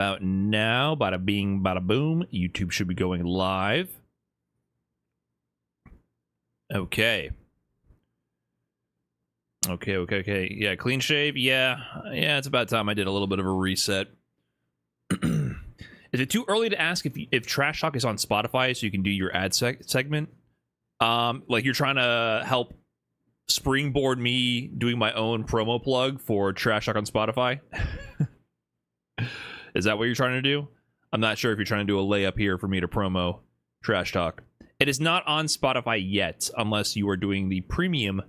About now, bada bing, bada boom. YouTube should be going live. Okay. Okay. Yeah, clean shave. Yeah, it's about time I did a little bit of a reset. Is it too early to ask if Trash Talk is on Spotify so you can do your ad segment? Like you're trying to help springboard me doing my own promo plug for Trash Talk on Spotify? Is that what you're trying to do? I'm not sure if you're trying to do a layup here for me to promo Trash Talk. It is not on Spotify yet, unless you are doing the premium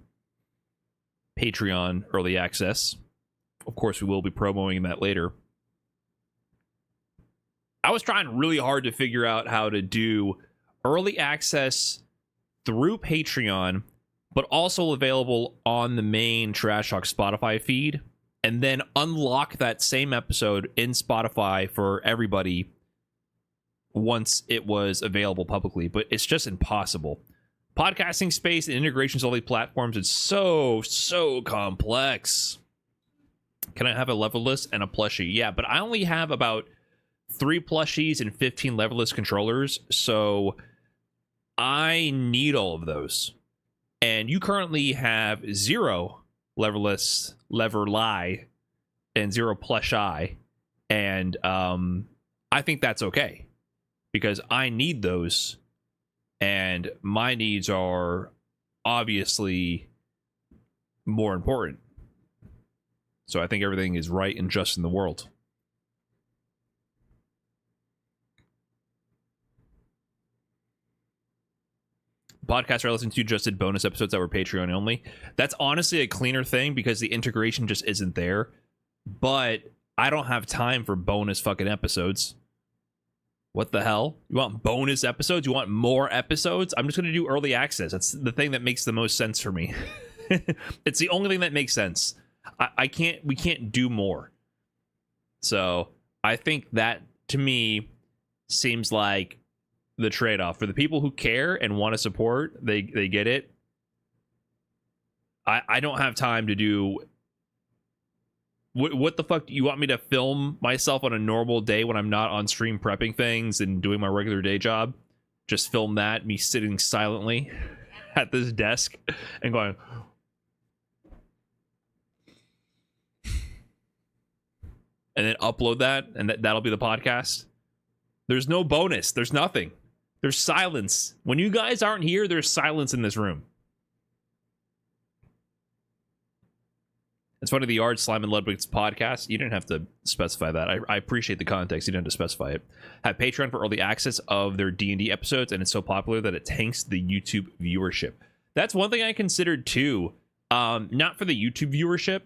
Patreon early access. Of course, we will be promoting that later. I was trying really hard to figure out how to do early access through Patreon, but also available on the main Trash Talk Spotify feed, and then unlock that same episode in Spotify for everybody once it was available publicly. But it's just impossible. Podcasting space and integrations with all these platforms is so complex. Can I have a level list and a plushie? Yeah, but I only have about 3 plushies and 15 leverless controllers, so I need all of those. And you currently have 0 leverless, leverly, and 0 plush eye, and I think that's okay because I need those, and my needs are obviously more important. So I think everything is right and just in the world. Podcasts I listened to just did bonus episodes that were Patreon only. That's honestly a cleaner thing because the integration just isn't there. But I don't have time for bonus fucking episodes. What the hell? You want bonus episodes? You want more episodes? I'm just going to do early access. That's the thing that makes the most sense for me. It's the only thing that makes sense. We can't do more. So I think that, to me, seems like the trade-off. For the people who care and want to support, they get it. I don't have time to do... What the fuck? You want me to film myself on a normal day when I'm not on stream prepping things and doing my regular day job? Just film that, me sitting silently at this desk and going... and then upload that, and that'll be the podcast? There's no bonus. There's nothing. There's silence. When you guys aren't here, there's silence in this room. It's funny, the Art Slime and Ludwig's podcast, you didn't have to specify that. I appreciate the context. You didn't have to specify it. Have Patreon for early access of their D&D episodes, and it's so popular that it tanks the YouTube viewership. That's one thing I considered too. Not for the YouTube viewership.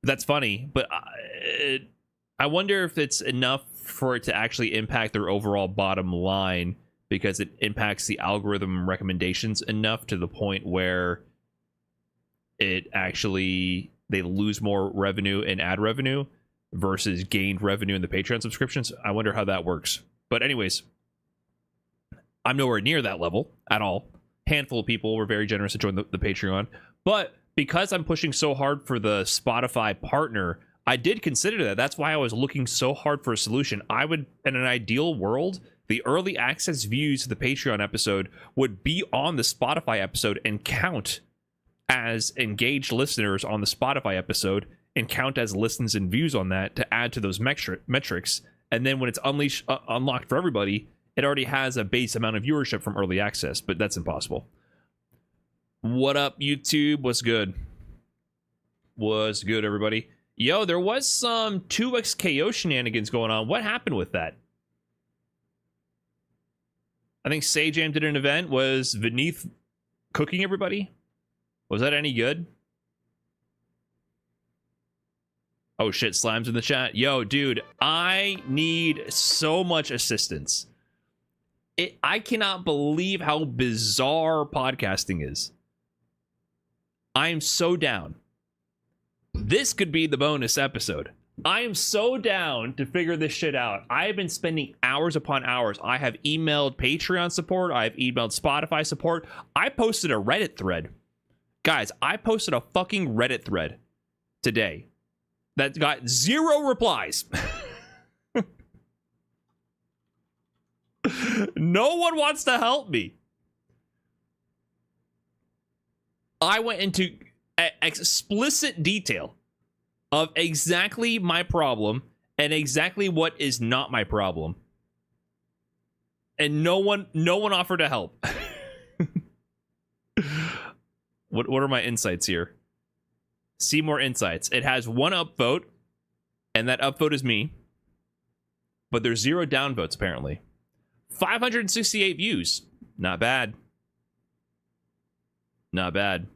That's funny, but I wonder if it's enough for it to actually impact their overall bottom line, because it impacts the algorithm recommendations enough to the point where it actually... they lose more revenue in ad revenue versus gained revenue in the Patreon subscriptions. I wonder how that works. But anyways, I'm nowhere near that level at all. Handful of people were very generous to join the Patreon. But because I'm pushing so hard for the Spotify partner, I did consider that. That's why I was looking so hard for a solution. I would, in an ideal world, the early access views to the Patreon episode would be on the Spotify episode and count as engaged listeners on the Spotify episode, and count as listens and views on that to add to those metrics. And then when it's unlocked for everybody, it already has a base amount of viewership from early access, but that's impossible. What up, YouTube? What's good? What's good, everybody? Yo, there was some 2xKO shenanigans going on. What happened with that? I think Sajam did an event. Was Vineeth cooking everybody? Was that any good? Oh shit, Slime's in the chat. Yo, dude, I need so much assistance. I cannot believe how bizarre podcasting is. I am so down. This could be the bonus episode. I am so down to figure this shit out. I have been spending hours upon hours. I have emailed Patreon support. I have emailed Spotify support. I posted a Reddit thread. Guys, I posted a fucking Reddit thread today that got 0 replies. No one wants to help me. I went into explicit detail of exactly my problem and exactly what is not my problem. And no one offered to help. What are my insights here? See more insights. It has 1 upvote, and that upvote is me. But there's 0 downvotes, apparently. 568 views. Not bad. Not bad.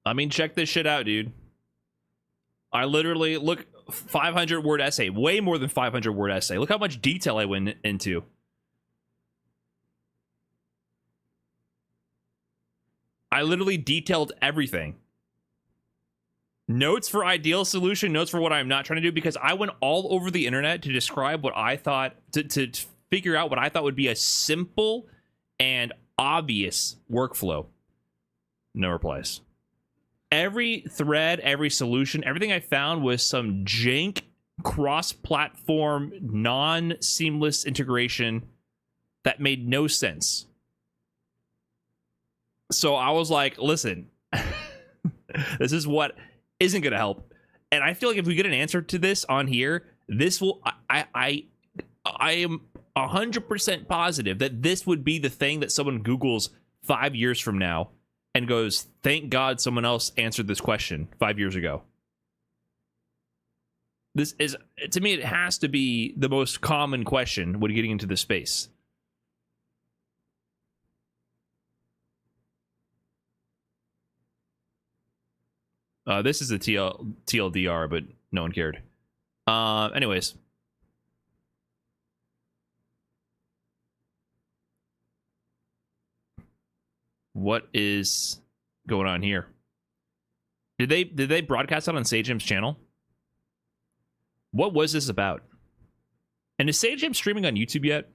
I mean, check this shit out, dude. I literally, look, 500-word essay. Way more than 500-word essay. Look how much detail I went into. I literally detailed everything. Notes for ideal solution, notes for what I'm not trying to do, because I went all over the internet to describe what I thought, to figure out what I thought would be a simple and obvious workflow. No replies. Every thread, every solution, everything I found was some jank, cross-platform, non-seamless integration that made no sense. So I was like, listen, this is what isn't going to help. And I feel like if we get an answer to this on here, this will, I am 100% positive that this would be the thing that someone Googles 5 years from now and goes, thank God someone else answered this question 5 years ago. This is, to me, it has to be the most common question when getting into this space. This is a TLDR, but no one cared. Anyways. What is going on here? Did they broadcast that on SageM's channel? What was this about? And is SageM streaming on YouTube yet?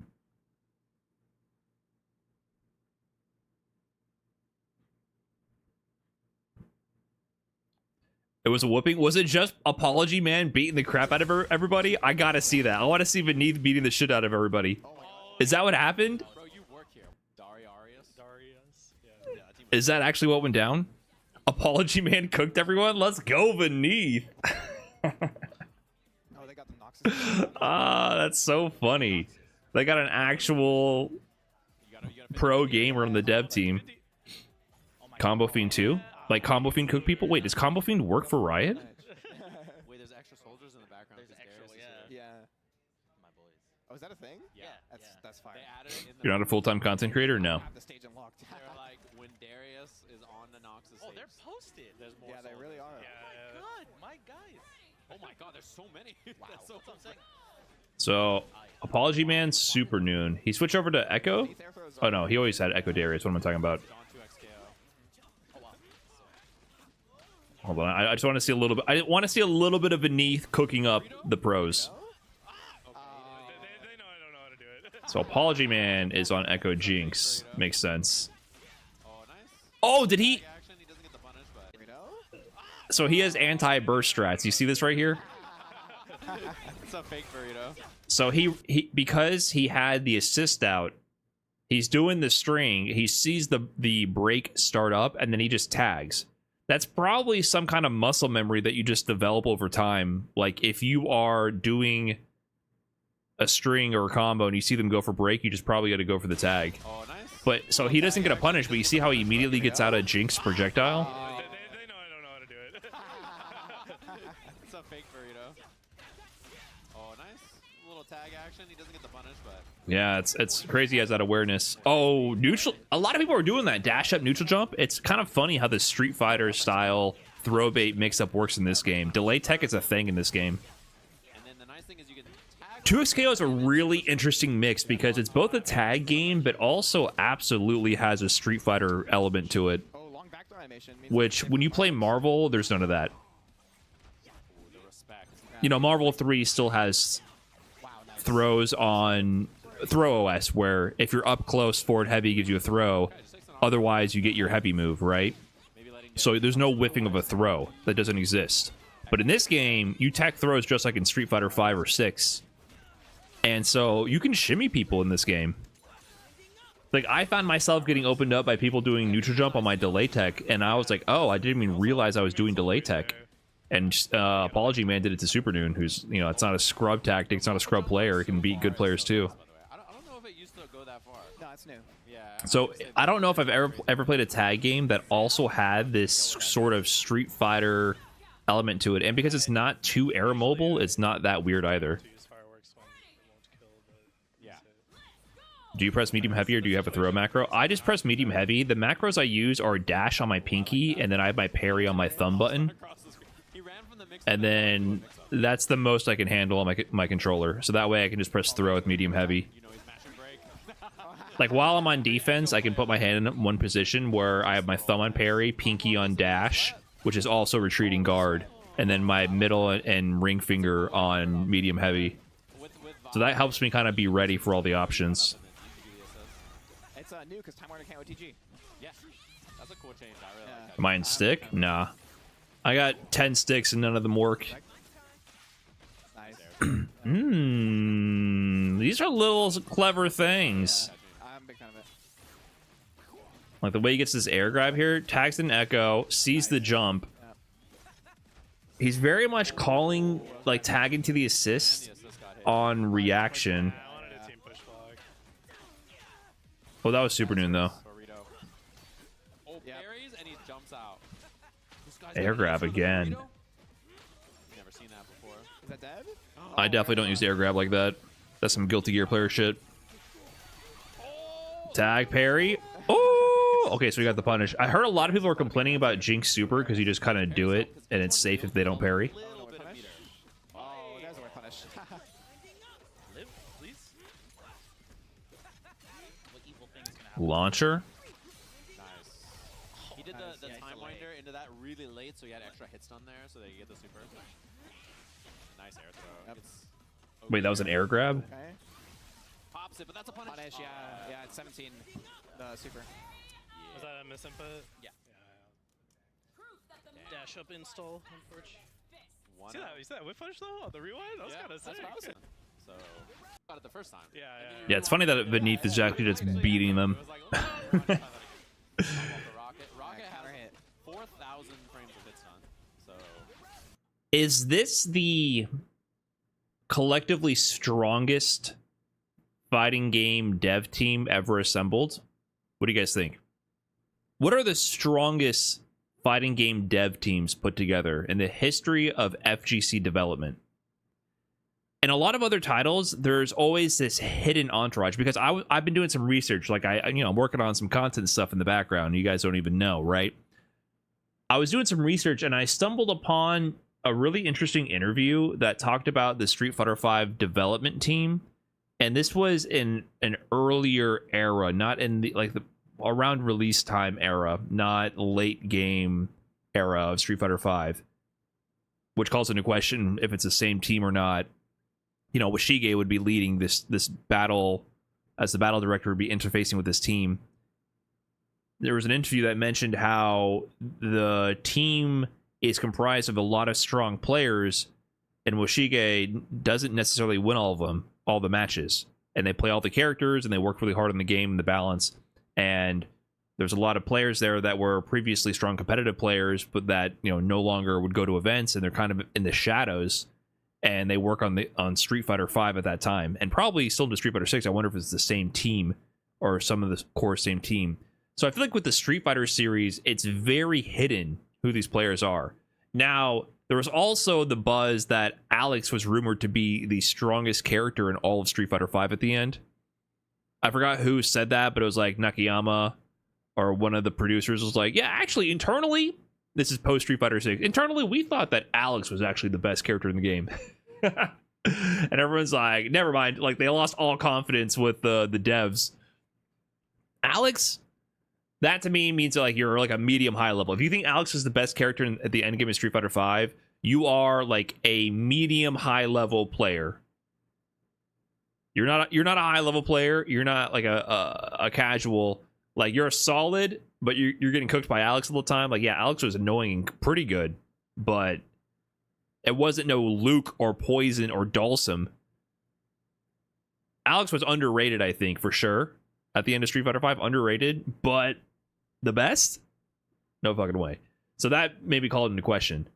It was a whooping. Was it just Apology Man beating the crap out of everybody? I gotta see that. I want to see Beneath beating the shit out of everybody. Is that what happened? Bro, you work here. Darius. Yeah. Is that actually what went down? Apology Man cooked everyone? Let's go, Beneath. Oh, they got the Noxus. That's so funny. They got an actual pro gamer on the dev team. Combo Fiend 2? Like Combo Fiend cook people? Wait, does Combo Fiend work for Riot? Wait, there's extra soldiers in the background. There's extra, yeah. My boys. Oh, is that a thing? Yeah. That's fire. They added it in the You're not a full-time content creator? No. Have the stage unlocked. They're like, when Darius is on the Noxus stage. Oh, they're posted. There's more Yeah, they really are. Oh my god, my guys. Oh my god, there's so many. Wow. That's so That's what I'm saying. So, Apology Man, super noon. He switched over to Echo? Oh no, he always had Echo Darius. What am I talking about? Gone to XKO. Oh wow. Hold on, I just want to see a little bit. I want to see a little bit of Beneath cooking up the pros. They know I don't know how to do it. So Apology Man is on Echo Jinx. Makes sense. Oh, nice. Oh, did he? Action, he doesn't get the punish, but So he has anti-burst strats. You see this right here? it's a fake burrito. So he because he had the assist out, he's doing the string. He sees the break start up, and then he just tags. That's probably some kind of muscle memory that you just develop over time. Like if you are doing a string or a combo and you see them go for break, you just probably got to go for the tag. Oh, nice. But so he doesn't get a punish, but you see how he immediately gets out of Jinx projectile? They know I don't know how to do it. it's a fake burrito. Oh, nice. Little tag action. He doesn't get the punish, but Yeah, it's crazy he has that awareness. Oh, neutral. A lot of people are doing that dash up neutral jump. It's kind of funny how the Street Fighter style throw bait mix up works in this game. Delay tech is a thing in this game. and then the nice thing is you can tag 2xKO is a really interesting mix because it's both a tag game, but also absolutely has a Street Fighter element to it. Oh, long backdoor animation. means Which, when you play Marvel, there's none of that. the respect. You know, Marvel 3 still has Wow, nice. throws on throw OS, where if you're up close, forward heavy gives you a throw. Otherwise, you get your heavy move, right? So there's no whiffing of a throw. That doesn't exist. But in this game, you tech throws just like in Street Fighter 5 or 6. And so you can shimmy people in this game. Like, I found myself getting opened up by people doing neutral jump on my delay tech, and I was like, oh, I didn't even realize I was doing delay tech. And Apology Man did it to Super Noon, who's, you know, it's not a scrub tactic, it's not a scrub player, it can beat good players too. I don't know if it used to go that far. No, it's new. Yeah. So I don't know if I've ever played a tag game that also had this sort of Street Fighter element to it, and because it's not too air mobile, it's not that weird either. Do you press medium heavy or do you have a throw macro? I just press medium heavy. The macros I use are dash on my pinky, and then I have my parry on my thumb button. And then that's the most I can handle on my controller. So that way I can just press throw with medium heavy. Like while I'm on defense, I can put my hand in one position where I have my thumb on parry, pinky on dash, which is also retreating guard, and then my middle and ring finger on medium heavy. So that helps me kind of be ready for all the options. It's new because Time Warner can't OTG. Yeah, that's a cool change. I really like that. Mine stick? Nah. I got 10 sticks and none of them work. Nice. These are little clever things. I'm a big fan of it. Like the way he gets this air grab here, tags an echo, sees the jump. He's very much calling, like tagging to the assist on reaction. I wanted a team push flag. Oh, that was Super Noon though. Oh, parries and he jumps out. Air grab again. Never seen that before. Is that dead? I definitely don't use air grab like that. That's some Guilty Gear player shit. Tag parry. Oh, okay, so we got the punish. I heard a lot of people are complaining about Jinx Super because you just kind of do it and it's safe if they don't parry. Oh, there's a way punish. Live, please. Launcher. Nice. He did the time winder into that really late, so he had extra hit stun there, so they get the super. Nice air throw. It's Wait, that was an air grab? Okay. pops it, but that's a punish. Punish, yeah. Yeah, it's 17. The super. Was that a misinput? Yeah. Dash up install, unfortunately. One See that? You see that whip punch though? On the rewind? That was kind of sick. that's what I was saying. So, got it the first time. Yeah. Yeah, it's funny that Beneath is actually just beating them. It was like, rocket has Hit. 4,000 frames of hit stun. So, Is this the collectively strongest fighting game dev team ever assembled? What do you guys think? What are the strongest fighting game dev teams put together in the history of FGC development? And a lot of other titles, there's always this hidden entourage, because I've been doing some research. Like I'm working on some content stuff in the background. You guys don't even know, right? I was doing some research and I stumbled upon a really interesting interview that talked about the Street Fighter V development team. And this was in an earlier era, not in the around release time era, not late game era of Street Fighter V, which calls into question if it's the same team or not. You know, Washige would be leading this battle, as the battle director would be interfacing with this team. There was an interview that mentioned how the team is comprised of a lot of strong players, and Washige doesn't necessarily win all the matches. And they play all the characters, and they work really hard on the game and the balance. And there's a lot of players there that were previously strong competitive players, but that, you know, no longer would go to events, and they're kind of in the shadows. And they work on Street Fighter V at that time, and probably still to Street Fighter 6. I wonder if it's the same team or some of the core same team. So I feel like with the Street Fighter series, it's very hidden who these players are. Now, there was also the buzz that Alex was rumored to be the strongest character in all of Street Fighter V at the end. I forgot who said that, but it was like Nakayama or one of the producers was like, yeah, actually, internally, this is post Street Fighter 6. Internally, we thought that Alex was actually the best character in the game. And everyone's like, never mind. Like, they lost all confidence with the devs. Alex, that to me means like you're like a medium high level. If you think Alex is the best character at the end game of Street Fighter V, you are like a medium high level player. You're not a high level player. You're not like a casual. Like, you're a solid, but you're getting cooked by Alex all the time. Like, yeah, Alex was annoying and pretty good, but it wasn't no Luke or Poison or Dulcim. Alex was underrated, I think, for sure. At the end of Street Fighter V, underrated, but the best? No fucking way. So that maybe called into question.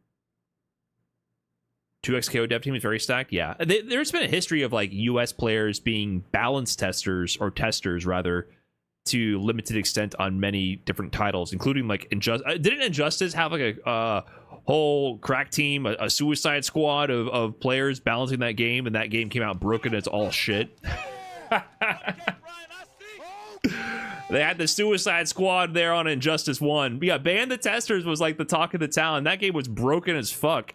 2XKO dev team is very stacked. Yeah, there's been a history of like US players being balance testers, or testers rather, to limited extent on many different titles, including like didn't Injustice have like a whole crack team, a Suicide Squad of players balancing that game, and that game came out broken as all shit. They had the Suicide Squad there on Injustice 1. Yeah, Ban the Testers was like the talk of the town. That game was broken as fuck.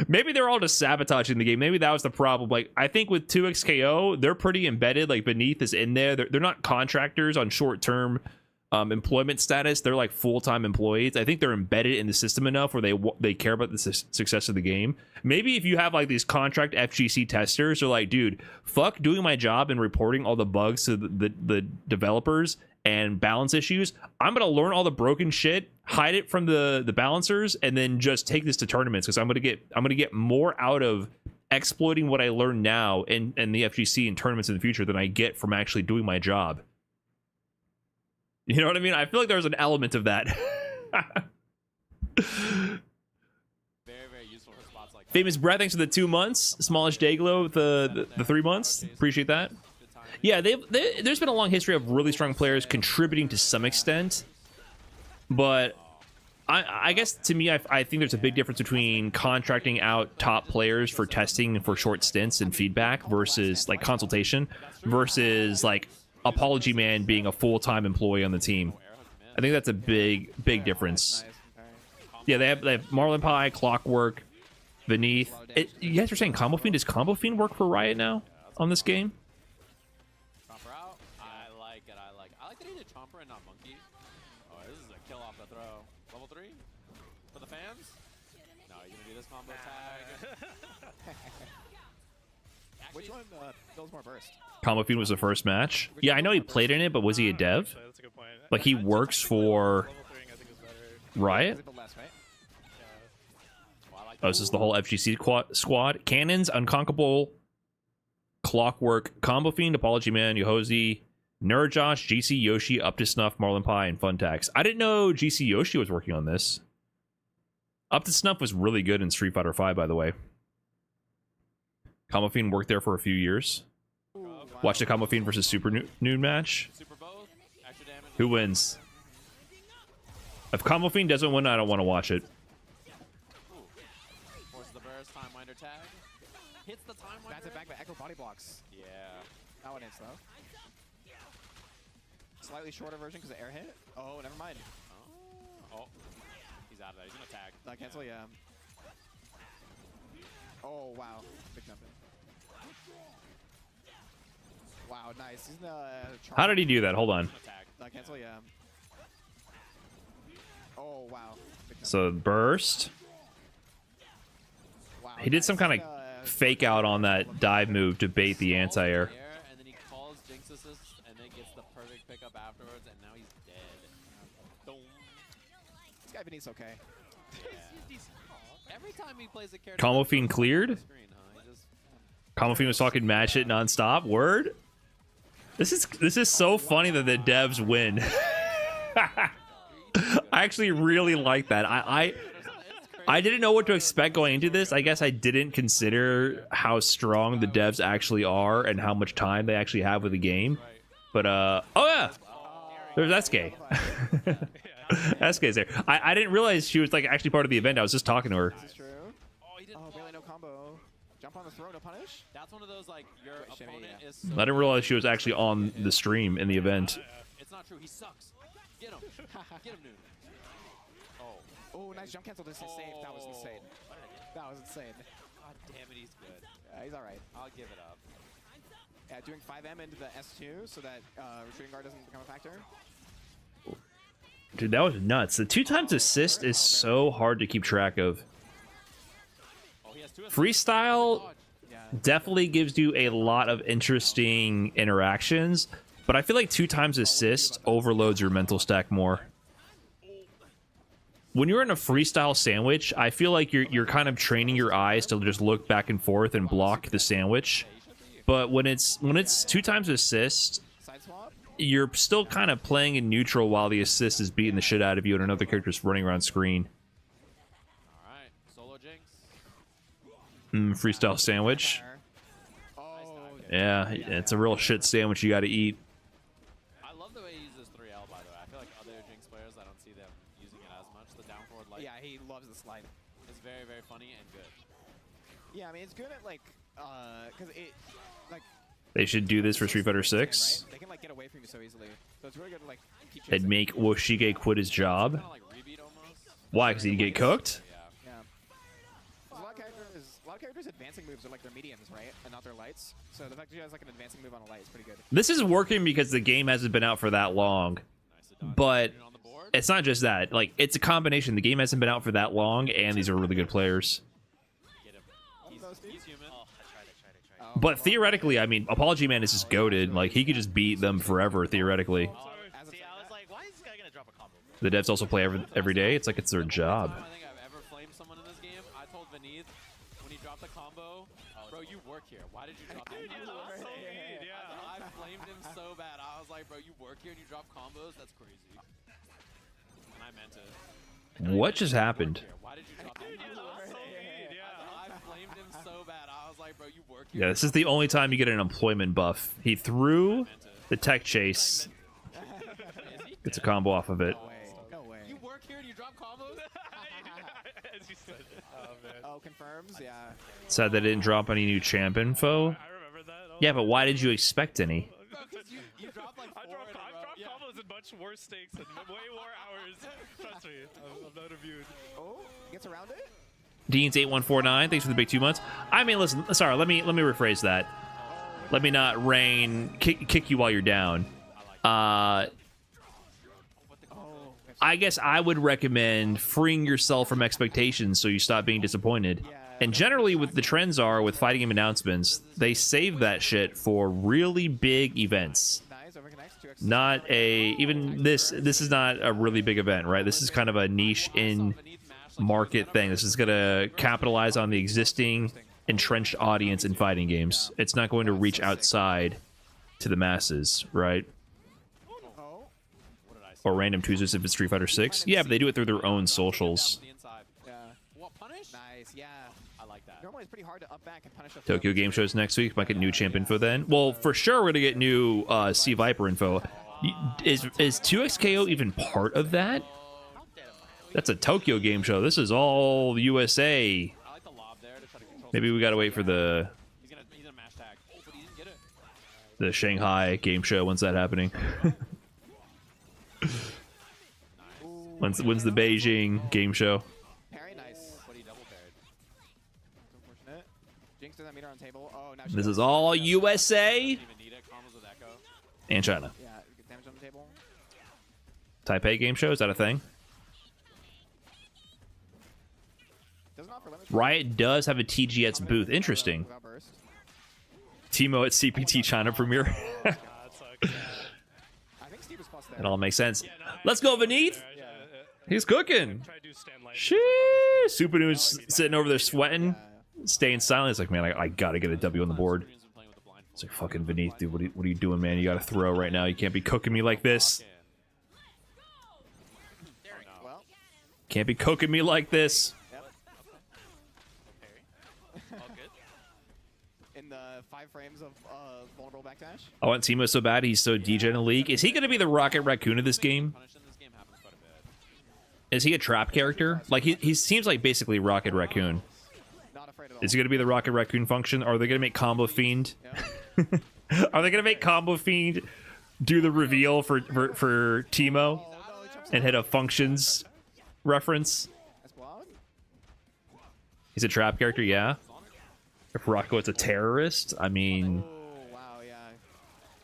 Maybe they're all just sabotaging the game. Maybe that was the problem. Like, I think with 2XKO, they're pretty embedded. Like, Beneath is in there. They're not contractors on short-term employment status. They're like full-time employees. I think they're embedded in the system enough where they care about the success of the game. Maybe if you have like these contract FGC testers, they're like, dude, fuck doing my job and reporting all the bugs to the developers and balance issues. I'm gonna learn all the broken shit, hide it from the balancers, and then just take this to tournaments, because I'm gonna get more out of exploiting what I learned now in the FGC and tournaments in the future than I get from actually doing my job. You know what I mean? I feel like there's an element of that. Very, very useful for spots like that. Famous Brad, thanks for the 2 months. Smallish Dayglow with the 3 months. Appreciate that. Yeah, there's been a long history of really strong players contributing to some extent, but I guess to me, I think there's a big difference between contracting out top players for testing and for short stints and feedback versus like consultation versus like Apology Man being a full-time employee on the team. I think that's a big difference. Yeah, they have Marlin Pie, Clockwork, Beneath. You guys are saying Combo Fiend? Does Combo Fiend work for Riot now on this game? Chomper out. I like it. I like that he did Chomper and not Monkey. Oh, this is a kill off the throw. Level 3 for the fans. No, you're gonna do this combo tag. Which one builds more burst? Combo Fiend was the first match. Yeah, I know he played in it, but was he a dev? Actually, that's a good point. Like, he works for Level 3 I think is better. Riot? They build less, right? Well, I like Oh, this is the whole FGC squad. Cannons, Unconquerable, Clockwork, Combo Fiend, Apology Man, Yohozi, Nurajosh, GC Yoshi, Up to Snuff, Marlin Pie, and Funtax. I didn't know GC Yoshi was working on this. Up to Snuff was really good in Street Fighter V, by the way. Combo Fiend worked there for a few years. Watch the Combo Fiend versus Super Noon match. Super both. Extra damage. Who wins? If Combo Fiend doesn't win, I don't want to watch it. Forces the burst. Time winder tag. Hits the time winder. That's it back, but Echo body blocks. Yeah. That one hits though. Slightly shorter version because of air hit. Oh, never mind. Oh. He's out of there. He's gonna tag. That cancel, yeah. Oh wow, big jump in. Wow, nice. He's in the How did he do that? Hold on. He's gonna tag. That cancel, yeah. Oh wow. Big jump. So burst. Wow, He did some nice. kind He's, of fake out on that dive move to bait the anti-air. And then he calls Jinx assist and then gets the perfect pickup afterwards, and now he's dead. Boom. This guy Beneath's okay. Yeah. Every time he plays a character, Combo Fiend cleared. screen, huh? He just Combo Fiend was talking mad shit nonstop. Word. This is so funny that the devs win. I actually really like that. I didn't know what to expect going into this. I guess I didn't consider how strong the devs actually are and how much time they actually have with the game. But oh yeah, there's SK. SK's there. I didn't realize she was like actually part of the event. I was just talking to her. This is true. he didn't Oh, block. barely no combo. Jump on the throw, no punish. That's one of those like your Great shimmy, opponent yeah. is. So I didn't realize she was actually on the stream in the event. It's not true. He sucks. Get him. Get him, dude. Oh. Oh, nice jump cancel. This is safe. That was insane. That was insane. God damn it, he's good. He's all right. I'll give it up. Yeah, doing 5M into the S2 so that retreating guard doesn't become a factor. Dude, that was nuts. The 2 times assist is so hard to keep track of. Oh, he has 2 assists. Freestyle, definitely gives you a lot of interesting interactions, but I feel like 2 times assist overloads your mental stack more. When you're in a freestyle sandwich, I feel like you're kind of training your eyes to just look back and forth and block the sandwich. But when it's 2 times assist, Side swap. you're still kind of playing in neutral while the assist is beating the shit out of you and another character's running around screen. All right, solo jinx. Freestyle sandwich. Oh, Yeah, it's a real shit sandwich you got to eat. I love the way he uses 3L, by the way. I feel like other jinx players, I don't see them using it as much. The down forward light yeah, he loves the slide. is very, very funny and good. Yeah, I mean, it's good at, like, because it, like... They should do this for Street Fighter 6. Right? They can, like, get away from you so easily. So it's really good to, like, keep And chasing. make Woshige quit his job. Kind of like rebeat almost. Why? Because he'd get cooked? Yeah. Yeah. A lot of characters' advancing moves are, like, their mediums, right? And not their lights. So the fact that he has, like, an advancing move on a light is pretty good. This is working because the game hasn't been out for that long. Nicely done. But On the board. it's not just that. Like, it's a combination. The game hasn't been out for that long, and these are really good players. Get him. no, Steve. He's human. Oh, I tried. Oh, But theoretically, I mean, Apology Man is just goated. Like, he could just beat them forever, theoretically. As of See, I was like, why is this guy gonna drop a combo? The devs also play every day. It's like it's their job. I think I've ever flamed someone in this game. I told Vineeth when he dropped the combo, bro, you work here. Why did you drop that Dude, combo? that was so mean, yeah. I flamed him so bad. I was like, bro, you work here and you drop combos? That's crazy. And I meant it. What just happened? Here. Why did you drop that Dude, combo? that was so mean, yeah. I flamed him so bad. I was like, bro, you work here. Yeah, this is the only time you get an employment buff. He threw the tech chase. Gets a combo off of it. No way. No way. You work here and you drop combos? As you said. Oh man. Oh, confirms? Yeah. Sad they didn't drop any new champ info. I remember that. Yeah, but why did you expect any? Bro, 'cause you dropped like I've 4 dropped in a row. Yeah. combos in much worse stakes and way more hours. Trust me, I'm not immune. Oh, gets around it? Deans8149, thanks for the big 2 months. I mean, listen, sorry, let me rephrase that. Let me not kick you while you're down. Oh, I guess I would recommend freeing yourself from expectations so you stop being disappointed. And generally, with the trends are with fighting game announcements, they save that shit for really big events. nice. Overconnects. 2x. Not even this is not a really big event, right? This is kind of a niche in market thing. This is gonna capitalize on the existing entrenched audience in fighting games. It's not going to reach outside to the masses, right? Oh. Or random Tuesdays if it's Street Fighter 6. Yeah, but they do it through their own socials. Yeah. What, punish? Nice. Yeah. I like that. Normally it's pretty hard to up back and punish a Tokyo Game Shows next week. Might get new champ info then. Well, for sure we're gonna get new Sea Viper info. Is 2XKO even part of that? That's a Tokyo Game Show. This is all USA. I like the lob there to try to control. Maybe we gotta wait for the He's gonna mash tag. Oh, but he didn't get it. the Shanghai Game Show. When's that happening? when's the Beijing Game Show? Parry, nice. But he double parried. Unfortunate. Jinx doesn't meet her on table. Oh, now she This does. is all USA Didn't even need it. Combos with Echo. and China. Yeah, good damage on the table. Taipei Game Show, is that a thing? Doesn't offer limits. Riot does have a TGS booth. Interesting. Without burst. Teemo at CPT China premiere. That sucks. I think Steve was plus there. It all makes sense. Yeah, no, Let's go, Vineeth. He's cooking. Try to do stand light. Sheesh. Supanu's sitting over there sweating, staying silent. He's like, man, I gotta get a W on the board. Screen's been playing with the blind. It's like, fucking Vineeth, dude, what are you doing, man? You gotta throw right now. You can't be cooking me like this. Well, Can't be cooking me like this. All good. in the 5 frames of vulnerable backdash. I want Teemo so bad. He's so degen in the league. Is he gonna be the Rocket Raccoon of this game? Punish in this game happens quite a bit. Is he a trap character? Like, he seems like basically Rocket Raccoon. Not afraid at all. Is he gonna be the Rocket Raccoon function? Or are they gonna make Combo Fiend? Are they gonna make Combo Fiend do the reveal for Teemo Oh, no, he jumps and hit a functions reference? That's wild. He's a trap character, yeah. If Rocco is a terrorist, I mean, Oh, wow, yeah.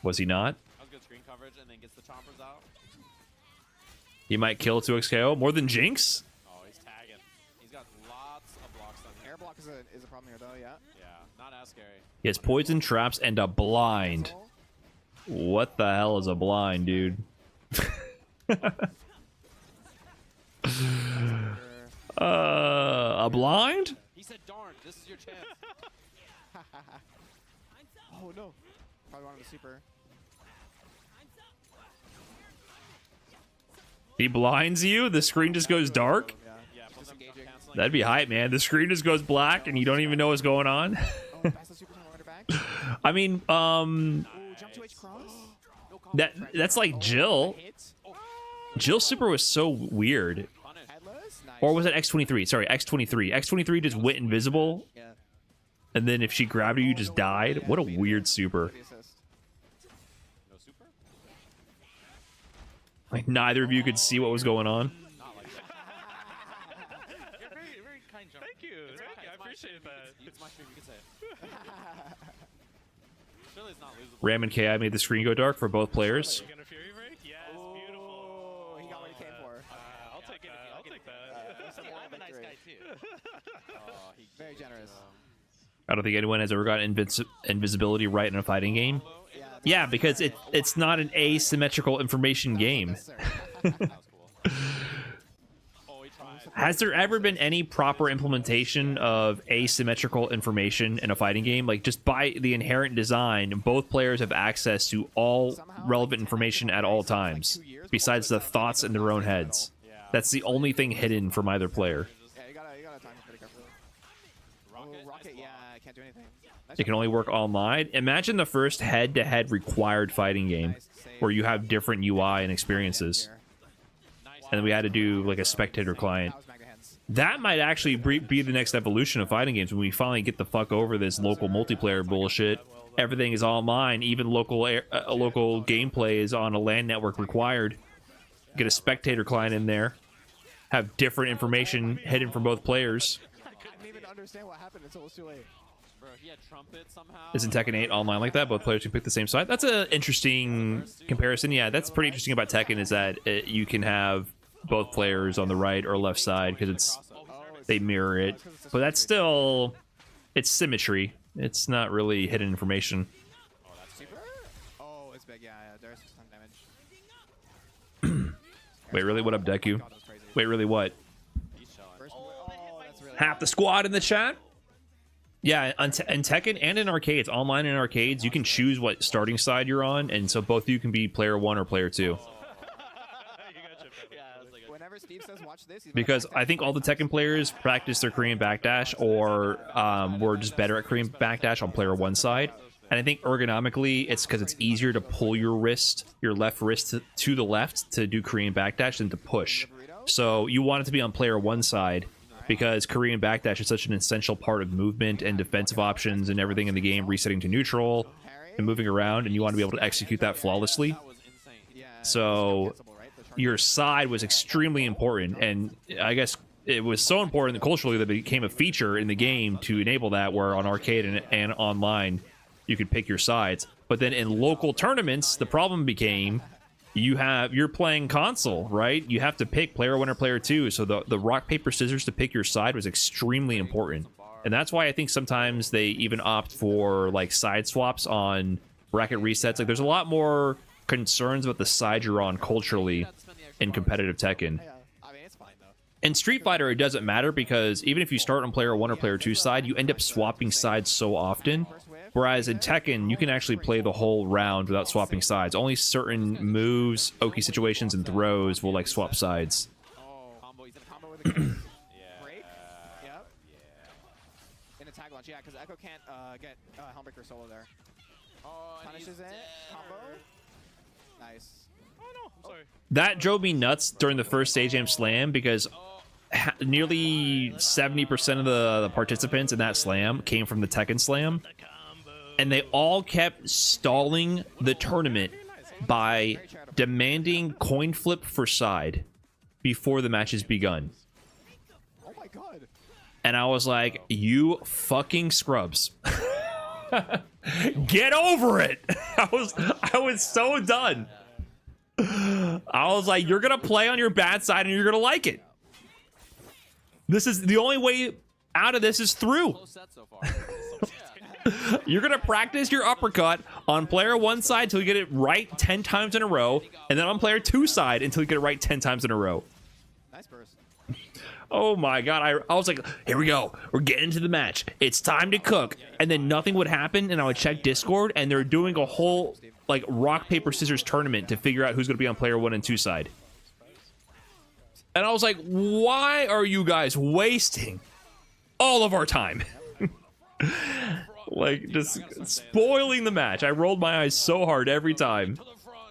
was he not? That was good screen coverage and then gets the chompers out. He might kill 2XKO more than Jinx. Oh, he's tagging. He's got lots of blocks on here. Air block is is a problem here though. Yeah. Yeah, not as scary. He has poison traps and a blind. What the hell is a blind, dude? A blind? He said, "Darn, this is your chance." Oh no. Probably wanted a super. He blinds you? The screen just goes dark? Yeah. Yeah, plus I'm Disengaging. canceling. That'd be hype, man. The screen just goes black and you don't even know what's going on. Oh, pass the super time order back. I mean, Ooh, jump to H cross. No combo. that's like Jill. Hit. Jill's super was so weird. Punish. Headless. Nice. Or was it X23? Sorry, X23. X23 just went invisible, Yeah. and then if she grabbed you, you just died. What a weird super. The assist. No super? Like, neither of you could see what was going on. Not like that. You're very, very kind, John. Thank you. Thank you. I appreciate that. It's my stream, you can say it. Surely it's not losable. Ram and KI made the screen go dark for both players. You gonna Fury break? Yes, Oh, beautiful. he got what he came for. I'll take that. I'll take that. I'm a nice guy too. Oh, he Very generous. I don't think anyone has ever gotten invisibility right in a fighting game. Yeah. Yeah, because it's not an asymmetrical information game. That was cool. Oh, he tried. Has there ever been any proper implementation of asymmetrical information in a fighting game? Like, just by the inherent design, both players have access to all relevant information at all times, besides the thoughts in their own heads. That's the only thing hidden from either player. Yeah, you gotta time it pretty carefully. Rocket, Oh, rocket. nice Yeah, block. I can't do anything. Nice It can shot. only work online. Imagine the first head-to-head required fighting game Nice save. where you have different UI and experiences, Here. Nice. and we had to do like a spectator client. That was Magna Hands. That might actually be the next evolution of fighting games when we finally get the fuck over this local multiplayer bullshit. Everything is online, even local local gameplay is on a LAN network required. Get a spectator client in there, have different information hidden from both players. I didn't even understand what happened until it was too late. Bro, he had trumpet somehow. Isn't Tekken 8 online like that? Both players can pick the same side. That's an interesting comparison. Yeah, that's pretty interesting about Tekken is that you can have both players on the right or left side because they mirror it. But that's still, it's symmetry. It's not really hidden information. Super? Oh, it's big. Yeah, Darius is ton damage. Wait, really? What up, Deku? God, that was crazy. Wait, really? What? He's chilling. First, oh, that's really Half the squad in the chat? Yeah, in Tekken and in arcades, online and arcades, you can choose what starting side you're on, and so both of you can be player 1 or player 2. You gotcha, brother. Yeah, I was like, Whenever Steve says watch this, he's about to Because backdash. I think all the Tekken players practice their Korean backdash or were just better at Korean backdash on player 1 side. And I think ergonomically, it's because it's easier to pull your wrist, your left wrist to the left to do Korean backdash than to push. So you want it to be on player 1 side because Korean backdash is such an essential part of movement and defensive options and everything in the game, resetting to neutral and moving around, and you want to be able to execute that flawlessly. that was insane. Yeah, So it's cancelable, right? The charge your side was extremely important, and I guess it was so important culturally that it became a feature in the game to enable that, where on arcade and online you could pick your sides. But then in local tournaments, the problem became you're playing console, right? You have to pick player 1 or player 2, so the rock paper scissors to pick your side was extremely important. And that's why I think sometimes they even opt for like side swaps on bracket resets. Like, there's a lot more concerns about the side you're on culturally in competitive Tekken. Yeah, I mean it's fine though. In Street Fighter, it doesn't matter because even if you start on player 1 or player 2 side, you end up swapping sides so often. Whereas in Tekken, you can actually play the whole round without swapping sides. Only certain moves, Oki situations, and throws will like swap sides. Oh, combo. He's in a combo with a break. Yep. In a tag launch, yeah, because Echo can't get Helmbreaker solo there. Oh, and Punishes he's it. dead. Combo. Nice. Oh no, I'm sorry. That drove me nuts during the first stage jam slam because nearly 70% of the participants in that slam came from the Tekken slam. The combo. And they all kept stalling the tournament by demanding coin flip for side before the match has begun. Oh my god. And I was like, you fucking scrubs. Get over it. I was so done. I was like, you're gonna play on your bad side and you're gonna like it. This is the only way out of this is through. Close set so far. Yeah. You're going to practice your uppercut on player 1 side until you get it right 10 times in a row, and then on player 2 side until you get it right 10 times in a row. Nice burst. Oh my god, I was like, here we go. We're getting into the match. It's time to cook. And then nothing would happen, and I would check Discord, and they're doing a whole, like, rock, paper, scissors tournament to figure out who's going to be on player 1 and 2 side. And I was like, why are you guys wasting all of our time? Like, just spoiling the match. I rolled my eyes so hard every time.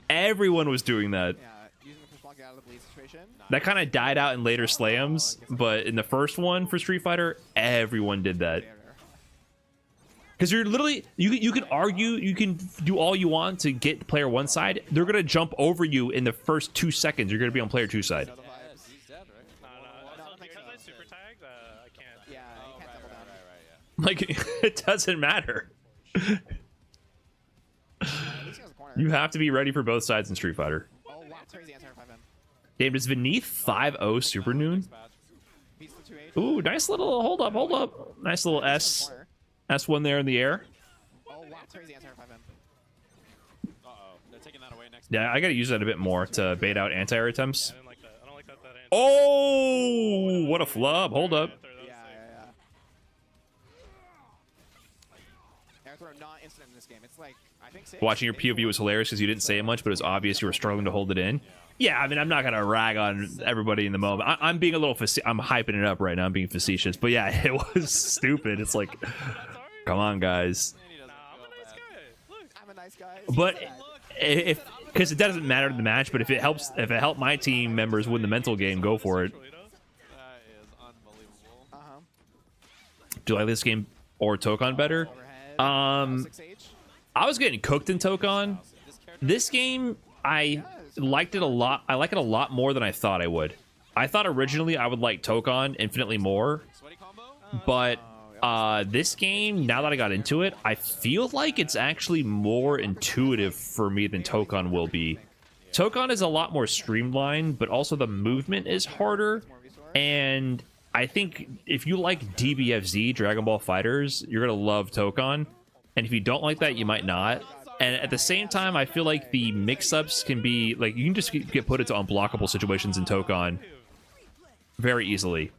Everyone was doing that. Yeah, using the push block out of the bleed situation. That kind of died out in later slams, but in the first one for Street Fighter, everyone did that. Because you're literally, you can argue, you can do all you want to get player 1 side. They're going to jump over you in the first 2 seconds. You're going to be on player 2 side. He's dead, right? No, because I super tagged, I can't. Yeah, you can't double down. Right, yeah. Like, it doesn't matter. At least he has a corner. You have to be ready for both sides in Street Fighter. Oh, wow. Crazy answer 5M. Damn, does Vineath 5-0 Super Noon? Beats the 2H. Ooh, nice little, hold up. Nice little Corner. S1 there in the air. Oh, wow. Crazy answer 5M. Uh-oh. They're taking that away next. Yeah, I gotta use that a bit more to bait out anti-air attempts. I didn't like that. I don't like that. Oh, what a flub. Hold up. Yeah. Air throw not instant in this game. It's like, I think safe. Watching your POV was hilarious because you didn't say much, but it was obvious you were struggling to hold it in. Yeah, I mean, I'm not gonna rag on everybody in the moment. I'm being a little I'm hyping it up right now. I'm being facetious, but yeah, it was stupid. It's like, come on, guys. And he doesn't I'm feel a nice bad. guy. Look. I'm a nice guy. But if because it doesn't matter to the match, but if it helped my team members win the mental game, go for it. That is unbelievable. Uh-huh. Do you like this game or Tokon better? Overhead. 6H. I was getting cooked in Tokon. This character This game, I liked it a lot. I like it a lot more than I thought I would. I thought originally I would like Tokon infinitely more, sweaty combo. but this game, now that I got into it, I feel like it's actually more intuitive for me than Tokon will be. Tokon is a lot more streamlined, but also the movement is harder, and I think if you like DBFZ, Dragon Ball Fighters, you're gonna love Tokon, and if you don't like that, you might not. And at the same time, I feel like the mix-ups can be, like, you can just get put into unblockable situations in Tokon very easily.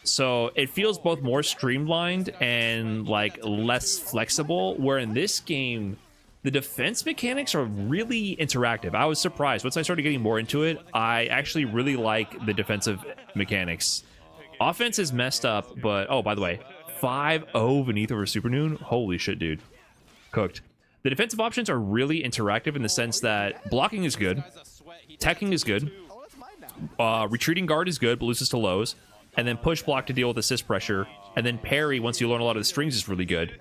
So it feels both more streamlined and, like, less flexible, where in this game, the defense mechanics are really interactive. I was surprised. Once I started getting more into it, I actually really like the defensive mechanics. Offense is messed up, but... Oh, by the way, 5-0 Beneath over Super Noon? Holy shit, dude. Cooked. The defensive options are really interactive in the sense that blocking is good, teching is good, Oh, that's mine now. retreating guard is good, but loses to lows, and then push block to deal with assist pressure, and then parry, once you learn a lot of the strings, is really good.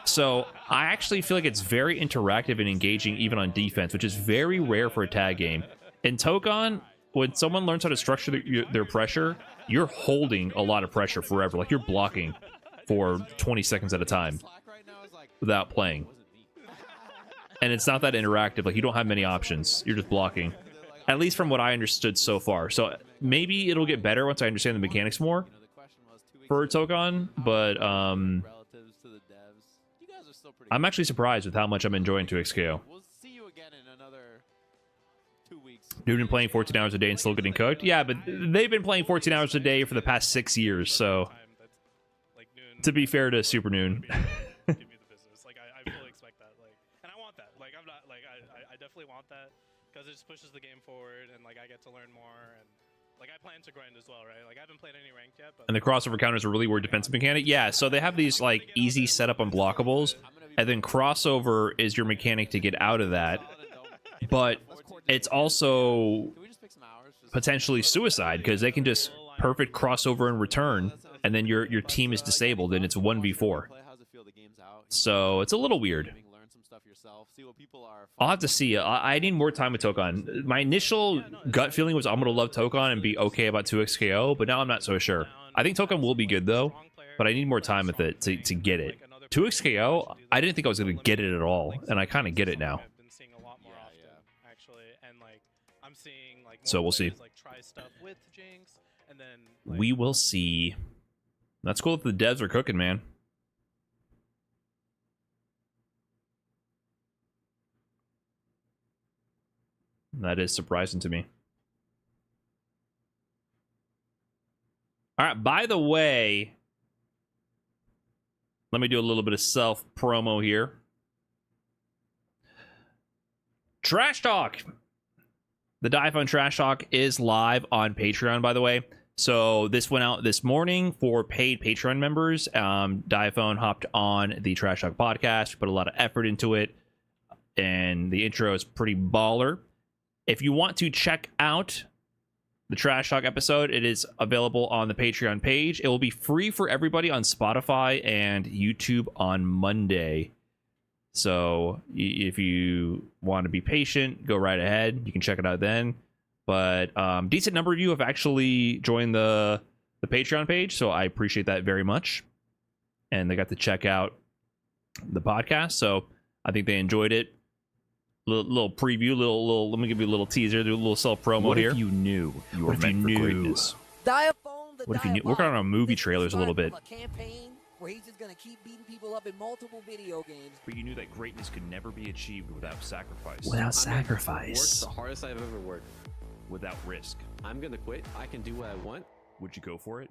So I actually feel like it's very interactive and engaging even on defense, which is very rare for a tag game. In Tokon, when someone learns how to structure their pressure, you're holding a lot of pressure forever. Like, you're blocking for 20 seconds at a time Slack right now is like, without playing. And it's not that interactive. Like, you don't have many options. You're just blocking. At least from what I understood so far. So maybe it'll get better once I understand the mechanics more the question was 2 weeks for Tokon, but relatives to the devs. You guys are still pretty I'm actually surprised with how much I'm enjoying 2XKO. We'll see you again in another 2 weeks. Dude been playing 14 hours a day and still getting cooked? Yeah, but they've been playing 14 hours a day for the past 6 years, so Like noon. to be fair to Super Noon. Give me the business. Like I fully expect that. Like, and I want that. Like I'm not like I definitely want that because it just pushes the game forward and like I get to learn more and like I plan to grind as well, right? Like I haven't played any ranked yet, but And the crossover counters are really weird defensive mechanic. Yeah, so they have these like easy setup unblockables, and then crossover is your mechanic to get out of that. But it's also Can we just pick some hours? Just potentially suicide because they can just perfect crossover and return, and then your team is disabled and it's 1v4. play. How's it feel? The game's out. So it's a little weird. Learn some stuff yourself. See what people are. I'll have to see. I need more time with Tokon. My initial gut feeling was I'm going to love Tokon and be okay about 2XKO, but now I'm not so sure. I think Tokon will be good, though, but I need more time with it to get it. 2XKO, I didn't think I was going to get it at all, and I kind of get it now. I've been seeing a lot more often, actually, and like I'm seeing like So more we'll see. players, like try stuff with Jinx, and then like, We will see. That's cool that the devs are cooking, man. That is surprising to me. All right, by the way, let me do a little bit of self promo here. Trash Talk. The Diphone Trash Talk is live on Patreon, by the way. So this went out this morning for paid Patreon members. Diphone hopped on the Trash Talk podcast, put a lot of effort into it, and the intro is pretty baller. If you want to check out the Trash Talk episode, it is available on the Patreon page. It will be free for everybody on Spotify and YouTube on Monday. So if you want to be patient, go right ahead. You can check it out then. But decent number of you have actually joined the Patreon page, so I appreciate that very much. And they got to check out the podcast, so I think they enjoyed it. Little preview, little. Let me give you a little teaser, do a little self promo here. What if you knew you were meant for greatness? What if you knew? Working on our movie trailers a little bit. Where he's just gonna keep beating people up in multiple video games. But you knew that greatness could never be achieved without sacrifice. Without sacrifice. Work's the hardest I've ever worked. Without risk. I'm gonna quit. I can do what I want. Would you go for it?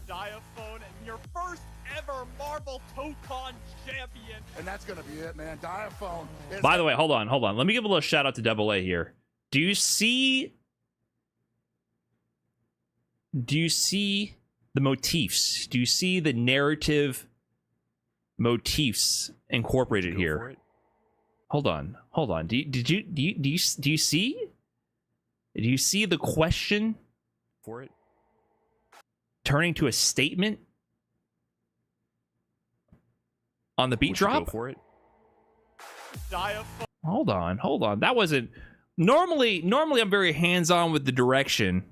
Diphone and your first ever Marvel Tokon champion. And that's gonna be it, man. Diphone. By the way, hold on. Let me give a little shout out to Double A here. Do you see the motifs? Do you see the narrative motifs incorporated here? Hold on. Do you see? Do you see the question For it? turning to a statement on the beat Would you drop? go for it? Diphone. Hold on. That wasn't normally I'm very hands-on with the direction,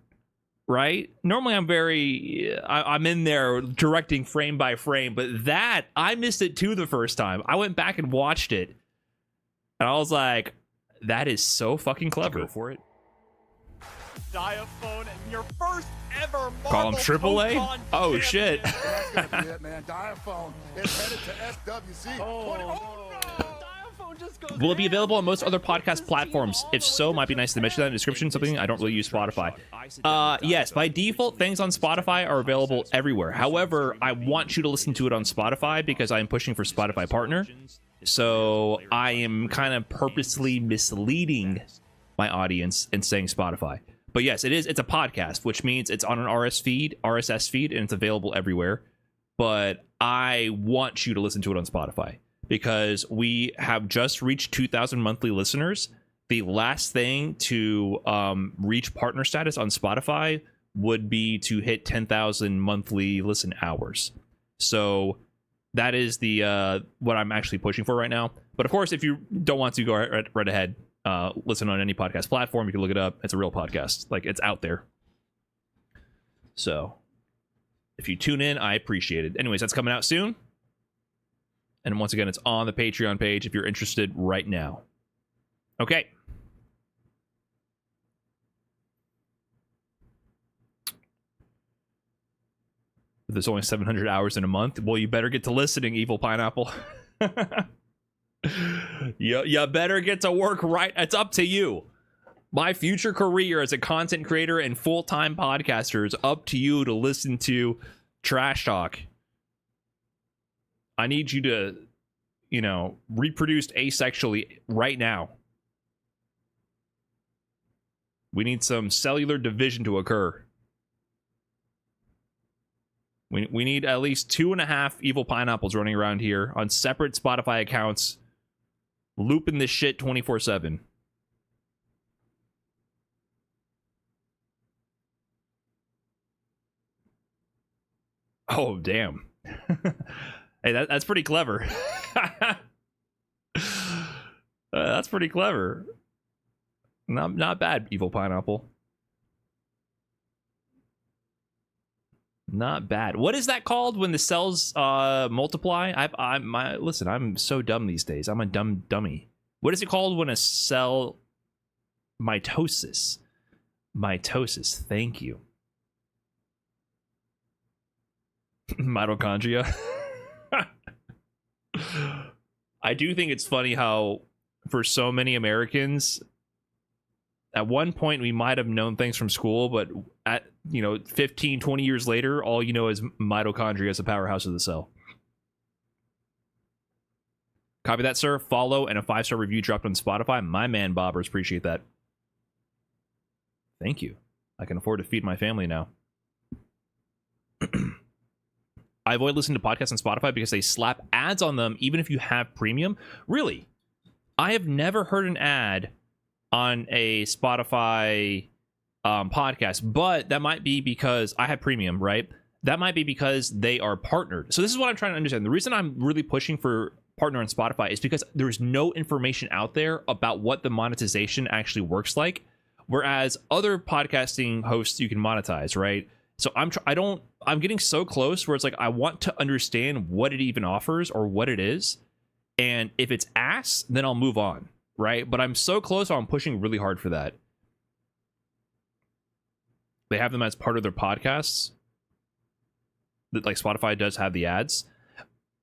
right? Normally I'm in there directing frame by frame, but that I missed it too the first time. I went back and watched it, and I was like, that is so fucking clever. Go for it. Diphone and your first ever Marvel Call him Triple A? Tokon Oh, champion. shit. And that's gonna be it, man. Diphone is headed to SWC. Diphone just goes Will it be available on most other podcast platforms? If so, might be nice to mention that in the description. Something I don't really use Spotify. Yes, by default, things on Spotify are available everywhere. However, I want you to listen to it on Spotify because I'm pushing for Spotify Partner. So I am kind of purposely misleading my audience and saying Spotify. But yes, it's a podcast, which means it's on an RSS feed, and it's available everywhere. But I want you to listen to it on Spotify because we have just reached 2,000 monthly listeners. The last thing to reach partner status on Spotify would be to hit 10,000 monthly listen hours. So that is the what I'm actually pushing for right now. But of course, if you don't want to, go right ahead. Listen on any podcast platform. You can look it up. It's a real podcast. Like, it's out there. So if you tune in, I appreciate it. Anyways, that's coming out soon. And once again, it's on the Patreon page if you're interested right now. Okay. If there's only 700 hours in a month, well, you better get to listening, Evil Pineapple. You better get to work right. It's up to you. My future career as a content creator and full-time podcaster is up to you to listen to Trash Talk. I need you to, reproduce asexually right now. We need some cellular division to occur. We need at least 2.5 Evil Pineapples running around here on separate Spotify accounts, looping this shit 24/7. Oh, damn. Hey, that's pretty clever. That's pretty clever. Not bad, Evil Pineapple. Not bad. What is that called when the cells multiply? Listen, I'm so dumb these days. I'm a dumb dummy. What is it called when a cell mitosis? Mitosis. Thank you. Mitochondria. I do think it's funny how for so many Americans, at one point we might have known things from school, but at 15, 20 years later, all you know is mitochondria as a powerhouse of the cell. Copy that, sir. Follow and a 5-star review dropped on Spotify. My man, Bobbers, appreciate that. Thank you. I can afford to feed my family now. I avoid listening to podcasts on Spotify because they slap ads on them even if you have premium. Really? I have never heard an ad on a Spotify podcast, but that might be because I have premium, right? That might be because they are partnered. So this is what I'm trying to understand. The reason I'm really pushing for partner on Spotify is because there's no information out there about what the monetization actually works like, whereas other podcasting hosts you can monetize, right? So I'm getting so close where it's like I want to understand what it even offers or what it is, and if it's ass, then I'll move on, right? But I'm so close, I'm pushing really hard for that. They have them as part of their podcasts, that like Spotify does have the ads.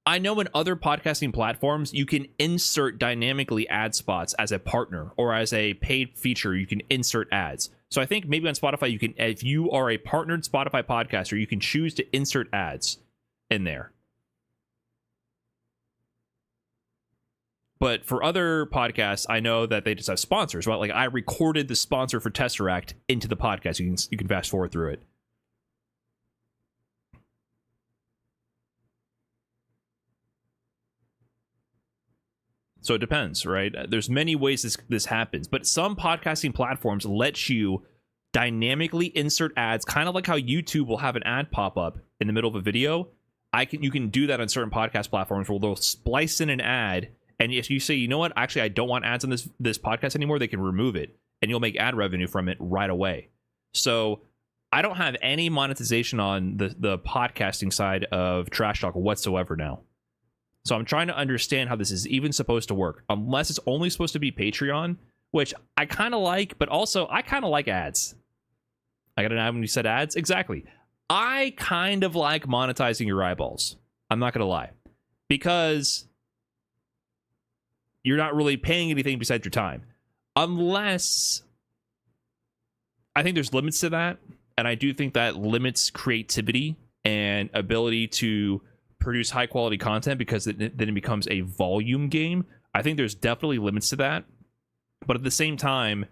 I know in other podcasting platforms, you can insert dynamically ad spots as a partner or as a paid feature. You can insert ads. So I think maybe on Spotify, you can, if you are a partnered Spotify podcaster, you can choose to insert ads in there. But for other podcasts, I know that they just have sponsors, right? Like I recorded the sponsor for Tesseract into the podcast. You can fast forward through it. So it depends, right? There's many ways this happens, but some podcasting platforms let you dynamically insert ads, kind of like how YouTube will have an ad pop up in the middle of a video. You can do that on certain podcast platforms where they'll splice in an ad, and if you say, you know what, actually I don't want ads on this podcast anymore, they can remove it, and you'll make ad revenue from it right away. So I don't have any monetization on the podcasting side of Trash Talk whatsoever now. So I'm trying to understand how this is even supposed to work, unless it's only supposed to be Patreon, which I kind of like, but also I kind of like ads. I got an ad when you said ads. Exactly. I kind of like monetizing your eyeballs. I'm not going to lie, because you're not really paying anything besides your time, unless I think there's limits to that. And I do think that limits creativity and ability to produce high quality content, because then it becomes a volume game. I think there's definitely limits to that, but at the same time,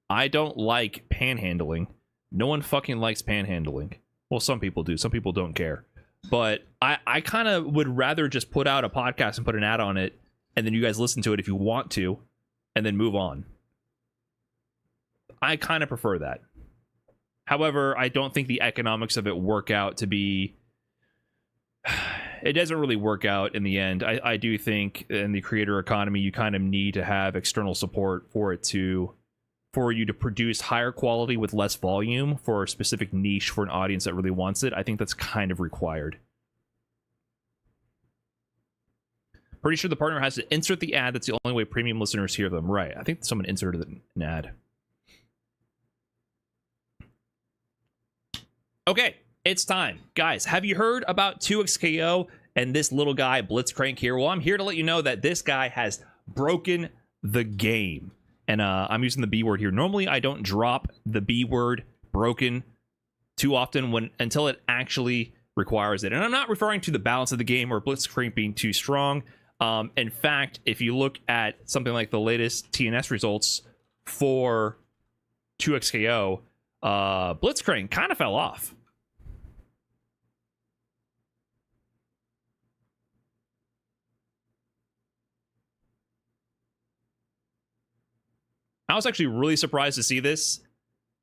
I don't like panhandling. No one fucking likes panhandling. Well, some people do, some people don't care, but I kind of would rather just put out a podcast and put an ad on it, and then you guys listen to it if you want to, and then move on. I kind of prefer that. However, I don't think the economics of it work out to be it doesn't really work out in the end. I do think in the creator economy, you kind of need to have external support for you to produce higher quality with less volume for a specific niche for an audience that really wants it. I think that's kind of required. Pretty sure the partner has to insert the ad. That's the only way premium listeners hear them. Right. I think someone inserted an ad. Okay. It's time. Guys, have you heard about 2xKO and this little guy, Blitzcrank here? Well, I'm here to let you know that this guy has broken the game. And I'm using the B word here. Normally, I don't drop the B word, broken, too often until it actually requires it. And I'm not referring to the balance of the game or Blitzcrank being too strong. In fact, if you look at something like the latest TNS results for 2xKO, Blitzcrank kind of fell off. I was actually really surprised to see this.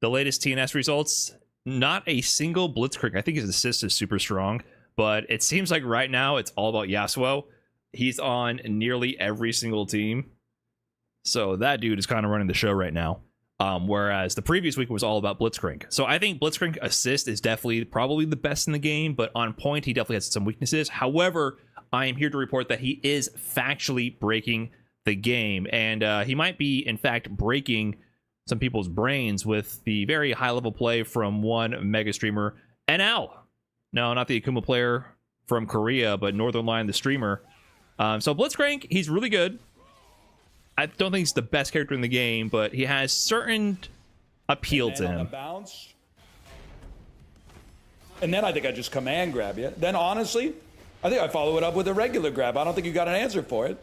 The latest TNS results, not a single Blitzcrank. I think his assist is super strong, but it seems like right now it's all about Yasuo. He's on nearly every single team. So that dude is kind of running the show right now. Whereas the previous week was all about Blitzcrank. So I think Blitzcrank assist is definitely probably the best in the game, but on point, he definitely has some weaknesses. However, I am here to report that he is factually breaking the game, and he might be in fact breaking some people's brains with the very high level play from one mega streamer, NL. No, not the Akuma player from Korea, but Northern Lion, the streamer. So Blitzcrank, he's really good. I don't think he's the best character in the game, but he has certain appeal to him. Bounce. And then I think I just command grab you. Then honestly, I think I follow it up with a regular grab. I don't think you got an answer for it.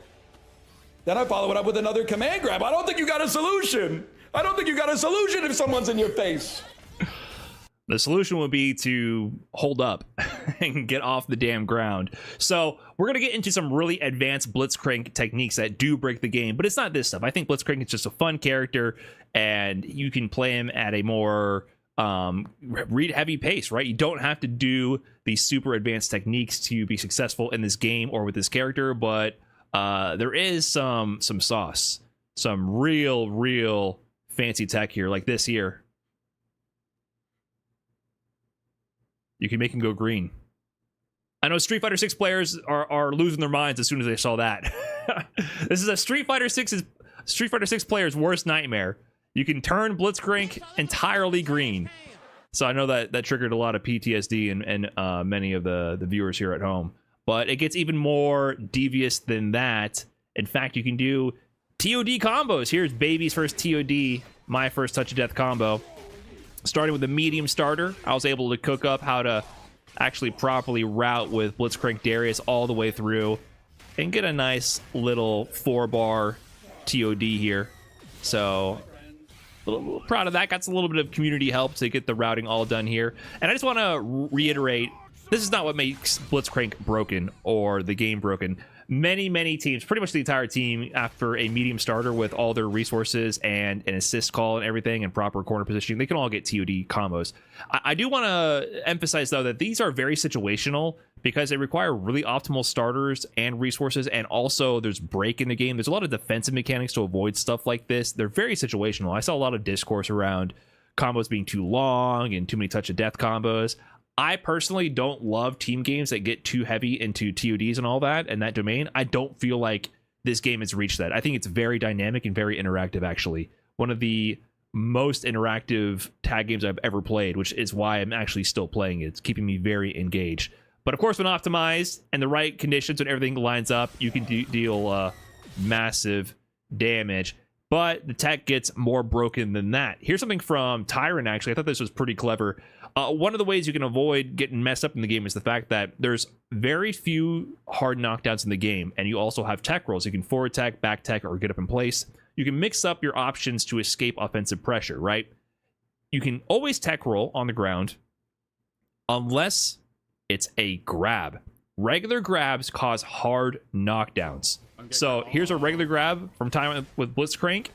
Then I follow it up with another command grab. I don't think you got a solution. I don't think you got a solution if someone's in your face. The solution would be to hold up and get off the damn ground. So we're going to get into some really advanced Blitzcrank techniques that do break the game, but it's not this stuff. I think Blitzcrank is just a fun character, and you can play him at a more read heavy pace, right? You don't have to do these super advanced techniques to be successful in this game or with this character, but there is some sauce, some real fancy tech here, like this here. You can make him go green. I know Street Fighter 6 players are losing their minds as soon as they saw that. This is a Street Fighter 6 player's worst nightmare. You can turn Blitzcrank entirely green. So I know that triggered a lot of PTSD and many of the viewers here at home. But it gets even more devious than that. In fact, you can do TOD combos. Here's Baby's first TOD, my first touch of death combo. Starting with a medium starter, I was able to cook up how to actually properly route with Blitzcrank Darius all the way through and get a nice little 4-bar TOD here. So a little proud of that. Got a little bit of community help to get the routing all done here. And I just want to reiterate, this is not what makes Blitzcrank broken or the game broken. Many teams, pretty much the entire team, after a medium starter with all their resources and an assist call and everything and proper corner positioning, they can all get TOD combos. I do want to emphasize, though, that these are very situational because they require really optimal starters and resources, and also there's break in the game. There's a lot of defensive mechanics to avoid stuff like this. They're very situational. I saw a lot of discourse around combos being too long and too many touch of death combos. I personally don't love team games that get too heavy into TODs and all that and that domain. I don't feel like this game has reached that. I think it's very dynamic and very interactive, actually. One of the most interactive tag games I've ever played, which is why I'm actually still playing it. It's keeping me very engaged. But of course, when optimized and the right conditions and everything lines up, you can deal massive damage. But the tech gets more broken than that. Here's something from Tyrant, actually. I thought this was pretty clever. One of the ways you can avoid getting messed up in the game is the fact that there's very few hard knockdowns in the game, and you also have tech rolls. You can forward tech, back tech, or get up in place. You can mix up your options to escape offensive pressure, right? You can always tech roll on the ground unless it's a grab. Regular grabs cause hard knockdowns. So here's a regular grab from time with Blitzcrank.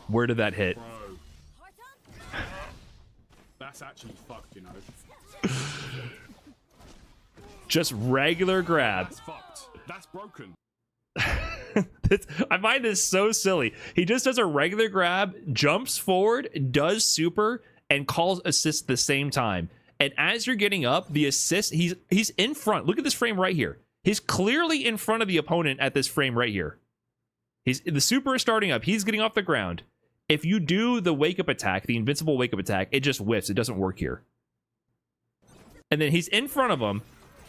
Where did that hit? Bro. That's actually fucked, you know. Just regular grab. That's fucked. That's broken. I find this so silly. He just does a regular grab, jumps forward, does super, and calls assist at the same time. And as you're getting up, the assist, he's in front. Look at this frame right here. He's clearly in front of the opponent at this frame right here. The super is starting up. He's getting off the ground. If you do the wake up attack, the invincible wake up attack, it just whiffs. It doesn't work here. And then he's in front of him,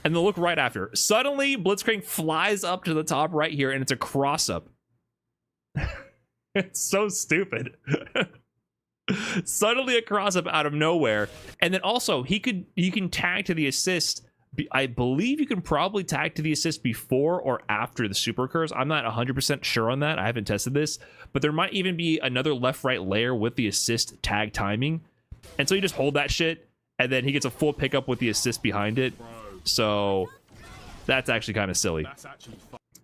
and they'll look right after. Suddenly, Blitzcrank flies up to the top right here, and it's a cross up. It's so stupid. Suddenly a cross up out of nowhere. And then also you can tag to the assist. I believe you can probably tag to the assist before or after the super occurs. I'm not 100% sure on that. I haven't tested this, but there might even be another left-right layer with the assist tag timing. And so you just hold that shit, and then he gets a full pickup with the assist behind it. So that's actually kind of silly.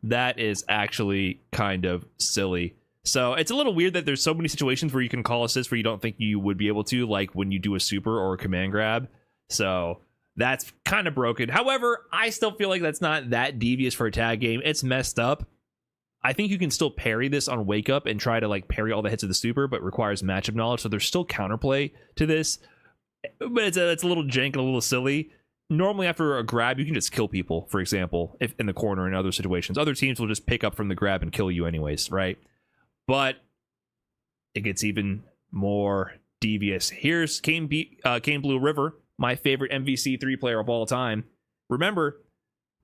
That is actually kind of silly. So it's a little weird that there's so many situations where you can call assist where you don't think you would be able to, like when you do a super or a command grab. So that's kind of broken. However, I still feel like that's not that devious for a tag game. It's messed up. I think you can still parry this on wake up and try to like parry all the hits of the super, but requires matchup knowledge. So there's still counterplay to this, but it's a little jank and a little silly. Normally after a grab, you can just kill people, for example, if in the corner in other situations. Other teams will just pick up from the grab and kill you anyways, right? But it gets even more devious. Here's Kane Blue River, my favorite MVC 3 player of all time. Remember,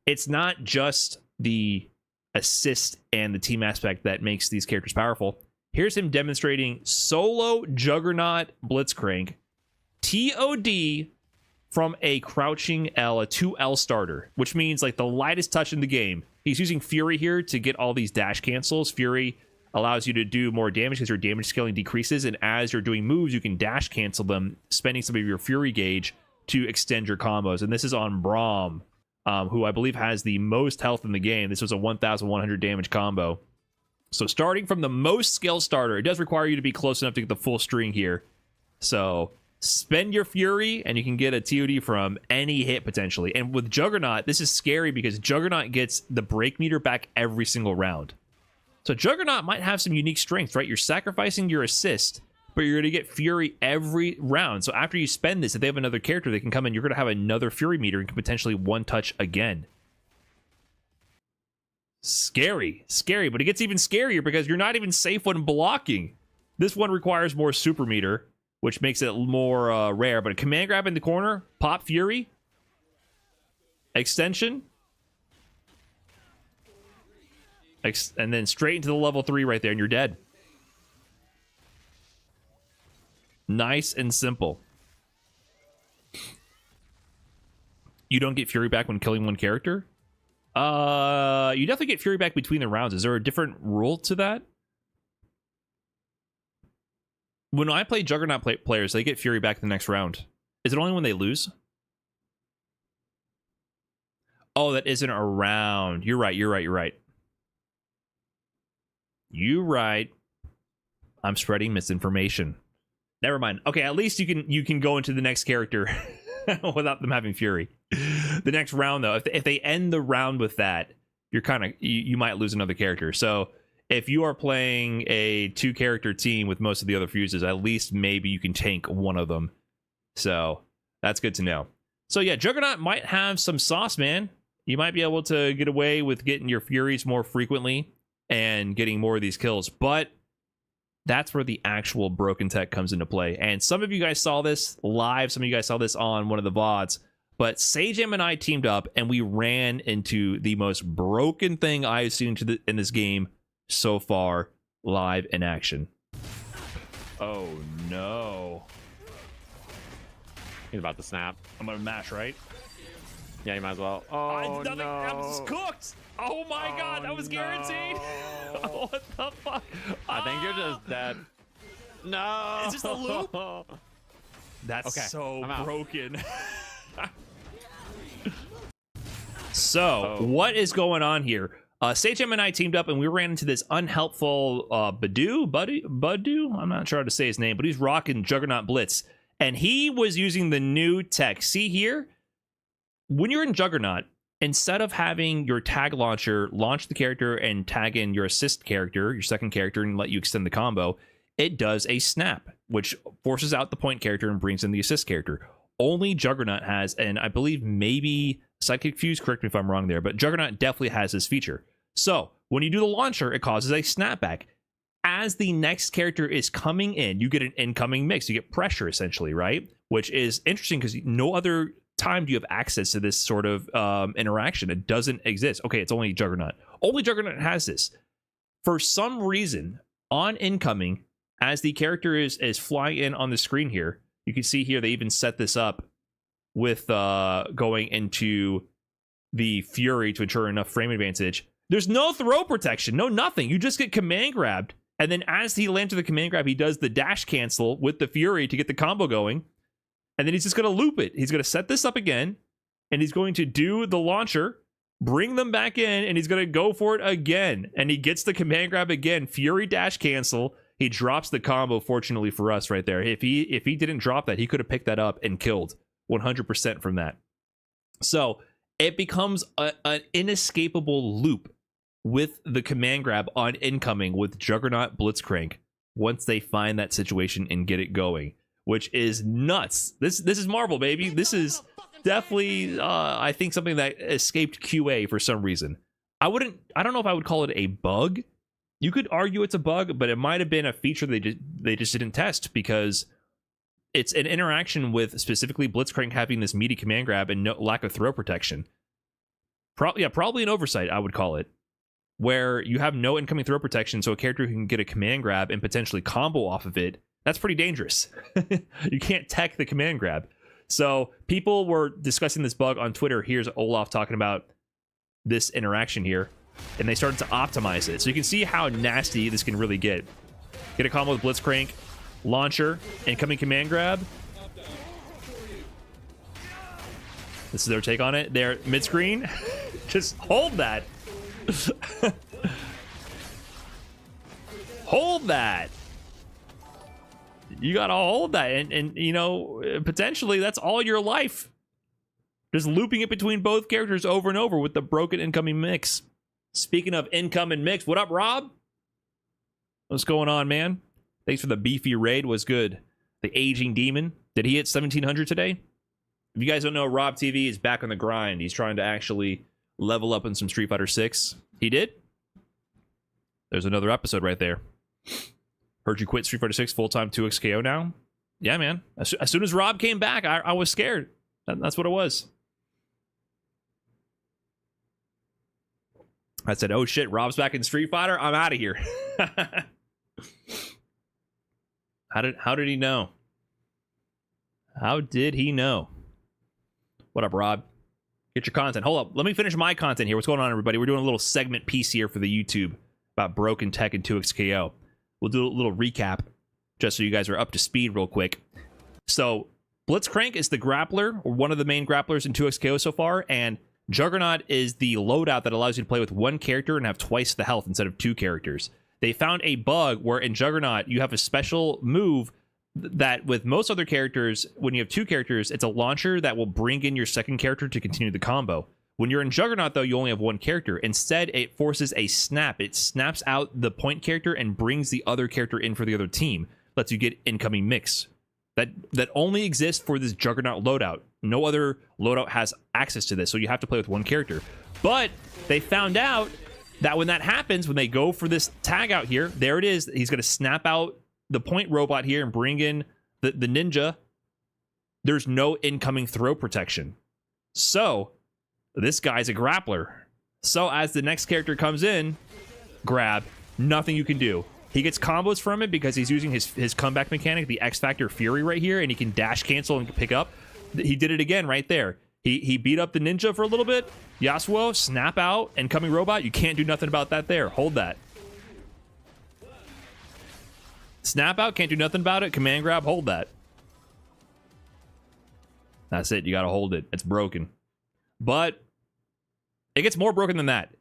it's not just the assist and the team aspect that makes these characters powerful. Here's him demonstrating solo Juggernaut Blitzcrank TOD from a crouching L, a 2L starter, which means like the lightest touch in the game. He's using Fury here to get all these dash cancels. Fury allows you to do more damage because your damage scaling decreases, and as you're doing moves, you can dash cancel them, spending some of your Fury gauge to extend your combos. And this is on Braum, who I believe has the most health in the game. This was a 1,100 damage combo. So starting from the most skill starter, it does require you to be close enough to get the full string here. So spend your Fury, and you can get a TOD from any hit potentially. And with Juggernaut, this is scary because Juggernaut gets the break meter back every single round. So Juggernaut might have some unique strengths, right? You're sacrificing your assist, but you're going to get Fury every round. So after you spend this, if they have another character, they can come in, you're going to have another Fury meter and can potentially one-touch again. Scary, but it gets even scarier because you're not even safe when blocking. This one requires more super meter, which makes it more rare, but a command grab in the corner, pop Fury, extension, and then straight into the level 3 right there, and you're dead. Nice and simple. You don't get Fury back when killing one character? You definitely get Fury back between the rounds. Is there a different rule to that? When I play Juggernaut players, they get Fury back the next round. Is it only when they lose? Oh, that isn't a round. You're right. You're right. I'm spreading misinformation. Never mind. Okay, at least you can go into the next character without them having Fury. The next round, though, if they end the round with that, you're you might lose another character. So if you are playing a 2-character team with most of the other fuses, at least maybe you can tank one of them. So that's good to know. So yeah, Juggernaut might have some sauce, man. You might be able to get away with getting your Furies more frequently and getting more of these kills, but that's where the actual broken tech comes into play. And some of you guys saw this live, some of you guys saw this on one of the VODs, but SageM and I teamed up and we ran into the most broken thing I've seen in this game so far, live in action. Oh no. He's about to snap. I'm gonna mash, right? Yeah, you might as well. Oh, no. I was cooked. Oh my god, that was guaranteed. No. What the fuck? I think you're just dead. No. Is this a loop? That's okay, so broken. So, what is going on here? SageM and I teamed up and we ran into this unhelpful Badu? I'm not sure how to say his name, but he's rocking Juggernaut Blitz. And he was using the new tech. See here? When you're in Juggernaut, instead of having your tag launcher launch the character and tag in your assist character, your second character, and let you extend the combo, it does a snap, which forces out the point character and brings in the assist character. Only Juggernaut has, and I believe maybe Sidekick Fuse, correct me if I'm wrong there, but Juggernaut definitely has this feature. So when you do the launcher, it causes a snapback. As the next character is coming in, you get an incoming mix. You get pressure, essentially, right? Which is interesting because no other time do you have access to this sort of interaction. It doesn't exist. Okay, it's only Juggernaut. Only Juggernaut has this. For some reason, on incoming, as the character is flying in on the screen here, you can see here they even set this up with going into the Fury to ensure enough frame advantage. There's no throw protection, no nothing. You just get command grabbed, and then as he lands to the command grab, he does the dash cancel with the Fury to get the combo going. And then he's just going to loop it. He's going to set this up again, and he's going to do the launcher, bring them back in, and he's going to go for it again. And he gets the command grab again, Fury dash cancel. He drops the combo, fortunately for us, right there. If he didn't drop that, he could have picked that up and killed 100% from that. So it becomes an inescapable loop with the command grab on incoming with Juggernaut Blitzcrank once they find that situation and get it going, which is nuts. This is Marvel, baby. This is definitely, I think, something that escaped QA for some reason. I don't know if I would call it a bug. You could argue it's a bug, but it might have been a feature they just didn't test, because it's an interaction with specifically Blitzcrank having this meaty command grab and no lack of throw protection. Probably an oversight, I would call it, where you have no incoming throw protection, so a character who can get a command grab and potentially combo off of it, that's pretty dangerous. You can't tech the command grab. So people were discussing this bug on Twitter. Here's Olaf talking about this interaction here, and they started to optimize it. So you can see how nasty this can really get. Get a combo with Blitzcrank, launcher, incoming command grab. This is their take on it. They're mid-screen. Just hold that. Hold that. You gotta hold that, and you know, potentially that's all your life. Just looping it between both characters over and over with the broken incoming mix. Speaking of incoming mix, what up, Rob? What's going on, man? Thanks for the beefy raid. Was good. The aging demon. Did he hit 1700 today? If you guys don't know, Rob TV is back on the grind. He's trying to actually level up in some Street Fighter 6. He did? There's another episode right there. Heard you quit Street Fighter 6 full-time 2xKO now? Yeah, man. As soon as Rob came back, I was scared. That's what it was. I said, oh shit, Rob's back in Street Fighter? I'm out of here. How did he know? How did he know? What up, Rob? Get your content. Hold up. Let me finish my content here. What's going on, everybody? We're doing a little segment piece here for the YouTube about broken tech and 2xKO. We'll do a little recap just so you guys are up to speed real quick. So, Blitzcrank is the grappler, or one of the main grapplers in 2xKO so far, and Juggernaut is the loadout that allows you to play with one character and have twice the health instead of two characters. They found a bug where in Juggernaut, you have a special move that with most other characters, when you have two characters, it's a launcher that will bring in your second character to continue the combo. When you're in Juggernaut, though, you only have one character. Instead, it forces a snap. It snaps out the point character and brings the other character in for the other team. Lets you get incoming mix. That only exists for this Juggernaut loadout. No other loadout has access to this, so you have to play with one character. But they found out that when that happens, when they go for this tag out here, there it is. He's going to snap out the point robot here and bring in the ninja. There's no incoming throw protection. So this guy's a grappler. So as the next character comes in, grab, nothing you can do. He gets combos from it because he's using his comeback mechanic, the X Factor Fury right here, and he can dash cancel and pick up. He did it again right there. He beat up the ninja for a little bit. Yasuo, snap out, incoming robot. You can't do nothing about that there. Hold that. Snap out, can't do nothing about it. Command grab, hold that. That's it. You got to hold it. It's broken. But it gets more broken than that.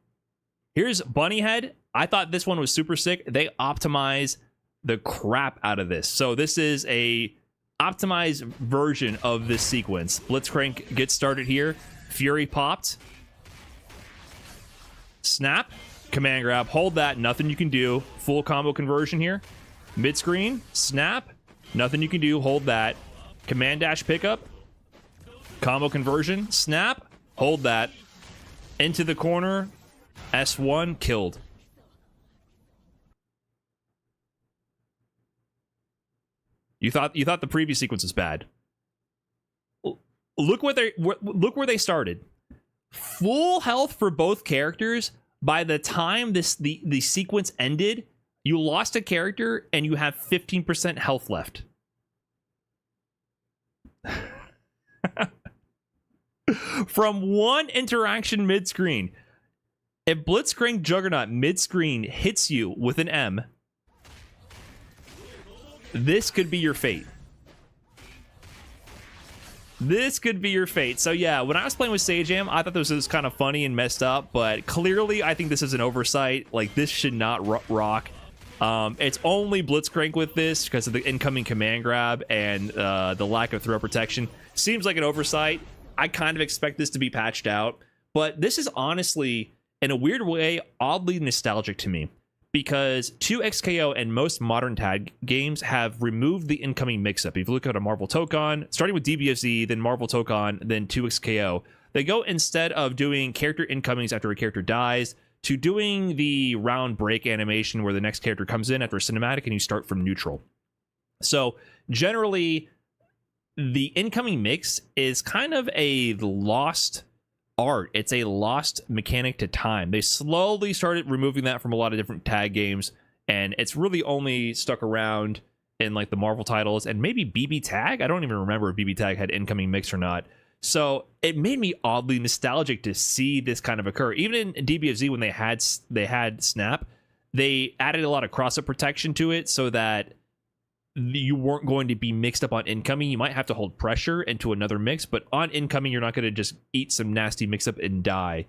Here's Bunnyhead. I thought this one was super sick. They optimize the crap out of this. So this is a optimized version of this sequence. Blitzcrank gets started here. Fury popped. Snap. Command grab. Hold that. Nothing you can do. Full combo conversion here. Mid screen. Snap. Nothing you can do. Hold that. Command dash pickup. Combo conversion. Snap. Hold that. Into the corner. S1. Killed. You thought the previous sequence was bad. Look where they started. Full health for both characters. By the time the sequence ended, you lost a character and you have 15% health left. From one interaction mid-screen. If Blitzcrank Juggernaut mid-screen hits you with an M, this could be your fate. This could be your fate. So yeah, when I was playing with Sajam, I thought this was kind of funny and messed up, but clearly I think this is an oversight. Like, this should not rock. It's only Blitzcrank with this because of the incoming command grab and the lack of throw protection. Seems like an oversight. I kind of expect this to be patched out, but this is honestly, in a weird way, oddly nostalgic to me. Because 2xKO and most modern tag games have removed the incoming mix-up. If you look at a Marvel Tokon, starting with DBFZ, then Marvel Tokon, then 2xKO, they go, instead of doing character incomings after a character dies, to doing the round break animation where the next character comes in after a cinematic and you start from neutral. So generally, the incoming mix is kind of a lost art. It's a lost mechanic to time. They slowly started removing that from a lot of different tag games, and it's really only stuck around in like the Marvel titles and maybe BB Tag. I don't even remember if BB Tag had incoming mix or not. So it made me oddly nostalgic to see this kind of occur. Even in DBFZ, when they had Snap, they added a lot of cross-up protection to it so that you weren't going to be mixed up on incoming. You might have to hold pressure into another mix, but on incoming, you're not going to just eat some nasty mix-up and die.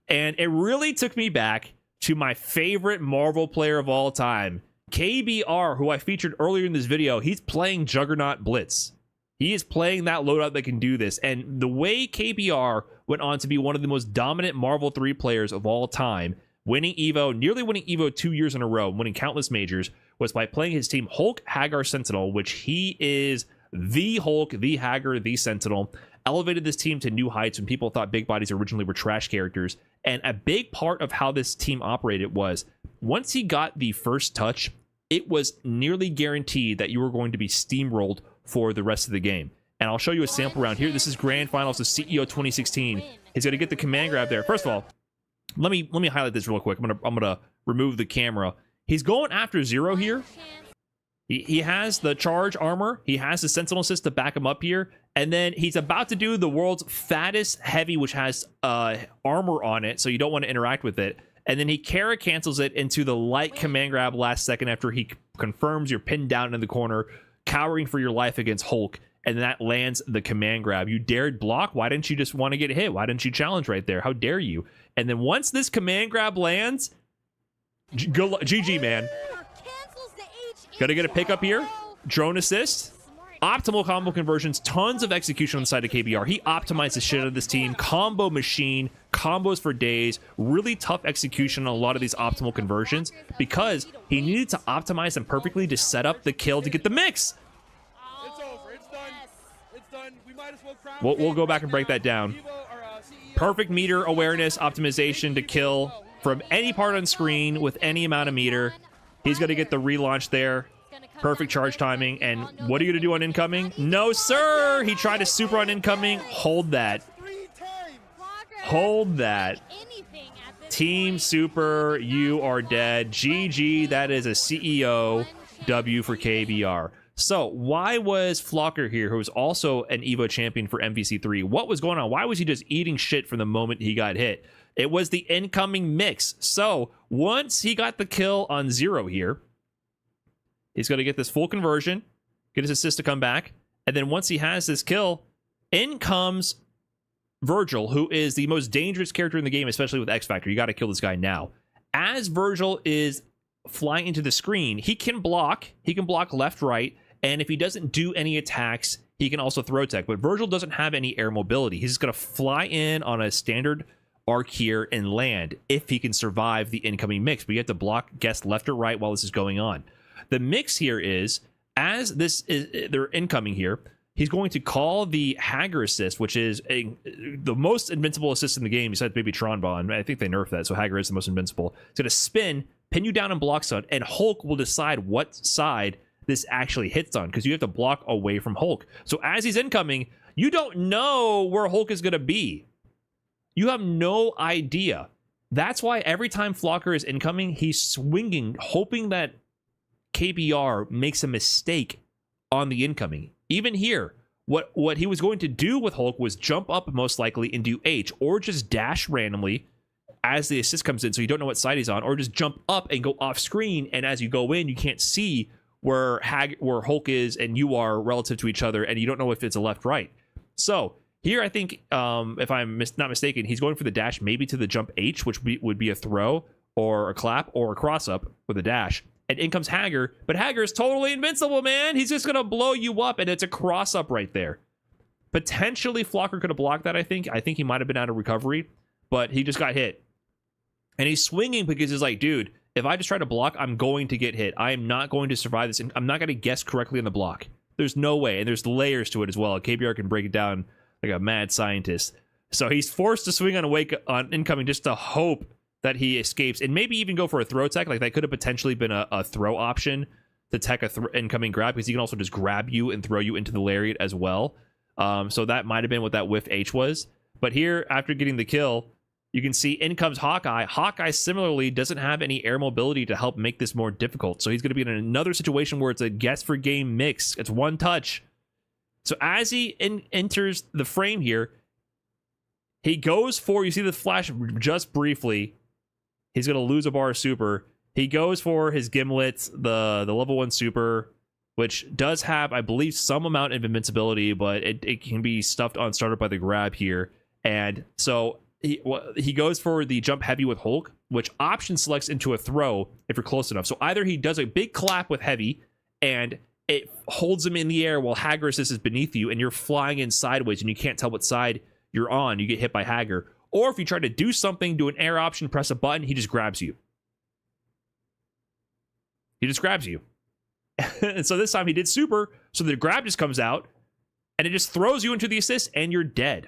And it really took me back to my favorite Marvel player of all time, KBR, who I featured earlier in this video. He's playing Juggernaut Blitz. He is playing that loadout that can do this. And the way KBR went on to be one of the most dominant Marvel 3 players of all time, winning EVO, nearly winning EVO 2 years in a row, winning countless majors, was by playing his team Hulk, Hagar, Sentinel, which he is the Hulk, the Hagar, the Sentinel. Elevated this team to new heights when people thought big bodies originally were trash characters. And a big part of how this team operated was once he got the first touch, it was nearly guaranteed that you were going to be steamrolled for the rest of the game. And I'll show you a sample round here. This is Grand Finals of CEO 2016. He's going to get the command grab there. First of all, let me highlight this real quick. I'm gonna remove the camera. He's going after Zero here. He has the charge armor. He has the Sentinel assist to back him up here. And then he's about to do the world's fattest heavy, which has armor on it, so you don't want to interact with it. And then he Kara cancels it into the light command grab last second after he confirms you're pinned down in the corner, cowering for your life against Hulk. And that lands the command grab. You dared block. Why didn't you just want to get hit? Why didn't you challenge right there? How dare you? And then once this command grab lands, GG, man. Gotta get a pickup here. Drone assist. Optimal combo conversions. Tons of execution on the side of KBR. He optimized the shit out of this team. Combo machine. Combos for days. Really tough execution on a lot of these optimal conversions because he needed to optimize them perfectly to set up the kill to get the mix. It's over. It's done. It's done. We might as well crown. We'll go back and break that down. Perfect meter awareness optimization to kill from any part on screen with any amount of meter. He's going to get the relaunch there. Perfect charge timing. And what are you going to do on incoming? No, sir. He tried to super on incoming. Hold that. Hold that. Team Super, you are dead. GG. That is a CEO W for KBR. So why was Flocker here, who was also an EVO champion for MVC3? What was going on? Why was he just eating shit from the moment he got hit? It was the incoming mix. So once he got the kill on Zero here, he's going to get this full conversion, get his assist to come back. And then once he has this kill, in comes Virgil, who is the most dangerous character in the game, especially with X Factor. You got to kill this guy now. As Virgil is flying into the screen, he can block. He can block left, right. And if he doesn't do any attacks, he can also throw tech. But Virgil doesn't have any air mobility. He's just going to fly in on a standard arc here and land if he can survive the incoming mix. But you have to block, guess left or right while this is going on. The mix here is, as this is they're incoming here, he's going to call the Hagar assist, which is the most invincible assist in the game, besides maybe Tron Bond. I think they nerfed that, so Hagar is the most invincible. It's going to spin, pin you down and block stun, and Hulk will decide what side this actually hits on, because you have to block away from Hulk. So as he's incoming, you don't know where Hulk is going to be. You have no idea. That's why every time Flocker is incoming, he's swinging, hoping that KBR makes a mistake on the incoming. Even here, what he was going to do with Hulk was jump up most likely and do H, or just dash randomly as the assist comes in, so you don't know what side he's on, or just jump up and go off screen, and as you go in, you can't see where Hulk is and you are relative to each other, and you don't know if it's a left-right. So here, I think, if I'm not mistaken, he's going for the dash, maybe to the jump H, which would be a throw or a clap or a cross-up with a dash. And in comes Hagar, but Hagar is totally invincible, man. He's just going to blow you up, and it's a cross-up right there. Potentially, Flocker could have blocked that, I think. I think he might have been out of recovery, but he just got hit. And he's swinging because he's like, dude, if I just try to block, I'm going to get hit. I am not going to survive this. I'm not going to guess correctly on the block. There's no way, and there's layers to it as well. KBR can break it down like a mad scientist. So he's forced to swing on awake on incoming just to hope that he escapes, and maybe even go for a throw tech. Like that could have potentially been a throw option to tech a incoming grab, because he can also just grab you and throw you into the lariat as well. So that might have been what that whiff H was. But here, after getting the kill, you can see in comes Hawkeye. Hawkeye similarly doesn't have any air mobility to help make this more difficult. So he's going to be in another situation where it's a guess for game mix. It's one touch. So as he enters the frame here, he goes for, you see the flash just briefly. He's going to lose a bar of super. He goes for his Gimlet, the level 1 super, which does have, I believe, some amount of invincibility, but it can be stuffed on startup by the grab here. And so he goes for the jump heavy with Hulk, which option selects into a throw if you're close enough. So either he does a big clap with heavy and it holds him in the air while Hager assist is beneath you and you're flying in sideways and you can't tell what side you're on, you get hit by Hager. Or if you try to do something, do an air option, press a button, he just grabs you. He just grabs you. And so this time he did super, so the grab just comes out and it just throws you into the assist and you're dead.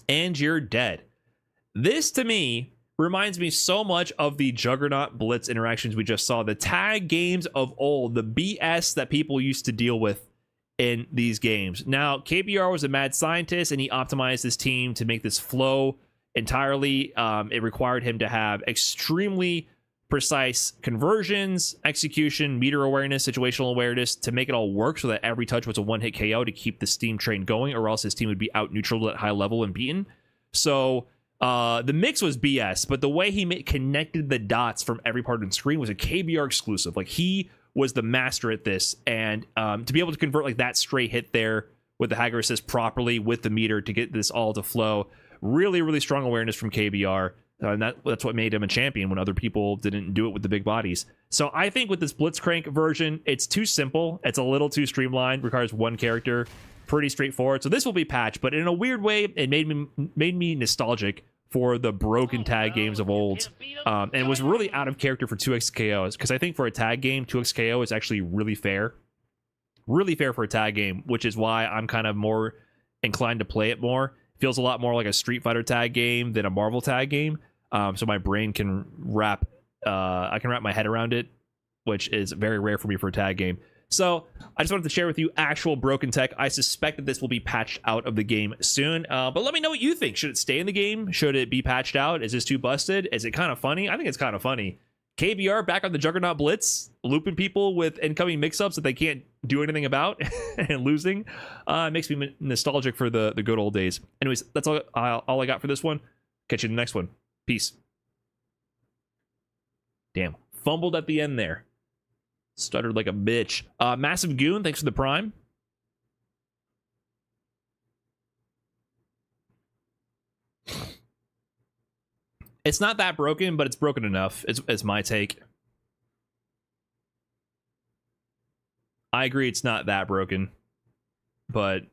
And you're dead. This to me reminds me so much of the Juggernaut Blitz interactions we just saw, the tag games of old, the BS that people used to deal with in these games. Now, KBR was a mad scientist and he optimized his team to make this flow entirely. It required him to have extremely precise conversions, execution, meter awareness, situational awareness to make it all work so that every touch was a one-hit KO to keep the steam train going, or else his team would be out neutral at high level and beaten. So the mix was BS, but the way he connected the dots from every part of the screen was a KBR exclusive. Like, he was the master at this, and to be able to convert like that straight hit there with the Hager assist properly with the meter to get this all to flow, really, really strong awareness from KBR. And that's what made him a champion when other people didn't do it with the big bodies. So I think with this Blitzcrank version, it's too simple. It's a little too streamlined, requires one character, pretty straightforward. So this will be patched, but in a weird way, it made me nostalgic for the broken tag games of old. And it was really out of character for 2x KOs, because I think for a tag game, 2x KO is actually really fair. Really fair for a tag game, which is why I'm kind of more inclined to play it more. Feels a lot more like a Street Fighter tag game than a Marvel tag game. So my brain can I can wrap my head around it, which is very rare for me for a tag game. So I just wanted to share with you actual broken tech. I suspect that this will be patched out of the game soon. But let me know what you think. Should it stay in the game? Should it be patched out? Is this too busted? Is it kind of funny? I think it's kind of funny. KBR back on the Juggernaut Blitz, looping people with incoming mix-ups that they can't do anything about and losing. Makes me nostalgic for the good old days. Anyways, that's all I got for this one. Catch you in the next one. Peace. Damn. Fumbled at the end there. Stuttered like a bitch. Massive Goon, thanks for the prime. It's not that broken, but it's broken enough. It's my take. I agree it's not that broken, but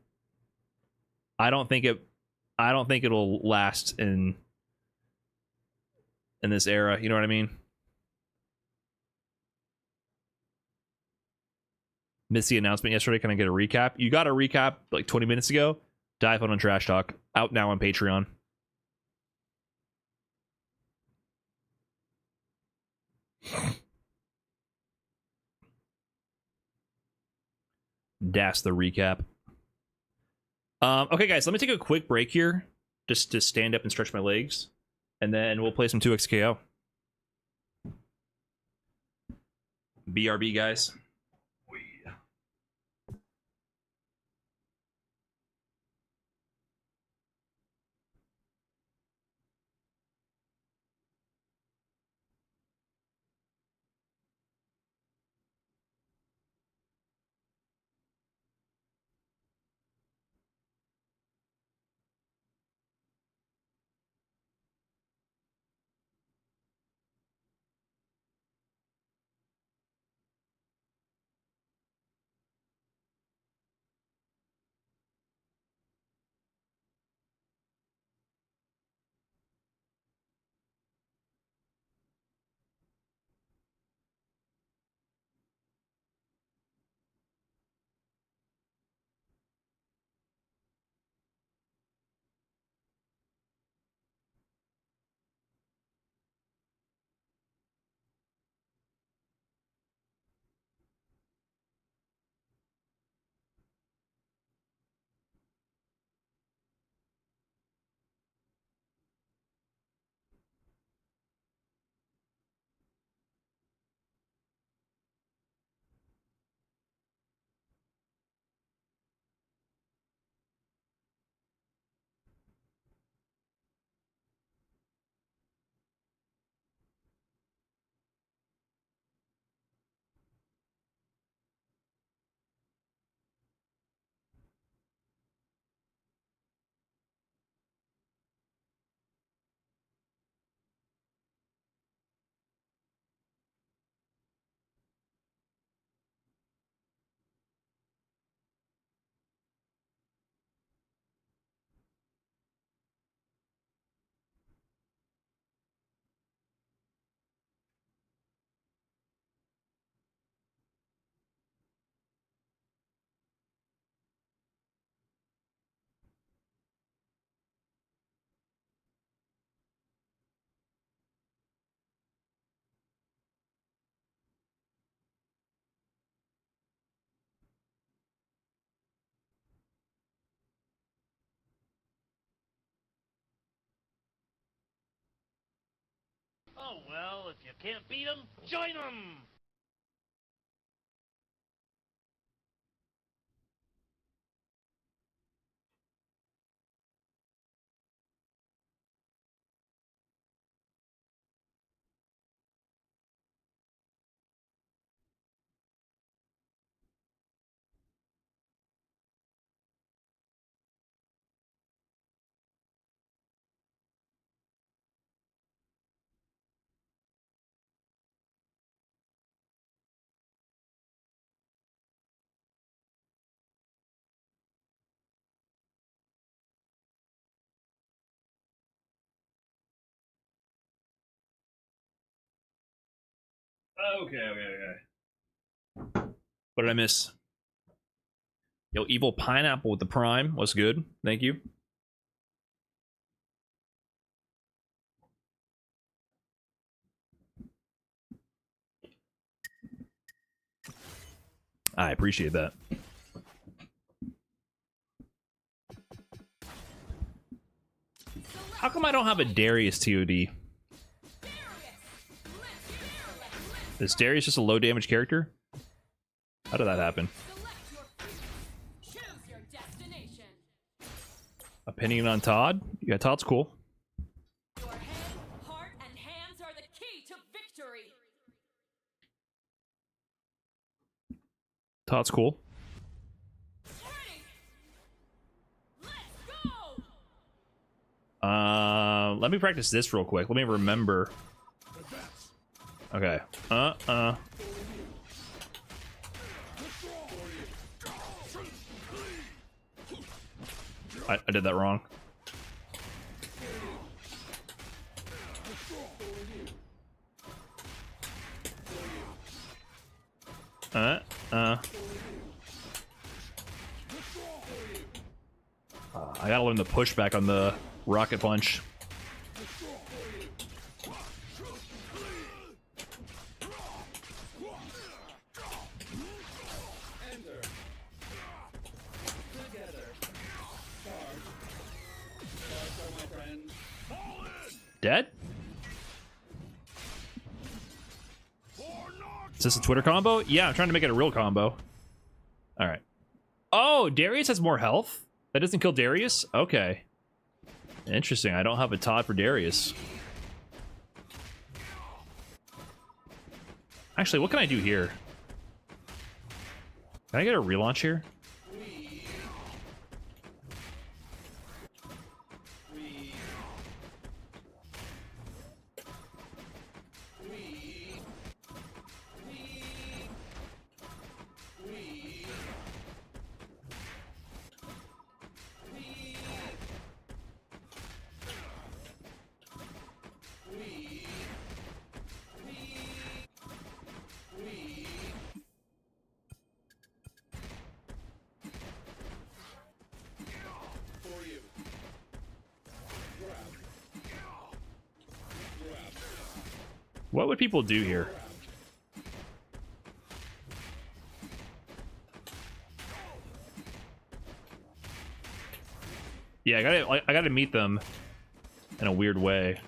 I don't think it'll last in this era, you know what I mean? Missed the announcement yesterday. Can I get a recap? You got a recap like 20 minutes ago. Dive on Trash Talk. Out now on Patreon. Das the recap. Okay, guys, let me take a quick break here just to stand up and stretch my legs. And then we'll play some 2x KO. BRB, guys. Oh, well, if you can't beat them, join them! Okay. What did I miss? Yo, Evil Pineapple with the Prime. What's good? Thank you. I appreciate that. How come I don't have a Darius TOD? Is Darius just a low damage character? How did that happen? Opinion on Todd? Yeah, Todd's cool. Your head, heart, and hands are the key to victory. Todd's cool. Let me practice this real quick. Let me remember. Okay. I did that wrong. I gotta learn the pushback on the rocket punch. Dead? Is this a Twitter combo? Yeah, I'm trying to make it a real combo. Alright. Oh, Darius has more health? That doesn't kill Darius? Okay. Interesting. I don't have a Todd for Darius. Actually, what can I do here? Can I get a relaunch here? What would people do here? Yeah, I gotta meet them in a weird way.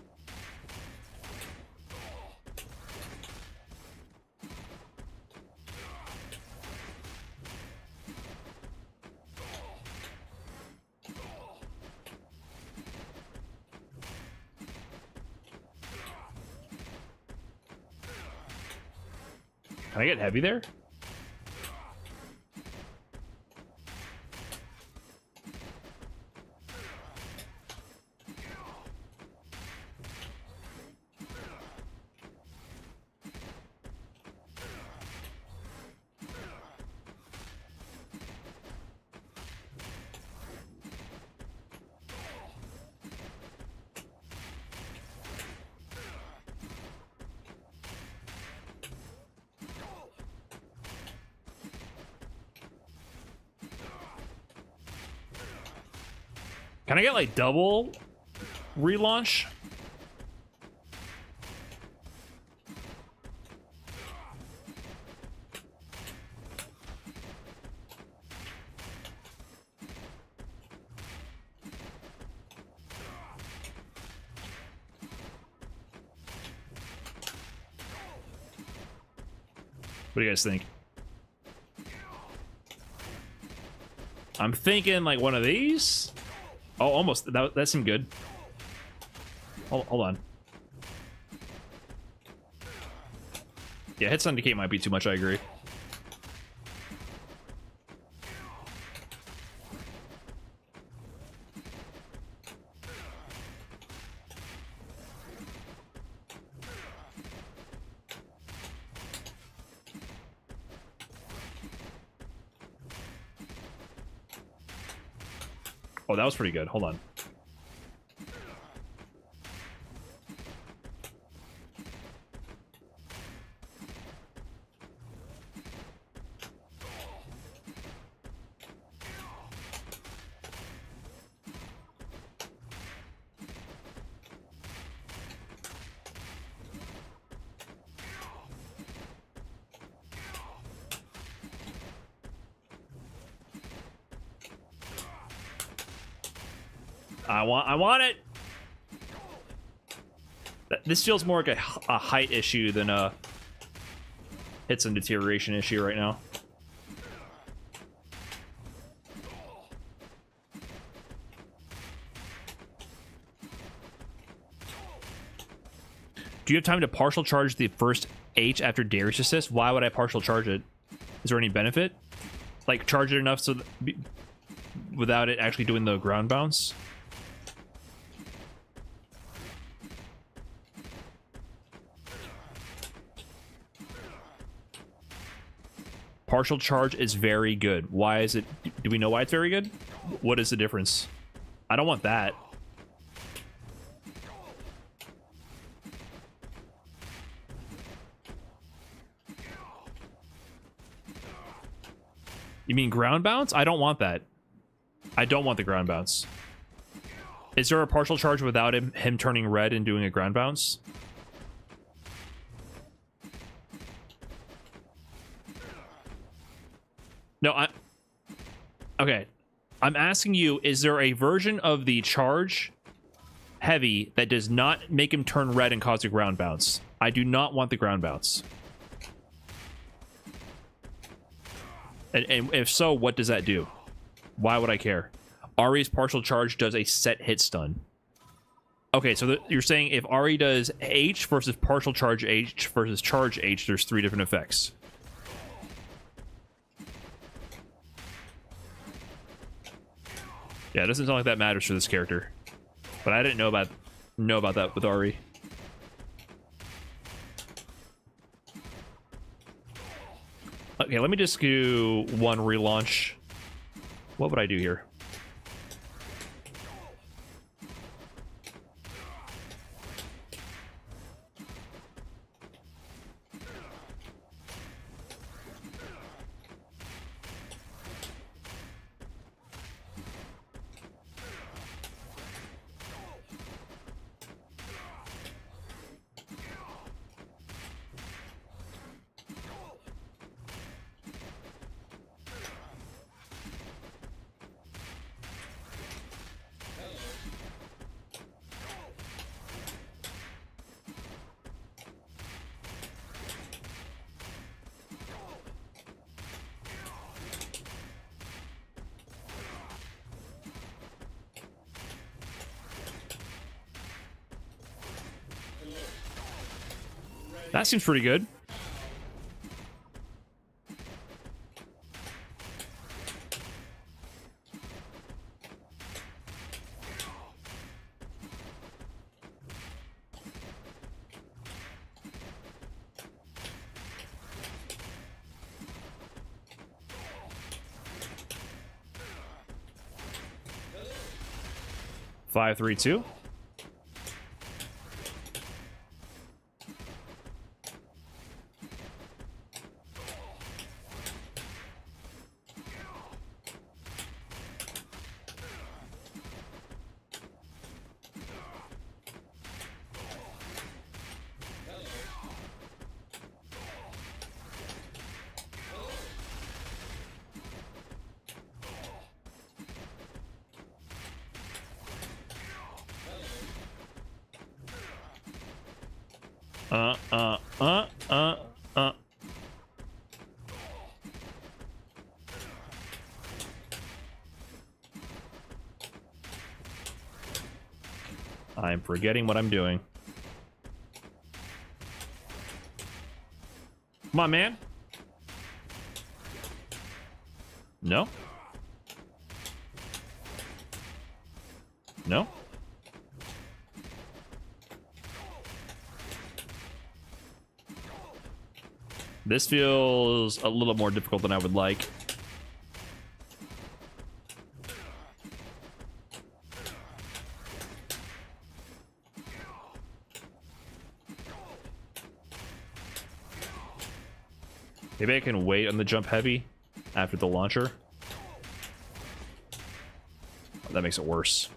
Can I get heavy there? Can I get like double relaunch? do you guys think? I'm thinking like one of these. Oh, almost. That seemed good. Hold on. Yeah, hit stun decay might be too much. I agree. Oh, that was pretty good. Hold on. I want it. This feels more like a height issue than a hits and deterioration issue right now. Do you have time to partial charge the first H after Darius assist? Why would I partial charge it? Is there any benefit? Like charge it enough so without it actually doing the ground bounce? Partial charge is very good. Why is it? Do we know why it's very good? What is the difference? I don't want that. You mean ground bounce? I don't want that. I don't want the ground bounce. Is there a partial charge without him turning red and doing a ground bounce? No, okay. I'm asking you, is there a version of the charge heavy that does not make him turn red and cause a ground bounce? I do not want the ground bounce. And if so, what does that do? Why would I care? Ari's partial charge does a set hit stun. Okay, so you're saying if Ari does H versus partial charge H versus charge H, there's 3 different effects. Yeah, it doesn't sound like that matters for this character. But I didn't know about that with Ari. Okay, let me just do one relaunch. What would I do here? That seems pretty good. Five, 3, 2. I'm forgetting what I'm doing. Come on, man. No? No? This feels a little more difficult than I would like. Maybe I can wait on the jump heavy after the launcher. Oh, that makes it worse.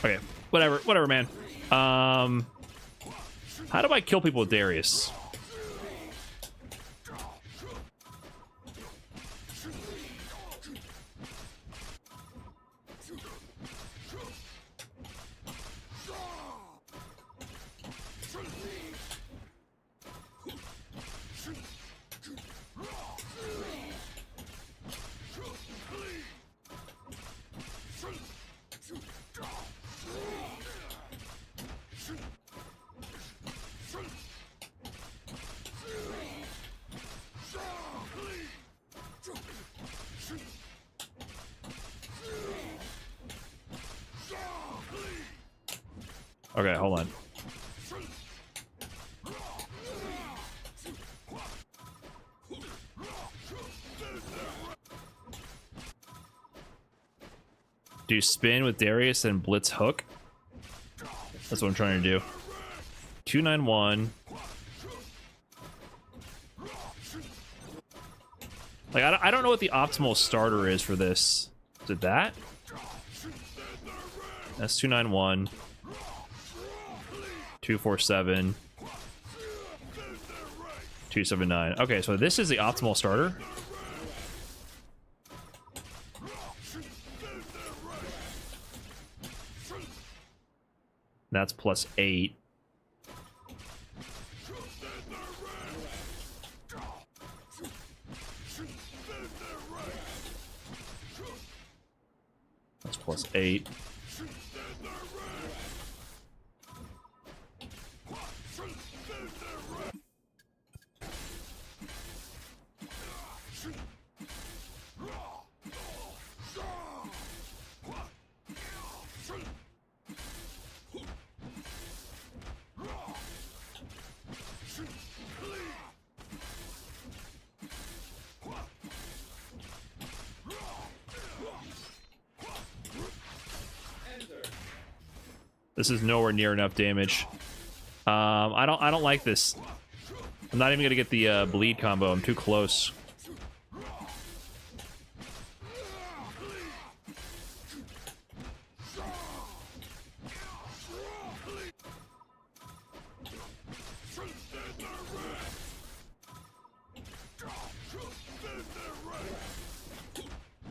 Okay, whatever, man. How do I kill people with Darius? Okay, hold on. Do spin with Darius and blitz hook. That's what I'm trying to do. 291. Like, I don't know what the optimal starter is for this. Is it that? That's 291. 247. 279. Okay, so this is the optimal starter. That's +8. That's +8. This is nowhere near enough damage. I don't like this. I'm not even gonna get the bleed combo. I'm too close.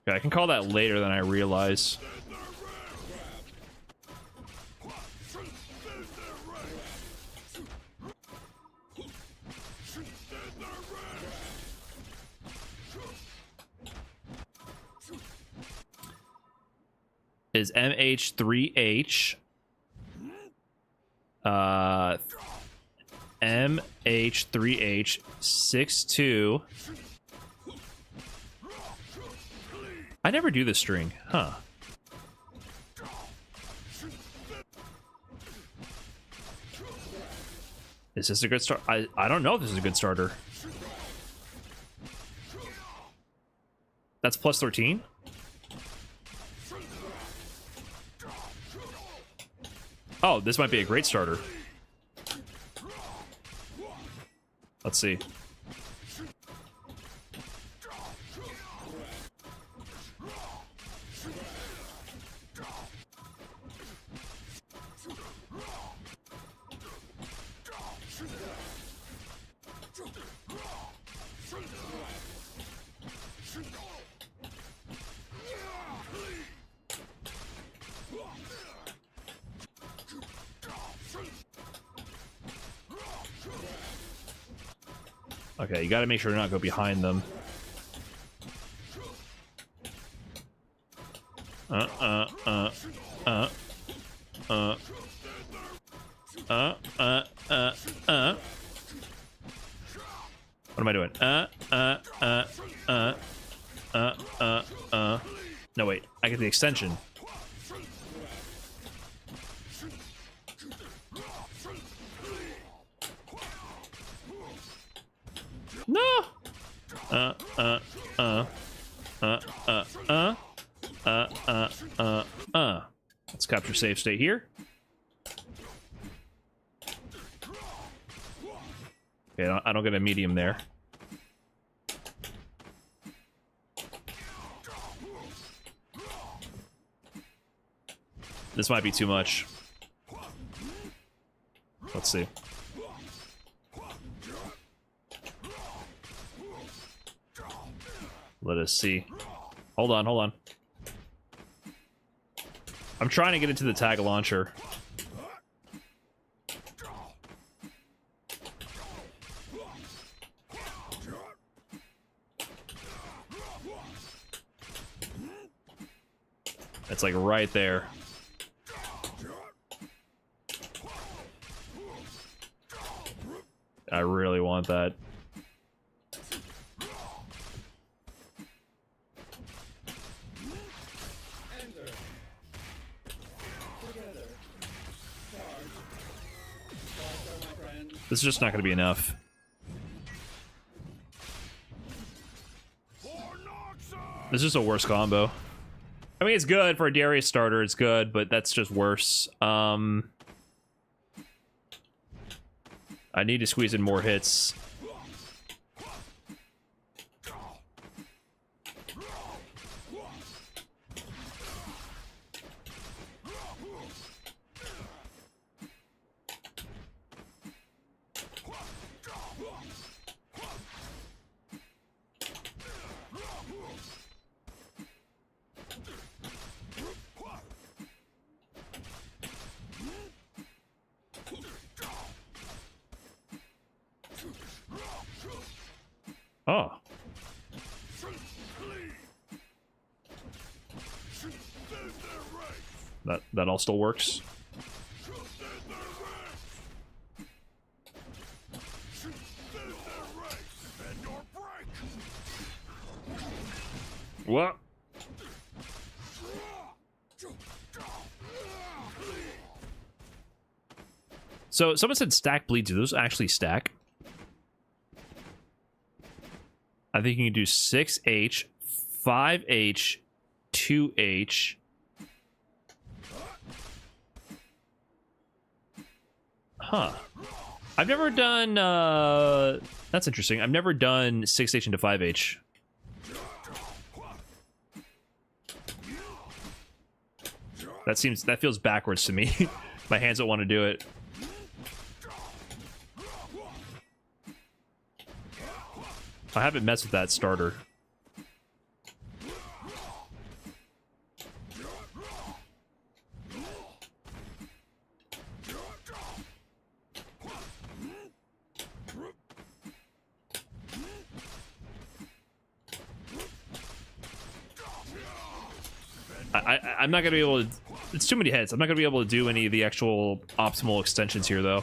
Okay, I can call that later than I realize. Is MH3H MH3H 6-2. I never do this string, huh? Is this a good start? I don't know if this is a good starter. That's +13? Oh, this might be a great starter. Let's see. Okay, you gotta make sure to not go behind them. What am I doing? No, wait. I get the extension. No! Let's capture save state here. Okay, I don't get a medium there. This might be too much. Let's see. Let us see. Hold on, hold on. I'm trying to get into the tag launcher. It's like right there. I really want that. This is just not going to be enough. This is just a worse combo. I mean, it's good for a Darius starter. It's good, but that's just worse. I need to squeeze in more hits. Oh. That all still works. What? So someone said stack bleed. Do those actually stack? I think you can do 6H, 5H, 2H. Huh. I've never done, that's interesting. I've never done 6H into 5H. That feels backwards to me. My hands don't want to do it. I haven't messed with that starter. I'm not gonna be able to. It's too many hits. I'm not gonna be able to do any of the actual optimal extensions here, though.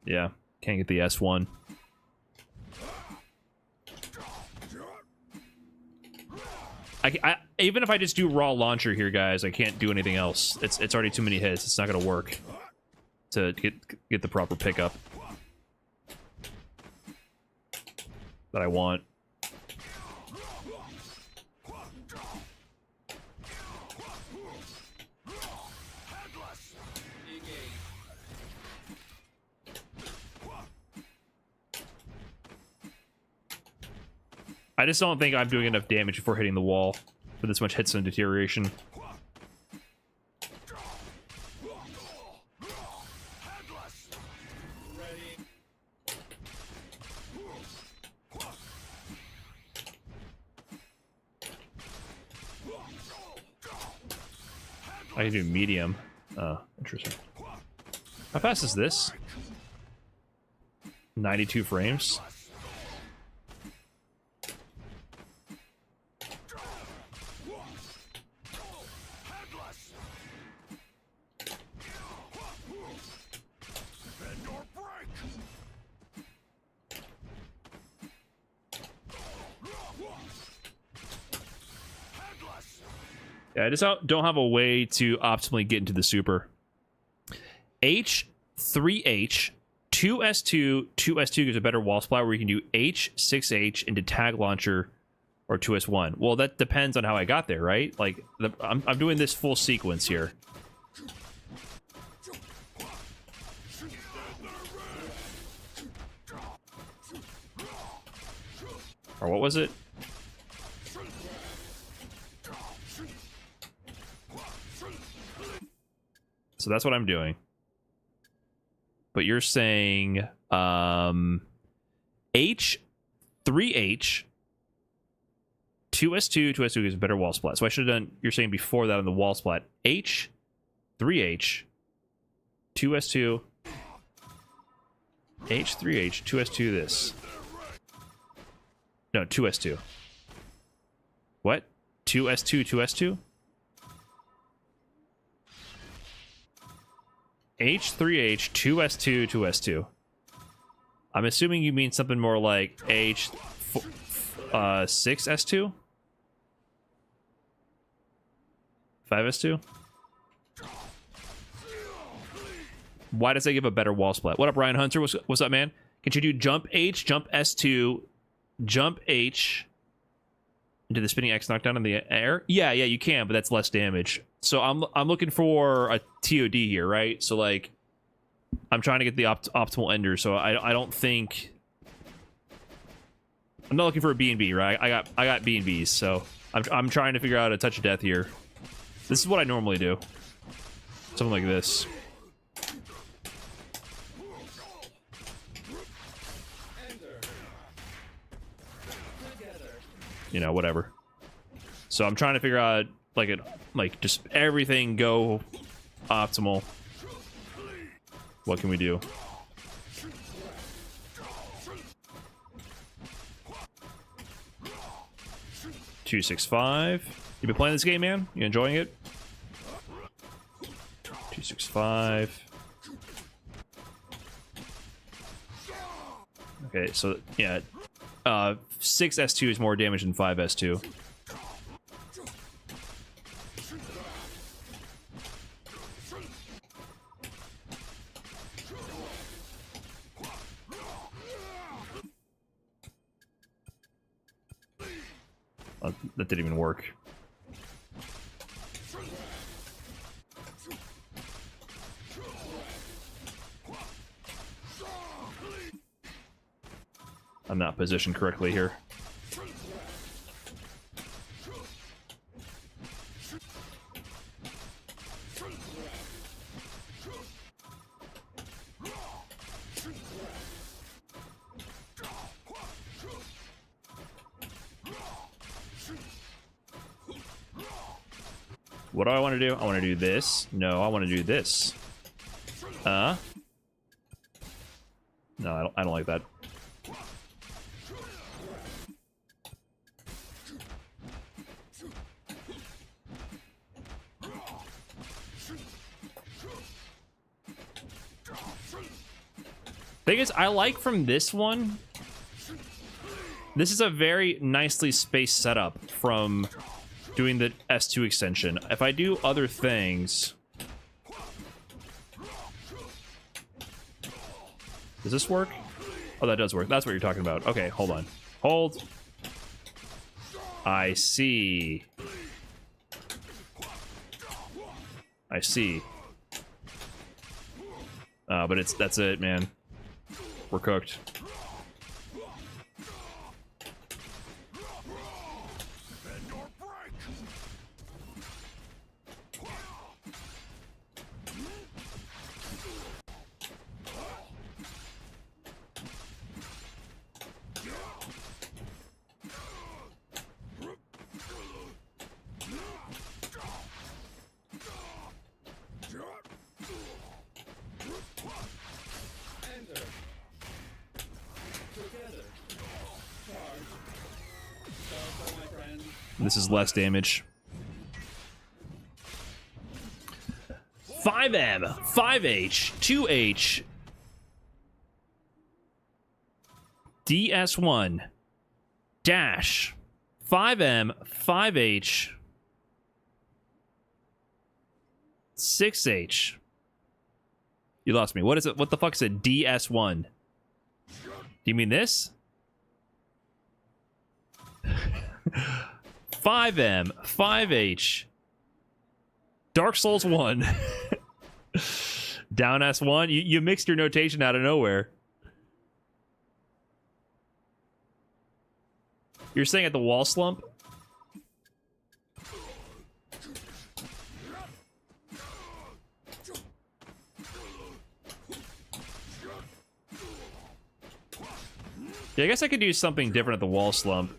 Yeah, can't get the S1. Even if I just do raw launcher here, guys, I can't do anything else. It's already too many hits. It's not gonna work to get the proper pickup that I want. I just don't think I'm doing enough damage before hitting the wall with this much hits and deterioration. I can do medium. Oh, interesting. How fast is this? 92 frames. Yeah, I just don't have a way to optimally get into the super. H, 3H, 2S2, 2S2 gives a better wall splat where you can do H, 6H into tag launcher or 2S1. Well, that depends on how I got there, right? Like, I'm doing this full sequence here. Or what was it? So that's what I'm doing. But you're saying H, 3H, 2S2, 2S2 gives a better wall splat. So I should have done, you're saying before that on the wall splat, H, 3H, 2S2, H, 3H, 2S2 this. No, 2S2. What? 2S2, 2S2? H3H 2S2 2S2. I'm assuming you mean something more like H6S2? 5S2? Why does that give a better wall splat? What up, Ryan Hunter? What's up, man? Can you do jump H, jump S2, jump H into the spinning X knockdown in the air? Yeah, you can, but that's less damage. So I'm looking for a TOD here, right? So like, I'm trying to get the optimal ender. So I don't think I'm not looking for a B&B, right? I got B&Bs, so I'm trying to figure out a touch of death here. This is what I normally do. Something like this. You know, whatever. So I'm trying to figure out like just everything go optimal. What can we do? Two, 6, 5. You been playing this game, man? You enjoying it? 2, 6, 5. Okay, so yeah, 6S2 is more damage than 5S2. That didn't even work. I'm not positioned correctly here. What do I want to do? I want to do this. No, I want to do this. No, I don't like that. Thing is, I like from this one, this is a very nicely spaced setup from doing the S2 extension. If I do other things... Does this work? Oh, that does work. That's what you're talking about. Okay, hold on. Hold. I see. I see. But that's it, man. We're cooked. This is less damage. 5M, 5H, 2H, DS1, dash, 5M, 5H, 6H. You lost me. What is it? What the fuck is it? DS1? Do you mean this? 5M, 5H, Dark Souls 1, down S1. You mixed your notation out of nowhere. You're saying at the wall slump? Yeah, I guess I could do something different at the wall slump.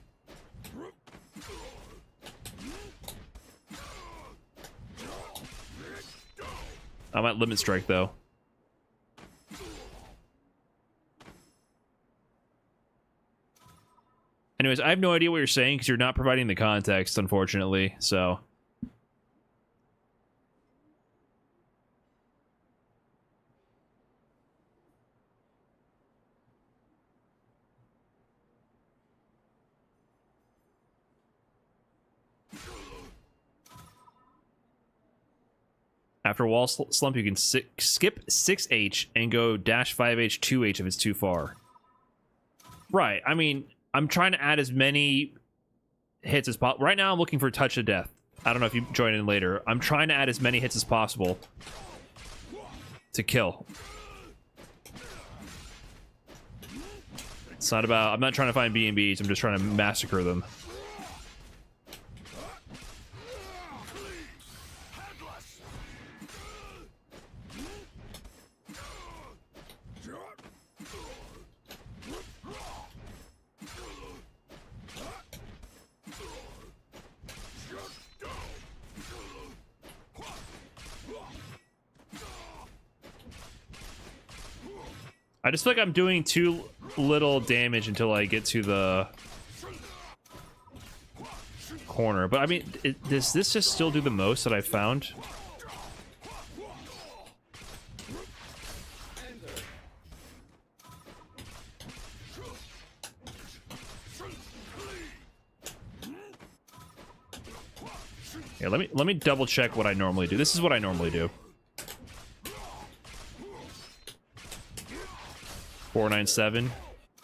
I might limit strike though. Anyways, I have no idea what you're saying because you're not providing the context, unfortunately, so. After wall slump, you can skip 6H and go dash 5H, 2H if it's too far. Right, I mean, I'm trying to add as many hits as possible. Right now, I'm looking for touch of death. I don't know if you join in later. I'm trying to add as many hits as possible to kill. It's not about... I'm not trying to find B&Bs. I'm just trying to massacre them. I just feel like I'm doing too little damage until I get to the corner. But I mean, does this just still do the most that I've found? Yeah, let me double check what I normally do. This is what I normally do. 497.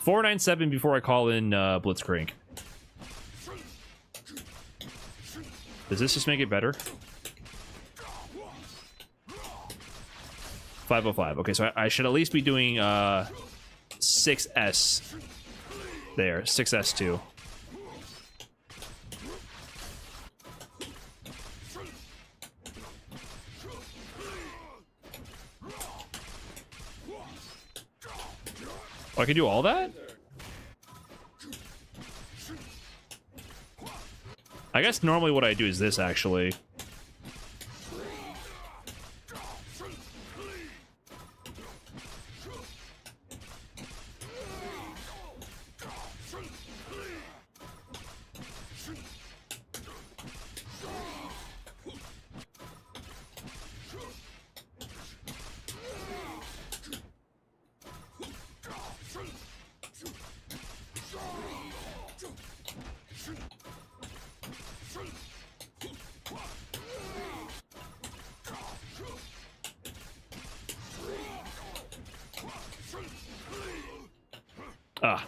497 before I call in Blitzcrank. Does this just make it better? 505. Okay, so I should at least be doing 6S there. 6S2. Oh, I can do all that? I guess normally what I do is this, actually. Ah.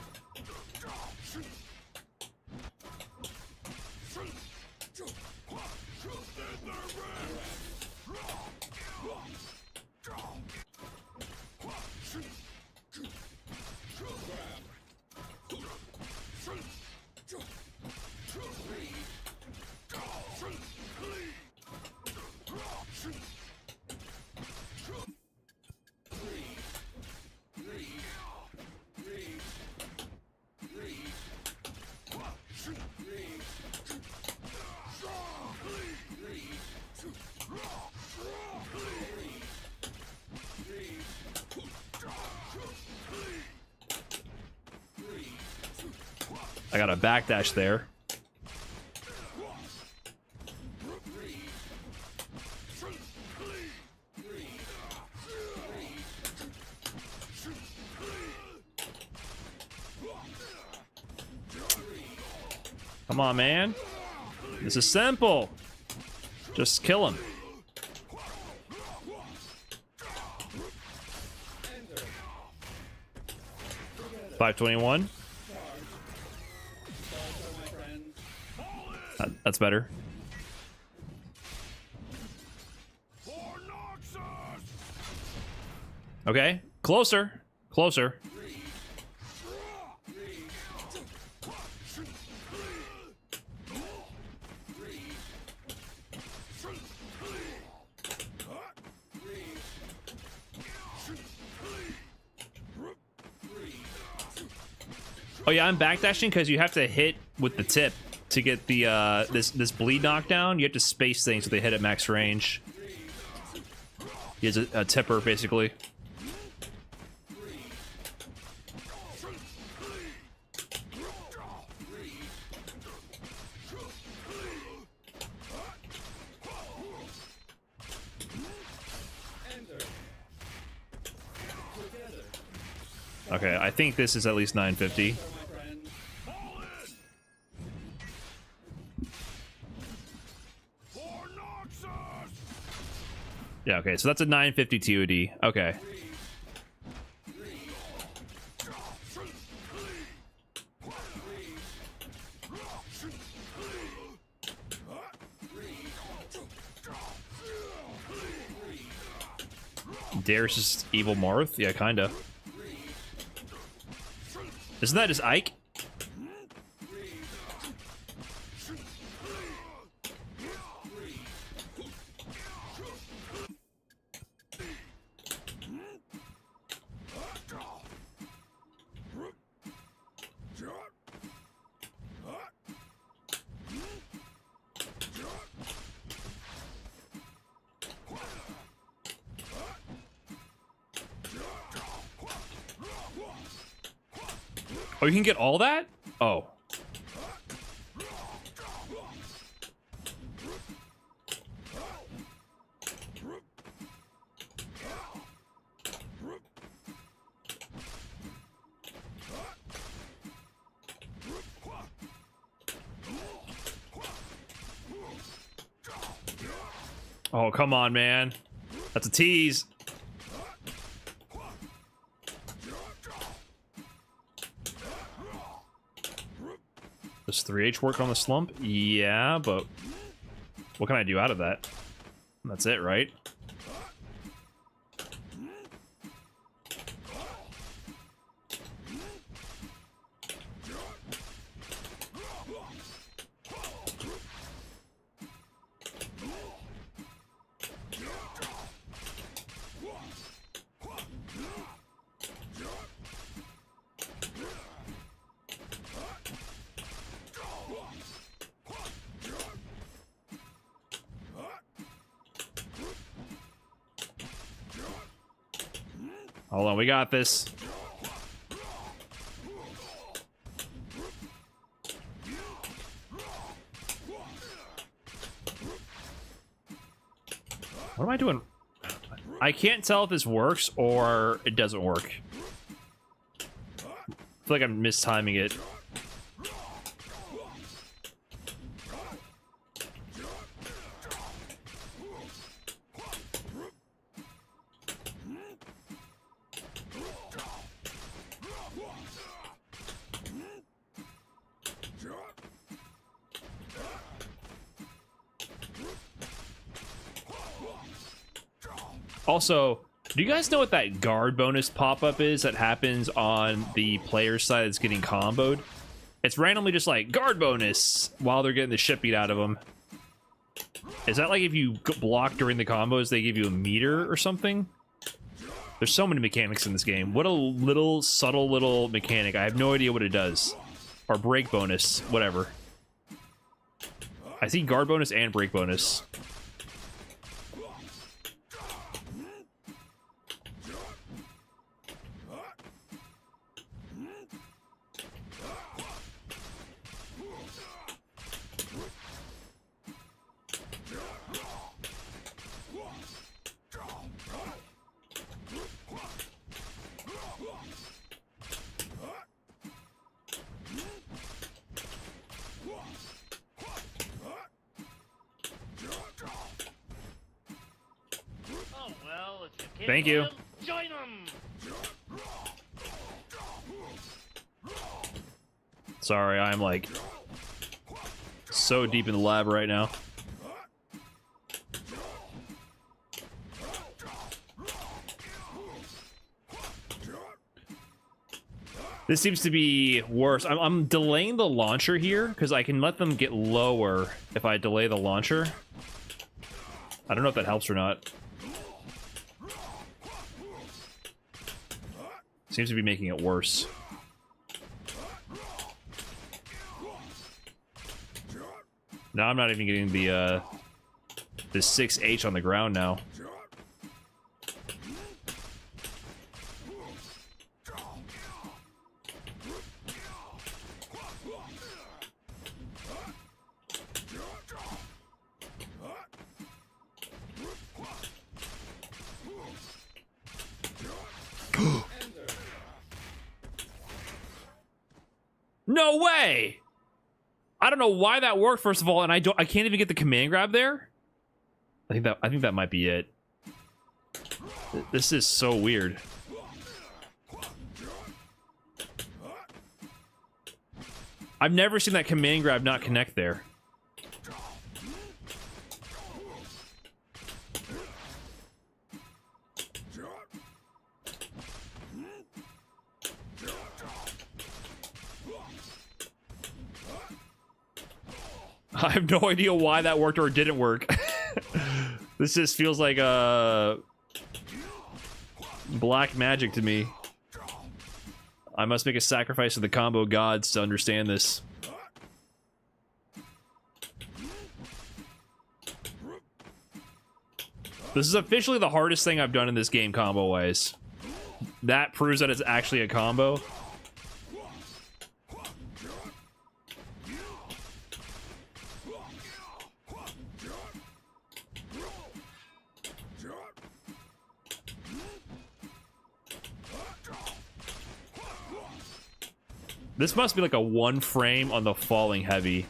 I got a backdash there. Come on, man. This is simple. Just kill him. $521. That's better. Okay, closer. Closer. Oh yeah, I'm backdashing because you have to hit with the tip to get the this bleed knockdown. You have to space things so they hit at max range. He has a tipper basically. Okay, I think this is at least 950. Yeah, okay, so that's a 950 TOD. Okay. Darius is evil Marth? Yeah, kinda. Isn't that just Ike? Oh, you can get all that? Oh. Oh, come on, man. That's a tease. Does 3H work on the slump? Yeah, but what can I do out of that? That's it, right? Hold on, we got this. What am I doing? I can't tell if this works or it doesn't work. I feel like I'm mistiming it. Also, do you guys know what that guard bonus pop-up is that happens on the player side that's getting comboed? It's randomly just like, guard bonus, while they're getting the shit beat out of them. Is that like if you block during the combos, they give you a meter or something? There's so many mechanics in this game. What a little, subtle little mechanic. I have no idea what it does. Or break bonus, whatever. I see guard bonus and break bonus. Thank you. Join them. Sorry, I'm like so deep in the lab right now. This seems to be worse. I'm delaying the launcher here because I can let them get lower if I delay the launcher. I don't know if that helps or not. Seems to be making it worse. Now I'm not even getting the 6H on the ground now. No way! I don't know why that worked, first of all, and I can't even get the command grab there. I think that might be it. This is so weird. I've never seen that command grab not connect there. I have no idea why that worked or didn't work. This just feels like black magic to me. I must make a sacrifice to the combo gods to understand this. This is officially the hardest thing I've done in this game combo-wise. That proves that it's actually a combo. This must be like a one frame on the falling heavy.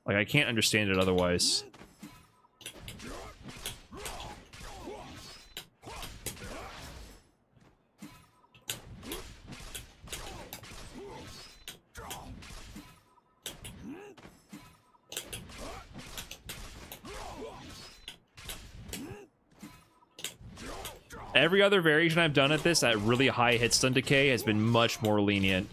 Like, I can't understand it otherwise. Every other variation I've done at this at really high hit stun decay has been much more lenient.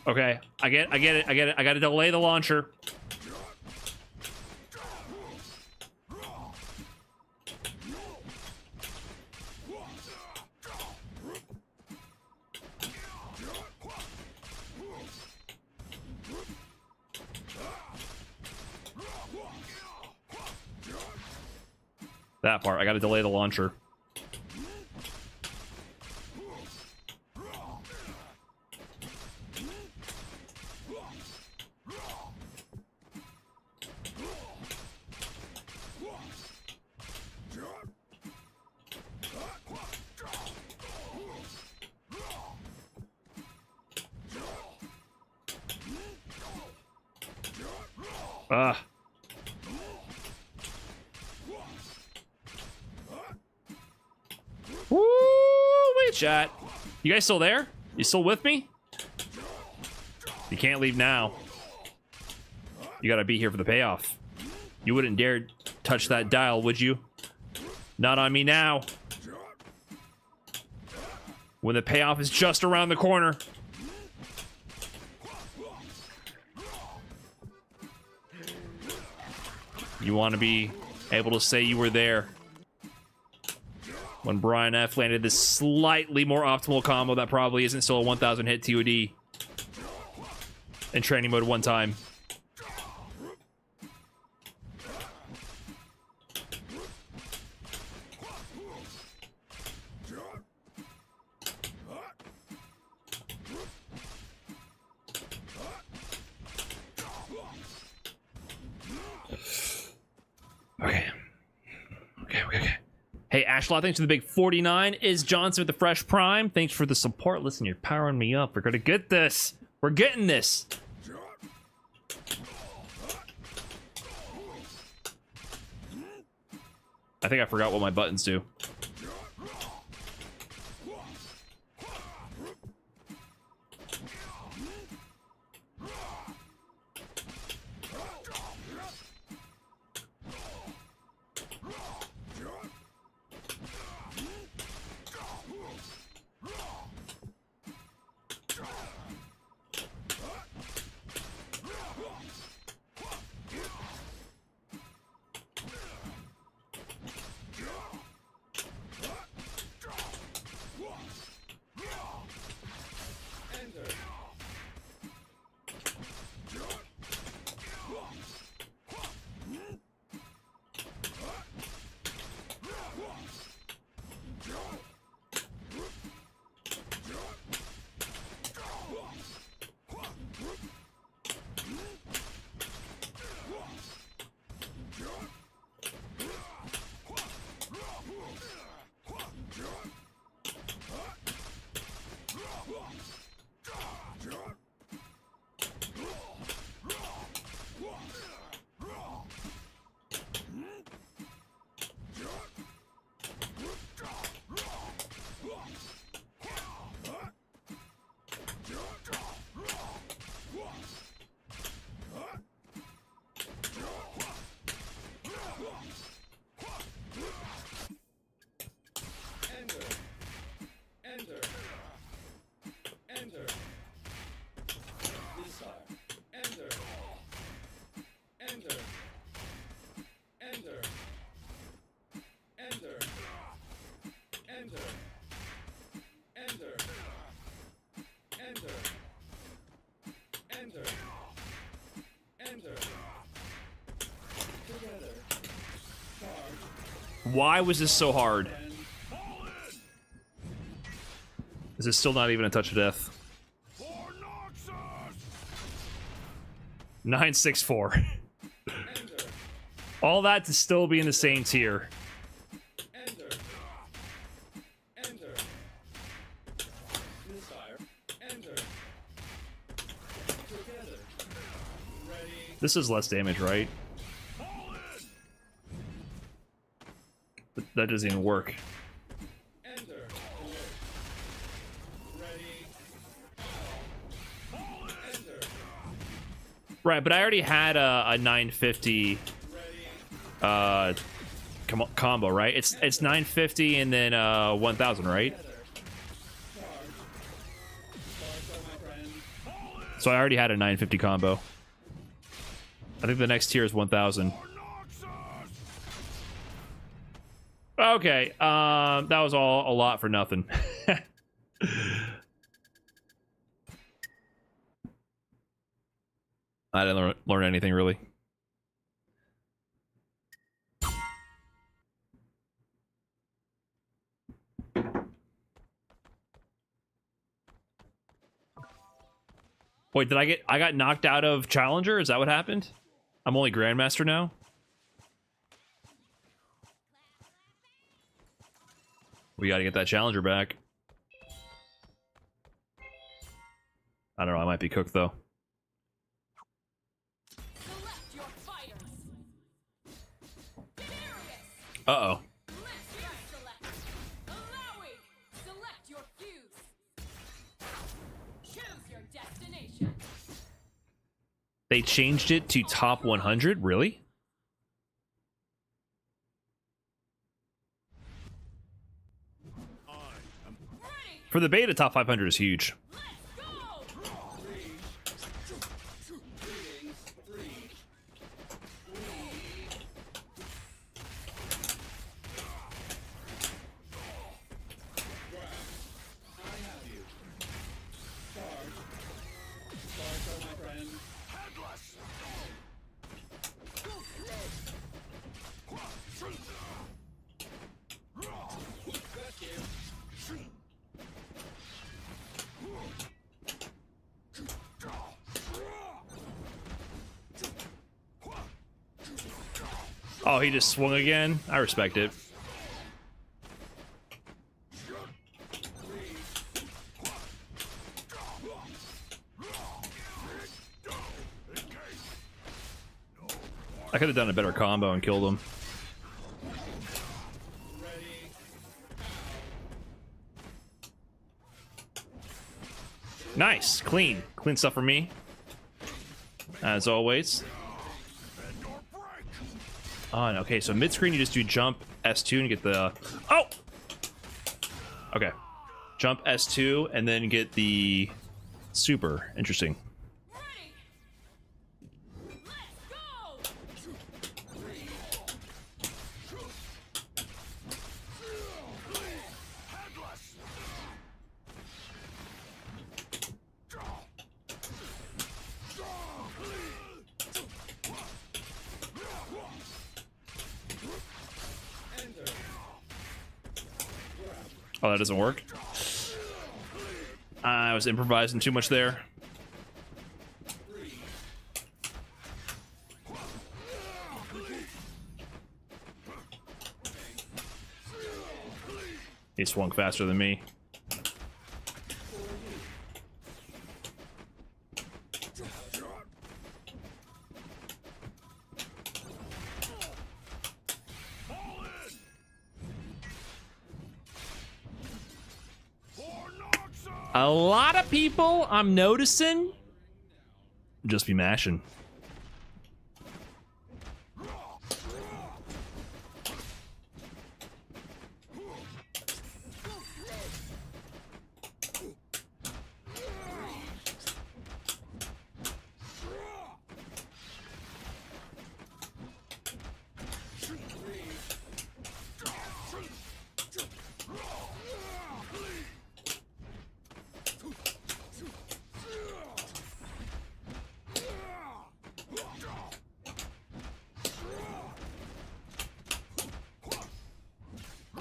Okay, I get it. I gotta delay the launcher. That part, I gotta delay the launcher. Woo! Wait, chat. You guys still there? You still with me? You can't leave now. You gotta be here for the payoff. You wouldn't dare touch that dial, would you? Not on me now. When the payoff is just around the corner. You want to be able to say you were there. When Brian F landed this slightly more optimal combo that probably isn't still a 1000 hit TOD in training mode one time. Okay. Hey, Ashlot, thanks for the big 49. Is Johnson with the fresh prime? Thanks for the support. Listen, you're powering me up. We're gonna get this. We're getting this. I think I forgot what my buttons do. Why was this so hard? This is still not even a touch of death. 964. All that to still be in the same tier. This is less damage, right? But that doesn't even work. Right, but I already had a 950 combo, right? It's 950 and then 1000, right? So I already had a 950 combo. I think the next tier is 1000. Okay, that was all a lot for nothing. I didn't learn anything really. Wait, I got knocked out of Challenger? Is that what happened? I'm only Grandmaster now? We gotta get that Challenger back. I don't know, I might be cooked though. Uh-oh. They changed it to top 100? Really? For the beta, top 500 is huge. Oh, he just swung again? I respect it. I could have done a better combo and killed him. Nice. Clean. Clean stuff for me. As always. On. Okay, so mid screen you just do jump S2 and get the. Oh. Okay. Jump S2 and then get the super. Interesting. Oh, that doesn't work. I was improvising too much there. He swung faster than me. A lot of people I'm noticing just be mashing.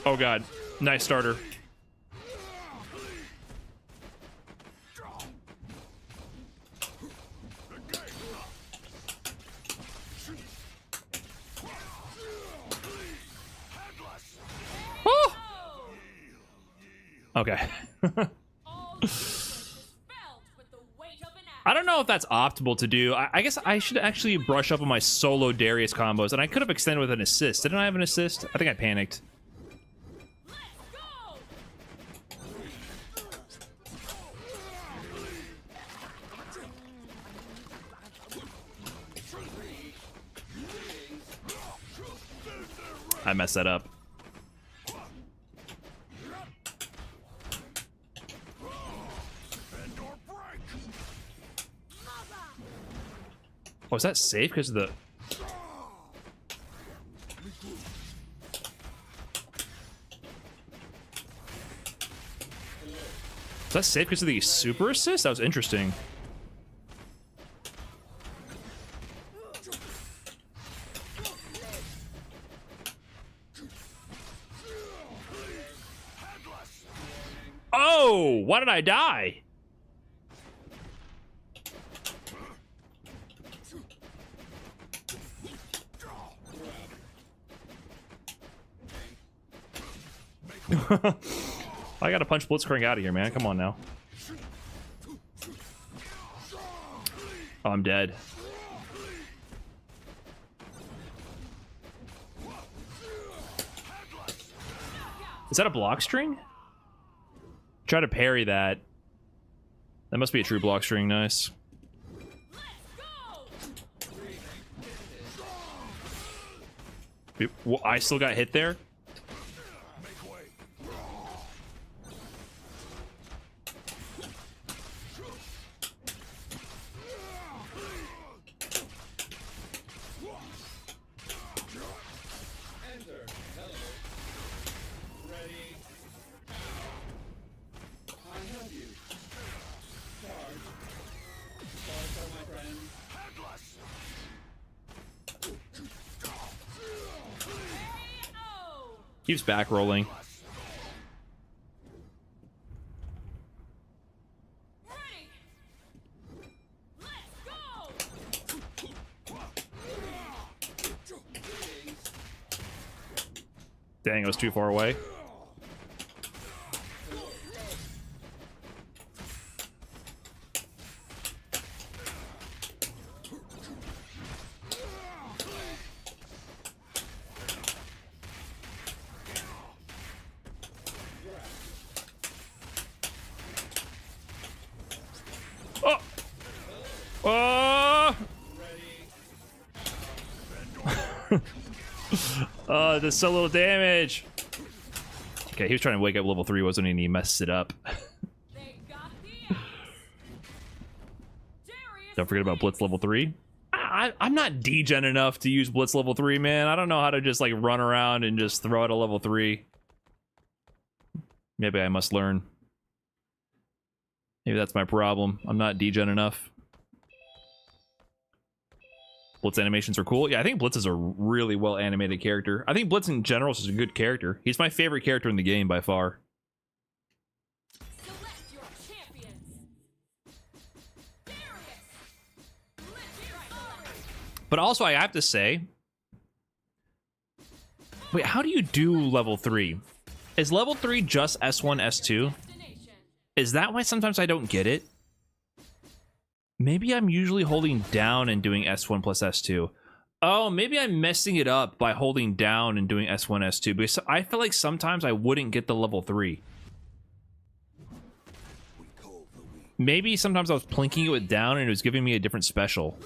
Oh god, nice starter. Woo! Okay. I don't know if that's optimal to do. I guess I should actually brush up on my solo Darius combos, and I could have extended with an assist. Didn't I have an assist? I think I panicked. I messed that up. Oh, is that safe because of the... Is that safe because of the super assist? That was interesting. Oh, why did I die? I gotta punch Blitzcrank out of here, man. Come on now. Oh, I'm dead. Is that a block string? Try to parry that. That must be a true block string. Nice. I still got hit there. Keeps back rolling. Dang, it was too far away. Does so little damage. Okay, he was trying to wake up level 3, wasn't he? And he messed it up. Don't forget about Blitz level 3. I'm not degen enough to use Blitz level 3, man. I don't know how to just like run around and just throw out a level 3. Maybe I must learn. Maybe that's my problem. I'm not degen enough. Blitz animations are cool. Yeah, I think Blitz is a really well animated character. I think Blitz in general is a good character. He's my favorite character in the game by far. Select your champions. But also, I have to say... Wait, how do you do level 3? Is level 3 just S1, S2? Is that why sometimes I don't get it? Maybe I'm usually holding down and doing S1 plus S2. Oh, maybe I'm messing it up by holding down and doing S1, S2. Because I feel like sometimes I wouldn't get the level 3. Maybe sometimes I was plinking it with down and it was giving me a different special.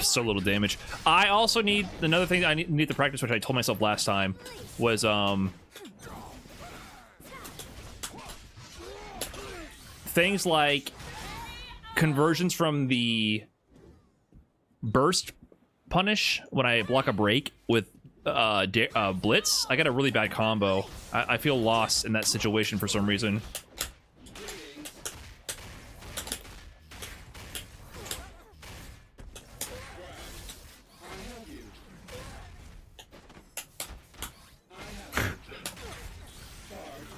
So little damage. I also need another thing that I need to practice, which I told myself last time, was things like conversions from the burst punish when I block a break with Blitz. I got a really bad combo. I feel lost in that situation for some reason.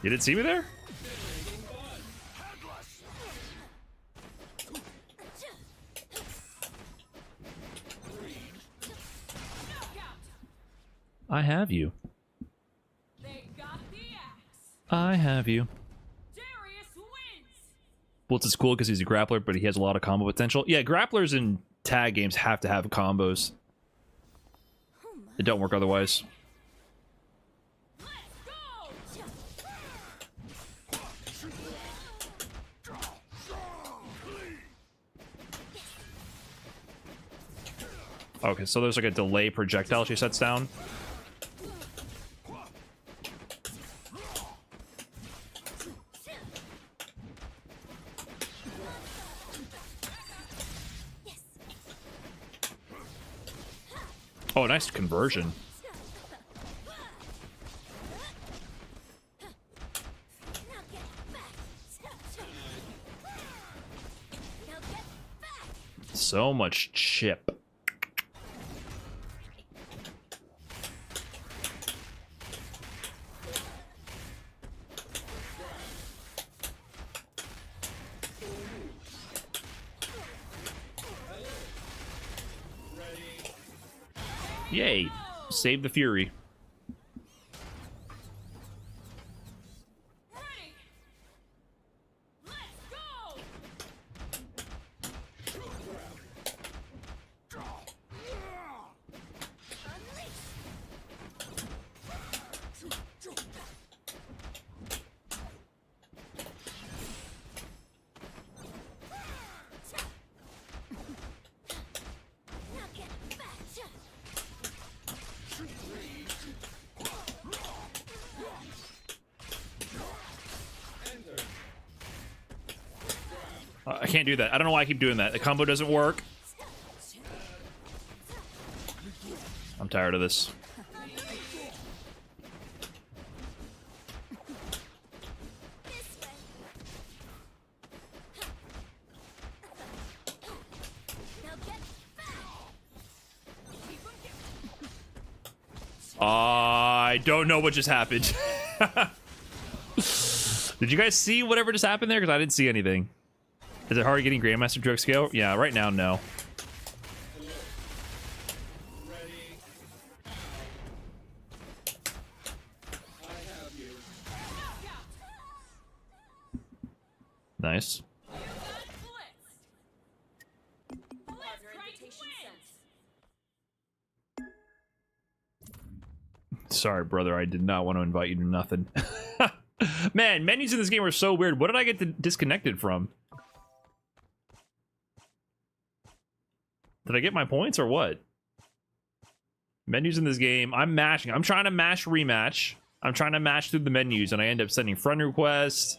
You didn't see me there? I have you. I have you. Darius wins. Blitz is cool because he's a grappler, but he has a lot of combo potential. Yeah, grapplers in tag games have to have combos. It don't work otherwise. Okay, so there's like a delay projectile she sets down. Oh, nice conversion. So much chip. Yay. Save the Fury. Ready. Let's go. I can't do that. I don't know why I keep doing that. The combo doesn't work. I'm tired of this. I don't know what just happened. Did you guys see whatever just happened there? Because I didn't see anything. Is it hard getting Grandmaster Drug Scale? Yeah, right now, no. Nice. Sorry, brother. I did not want to invite you to nothing. Man, menus in this game are so weird. What did I get disconnected from? Did I get my points or what? Menus in this game. I'm mashing. I'm trying to mash rematch. I'm trying to mash through the menus, and I end up sending friend requests,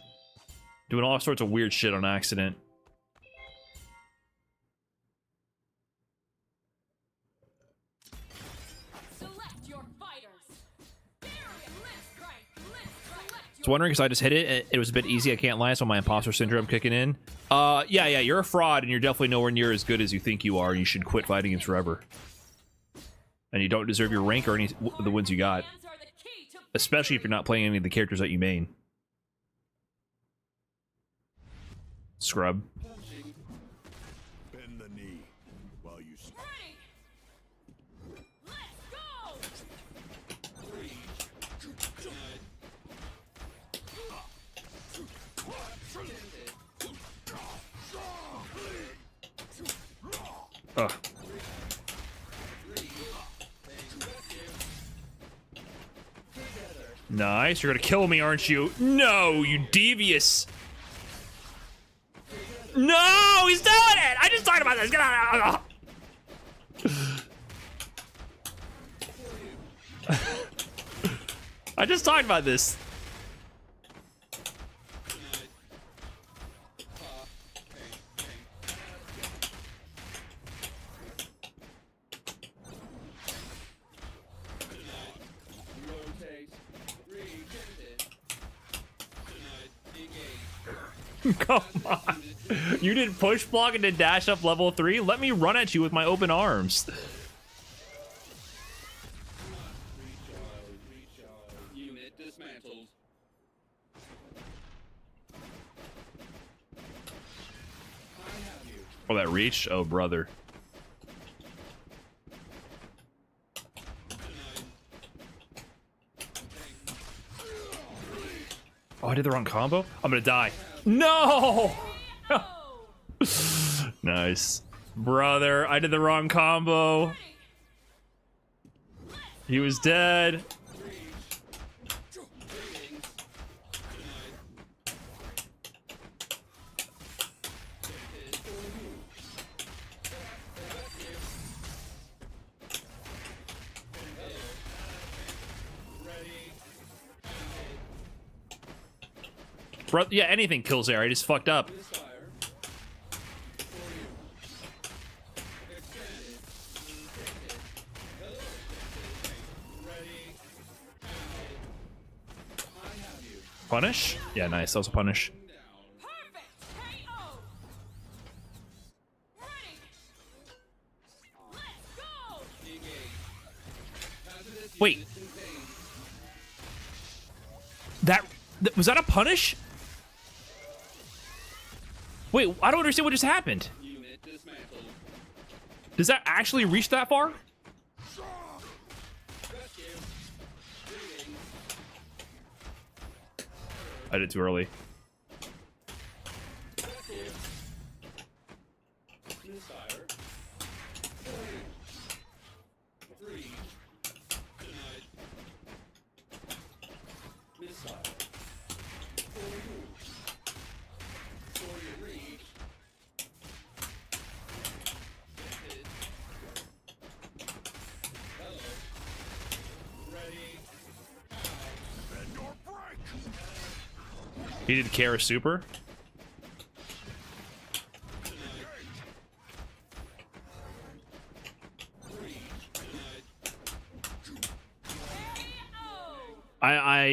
doing all sorts of weird shit on accident. I was wondering because I just hit it. It was a bit easy. I can't lie, so my imposter syndrome kicking in. Yeah, you're a fraud, and you're definitely nowhere near as good as you think you are. You should quit fighting games forever. And you don't deserve your rank or any the wins you got, especially if you're not playing any of the characters that you main. Scrub. Bend the knee while you Ugh. Nice. You're gonna kill me, aren't you? No, you devious. No, he's doing it. I just talked about this. Get out of I just talked about this. Come on. You did push block and did dash up level 3? Let me run at you with my open arms. Unit dismantled. Oh, that reach? Oh, brother. Oh, I did the wrong combo? I'm gonna die. No! Nice. Brother, I did the wrong combo. He was dead. Bro, yeah, anything kills there. I just fucked up. Punish? Yeah, nice. That was a punish. Wait. That was that a punish? Wait, I don't understand what just happened. Does that actually reach that far? I did it too early. He did Kara super.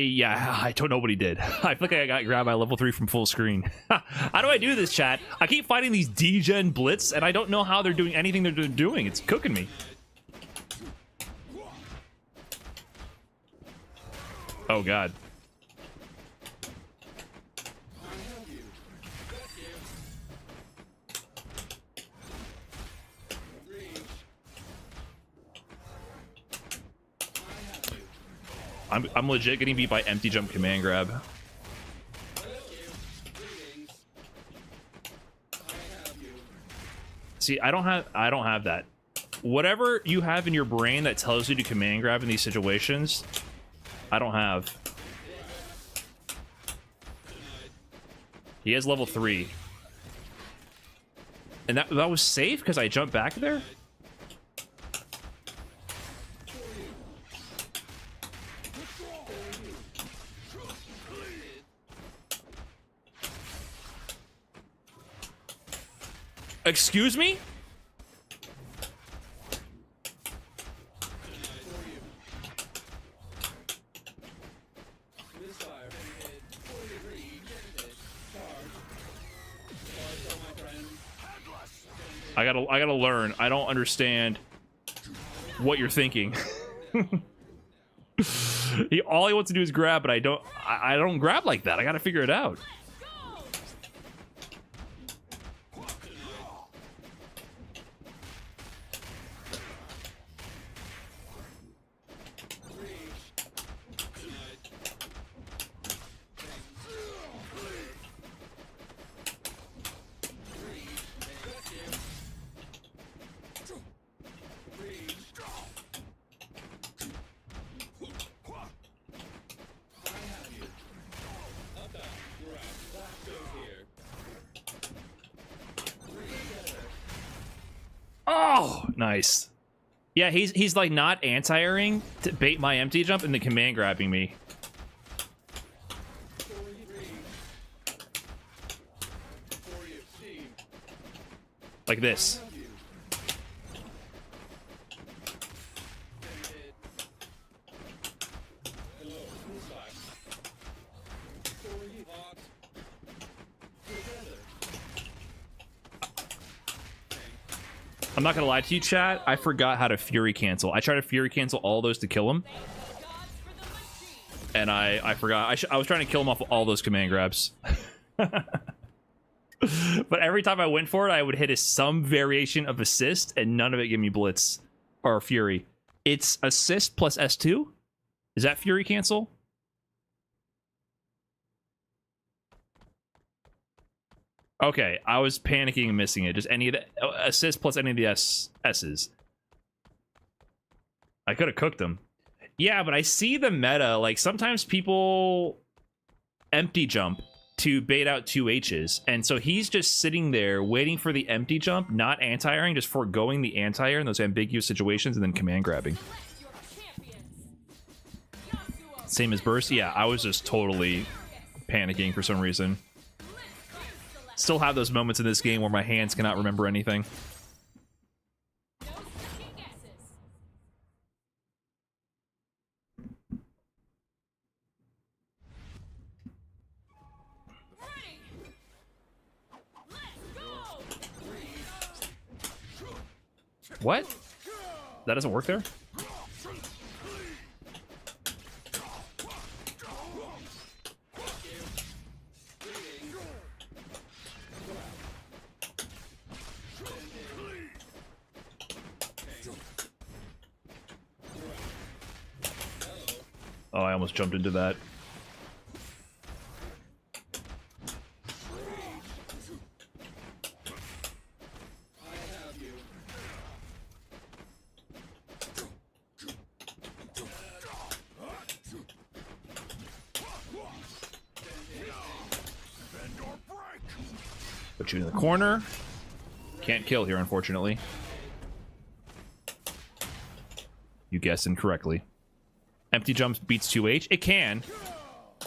Yeah, I don't know what he did. I feel like I got grabbed by level 3 from full screen. How do I do this, chat? I keep fighting these D-gen blitz, and I don't know how they're doing anything they're doing. It's cooking me. Oh, God. I'm legit getting beat by empty jump command grab. See, I don't have that. Whatever you have in your brain that tells you to command grab in these situations, I don't have. He has level 3. And that was safe because I jumped back there? Excuse me? I gotta learn. I don't understand what you're thinking. All he wants to do is grab, but I don't grab like that. I gotta figure it out. Oh, nice. Yeah, he's like not anti-airing to bait my empty jump and the command grabbing me. Like this. I'm not gonna lie to you, chat. I forgot how to fury cancel. I tried to fury cancel all those to kill him, and I forgot. I was trying to kill him off all those command grabs. But every time I went for it, I would hit some variation of assist, and none of it gave me blitz or fury. It's assist plus S2. Is that fury cancel? Okay, I was panicking and missing it. Just any of the assist plus any of the S's. I could have cooked them. Yeah, but I see the meta. Like, sometimes people empty jump to bait out 2 H's. And so he's just sitting there waiting for the empty jump, not anti-airing, just foregoing the anti-air in those ambiguous situations and then command grabbing. Same as burst? Yeah, I was just totally panicking for some reason. Still have those moments in this game where my hands cannot remember anything. What? That doesn't work there? Oh, I almost jumped into that. Put you in the corner. Can't kill here, unfortunately. You guessed incorrectly. Empty jumps beats 2H. It can.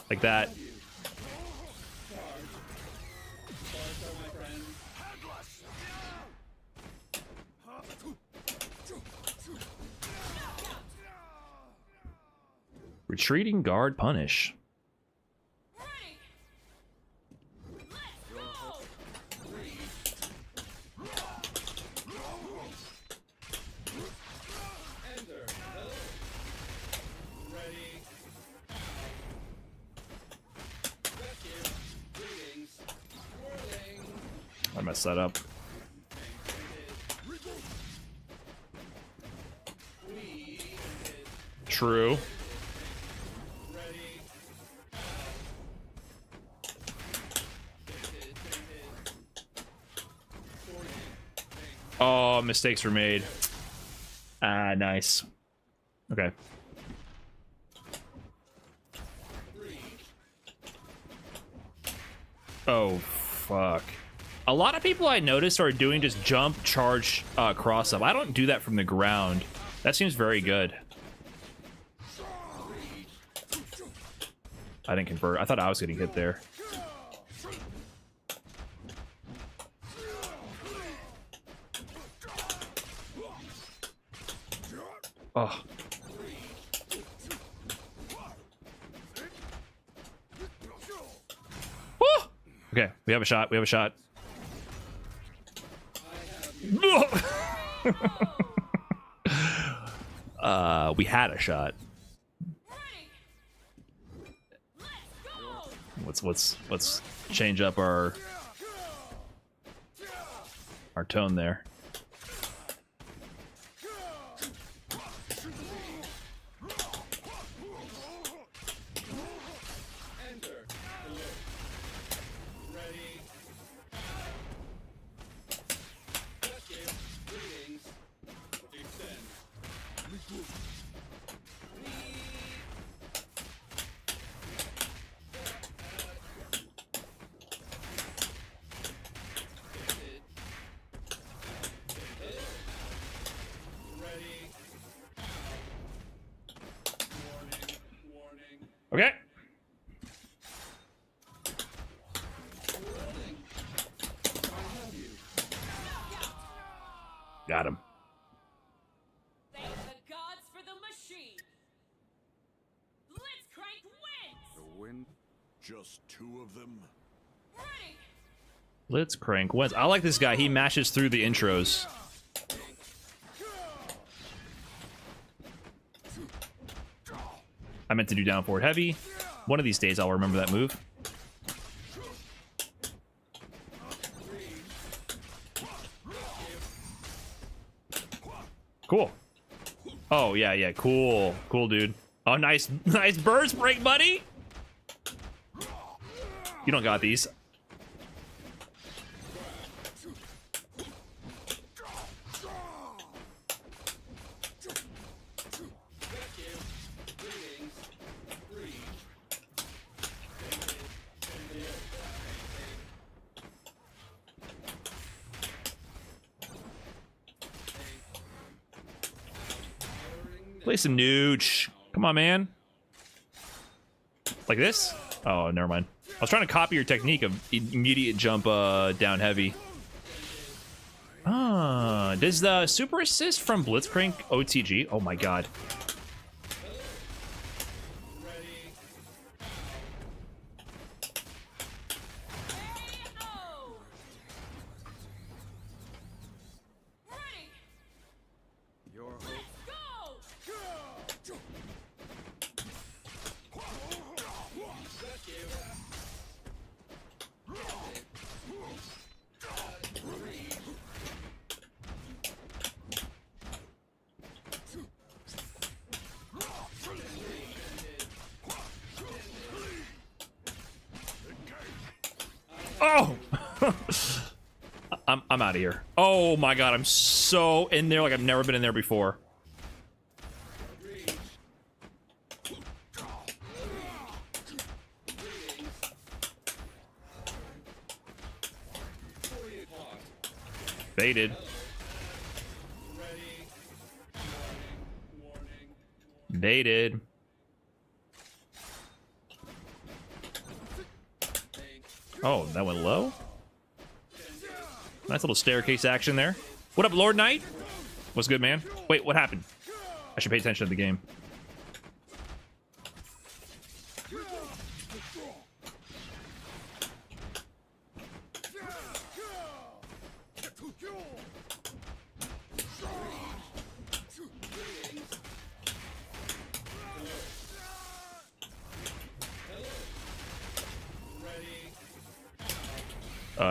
Like that. Retreating guard punish. I messed that up. True. Oh, mistakes were made. Ah, nice. Okay. Oh, fuck. A lot of people I notice are doing just jump, charge, cross up. I don't do that from the ground. That seems very good. I didn't convert. I thought I was getting hit there. Oh. Woo! Okay, we have a shot. We have a shot. We had a shot. Let's change up our tone there. Okay. Got him. Thank the gods for the machine. Blitzcrank wins. The win? Just two of them? Blitzcrank wins. I like this guy. He mashes through the intros. I meant to do down forward heavy. One of these days I'll remember that move. Cool. Oh, yeah, yeah. Cool. Cool, dude. Oh, nice. Nice burst break, buddy. You don't got these. Play some nooch. Come on, man. Like this? Oh, never mind. I was trying to copy your technique of immediate jump down heavy. Ah, does the super assist from Blitzcrank OTG? Oh my god. Oh! I'm out of here. Oh my god, I'm so in there like I've never been in there before. Baited. Baited. Oh, that went low? Nice little staircase action there. What up, Lord Knight? What's good, man? Wait, what happened? I should pay attention to the game.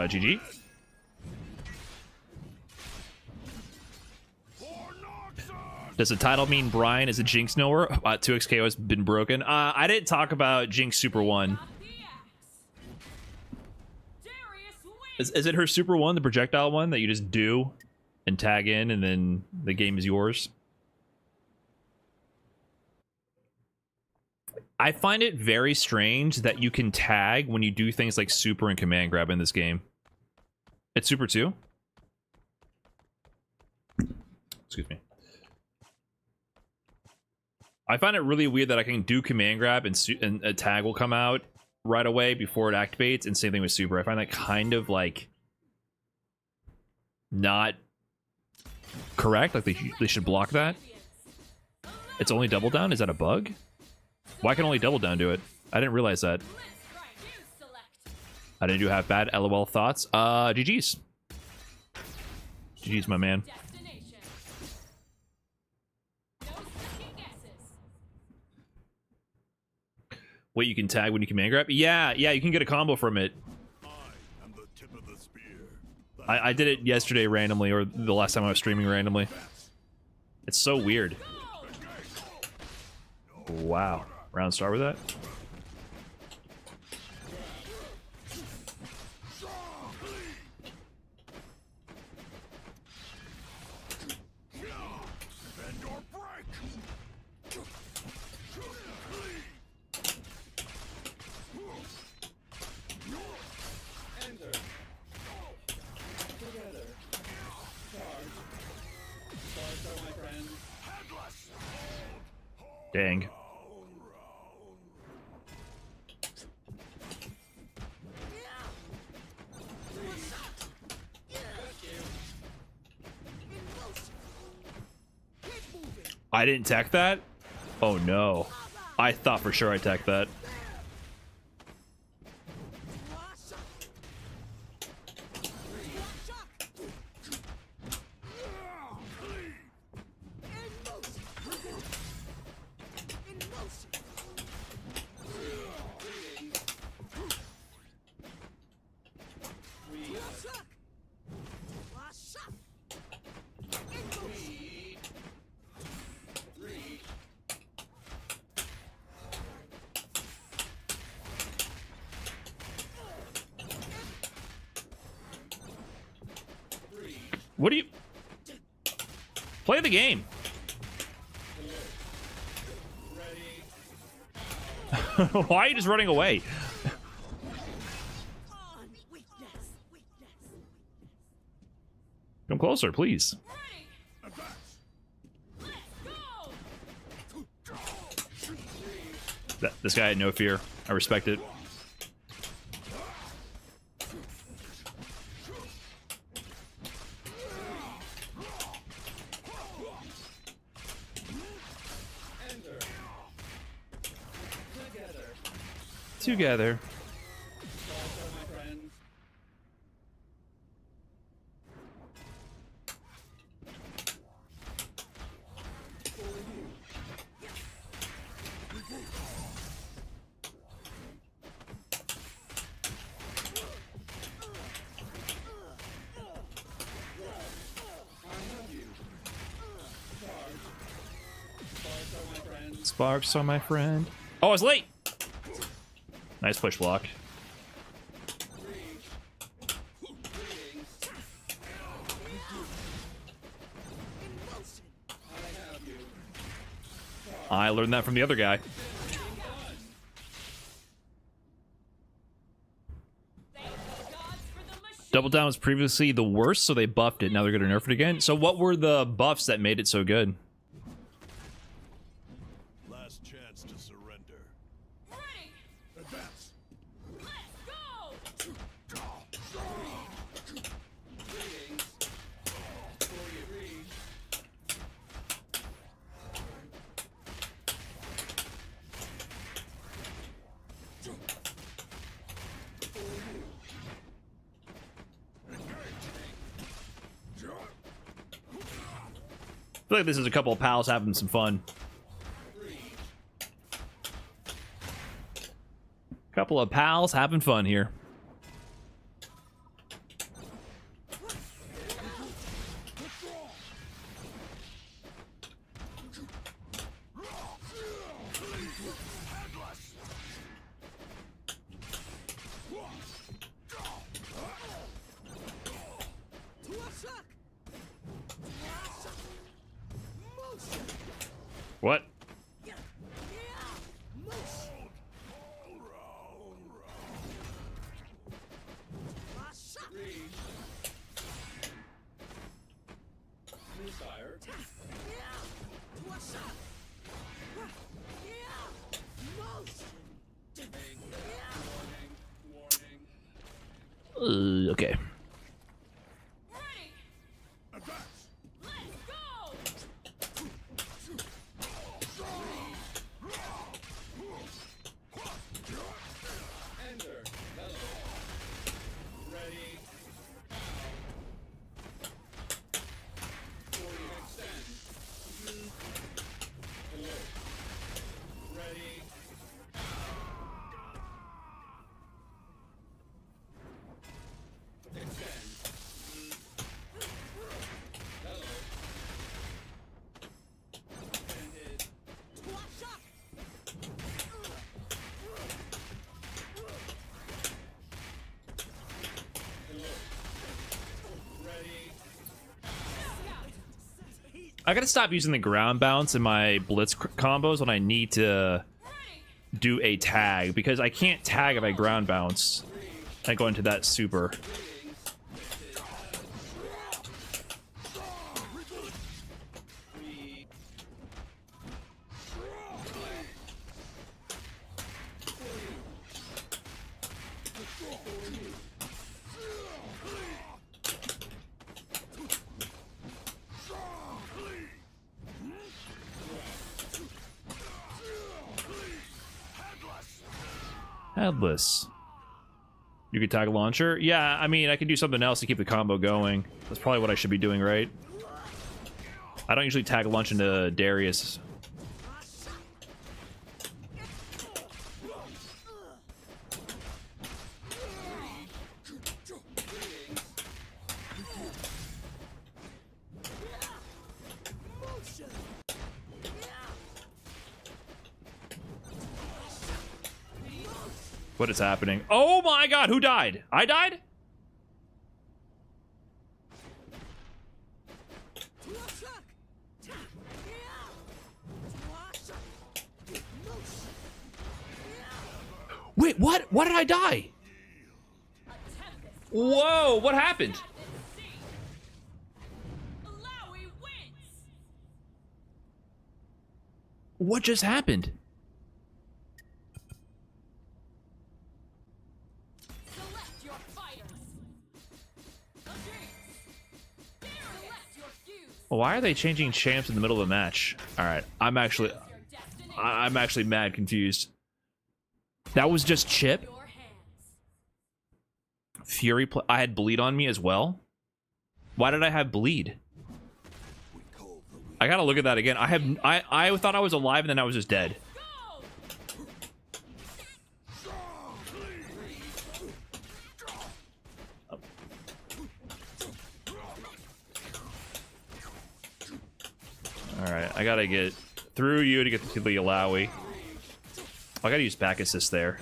GG. Does the title mean Brian is a Jinx knower? 2xKO has been broken. I didn't talk about Jinx Super 1. Is it her Super 1, the projectile one that you just do and tag in and then the game is yours? I find it very strange that you can tag when you do things like super and command grab in this game. It's Super 2? Excuse me. I find it really weird that I can do command grab and a tag will come out right away before it activates, and same thing with super. I find that kind of like not correct. Like they should block that. It's only double down? Is that a bug? Why can only double down do it? I didn't realize that. I didn't do have bad LOL thoughts. GG's. GG's, my man. Wait, you can tag when you command grab? Yeah, you can get a combo from it. I did it yesterday randomly, or the last time I was streaming randomly. It's so weird. Wow. Round start with that? Dang. I didn't tech that? Oh no. I thought for sure I teched that. What do you... Play the game. Why are you just running away? Come closer, please. This guy had no fear. I respect it. Together. Sparks are my friend. Oh, I was late. Nice push block. I learned that from the other guy. Double down was previously the worst, so they buffed it. Now they're going to nerf it again. So what were the buffs that made it so good? Last chance to surrender. Ready. Advance. Let's go. I feel like this is a couple of pals having some fun. Couple of pals having fun here. What? Okay. I gotta stop using the ground bounce in my blitz combos when I need to do a tag, because I can't tag if I ground bounce. I go into that super. Headless. You could tag a launcher? Yeah, I mean, I could do something else to keep the combo going. That's probably what I should be doing, right? I don't usually tag launch into Darius. What is happening? Oh my god, who died? I died? Wait, what? Why did I die? Whoa, what happened? What just happened? Why are they changing champs in the middle of a match? All right, I'm actually mad confused. That was just Chip. Fury. I had bleed on me as well. Why did I have bleed? I gotta look at that again. I thought I was alive and then I was just dead. Alright, I gotta get through you to get to the Alawi. I gotta use back assist there.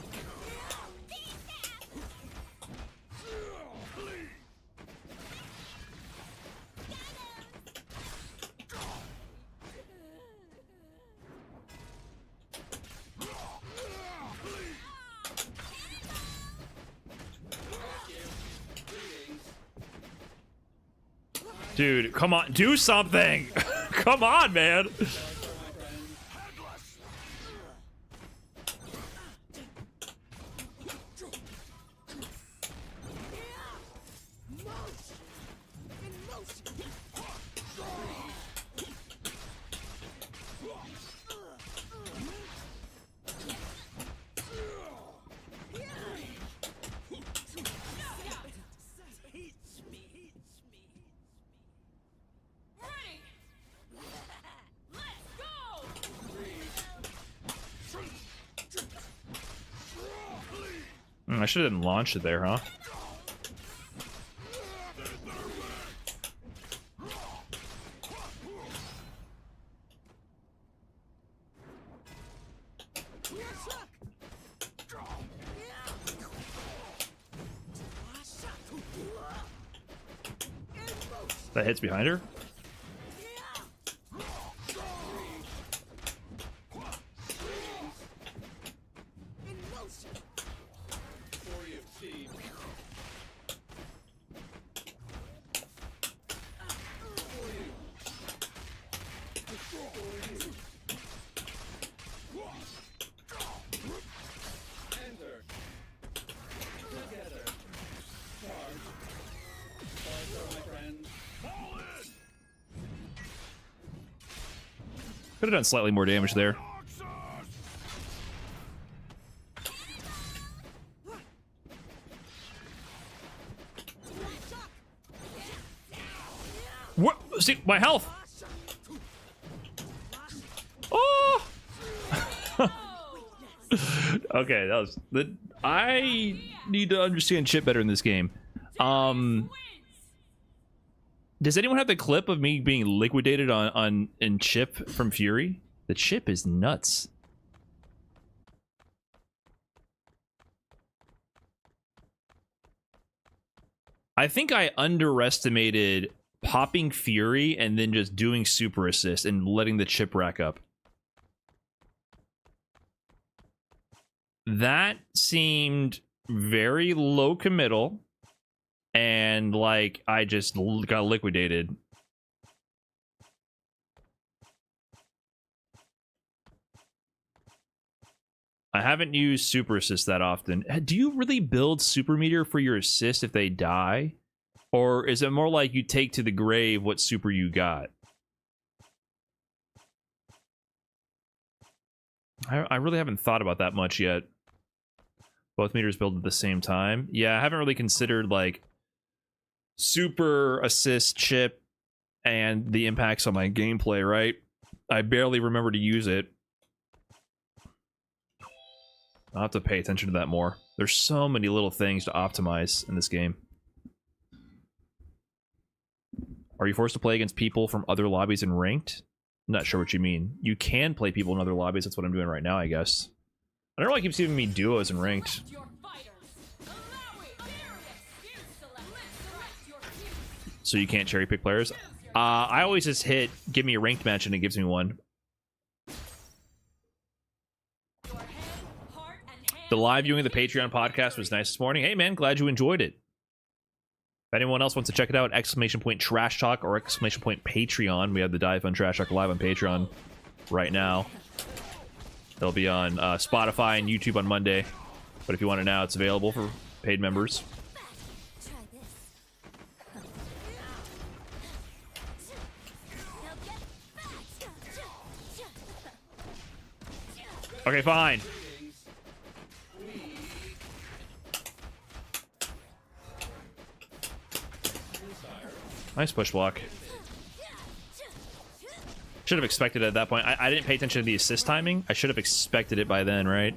Dude, come on, do something. Come on, man. I should have launched it there, huh? That hits behind her? Could have done slightly more damage there. What? See, my health! Oh! Okay, that was... I need to understand chip better in this game. Does anyone have the clip of me being liquidated in chip from Fury? The chip is nuts. I think I underestimated popping Fury and then just doing super assist and letting the chip rack up. That seemed very low committal. And like I just got liquidated. I haven't used super assist that often. Do you really build super meter for your assist if they die? Or is it more like you take to the grave what super you got? I really haven't thought about that much yet. Both meters build at the same time. Yeah, I haven't really considered like super assist chip and the impacts on my gameplay, right? I barely remember to use it. I'll have to pay attention to that more. There's so many little things to optimize in this game. Are you forced to play against people from other lobbies in ranked? I'm not sure what you mean. You can play people in other lobbies. That's what I'm doing right now, I guess. I don't know why it keeps giving me duos in ranked. So you can't cherry pick players? I always just hit give me a ranked match and it gives me one. The live viewing of the Patreon podcast was nice this morning. Hey man, glad you enjoyed it. If anyone else wants to check it out, !Trash Talk or !Patreon. We have the Dive on Trash Talk live on Patreon right now. They'll be on Spotify and YouTube on Monday. But if you want it now, it's available for paid members. Okay, fine. Nice push block. Should have expected it at that point. I didn't pay attention to the assist timing. I should have expected it by then, right?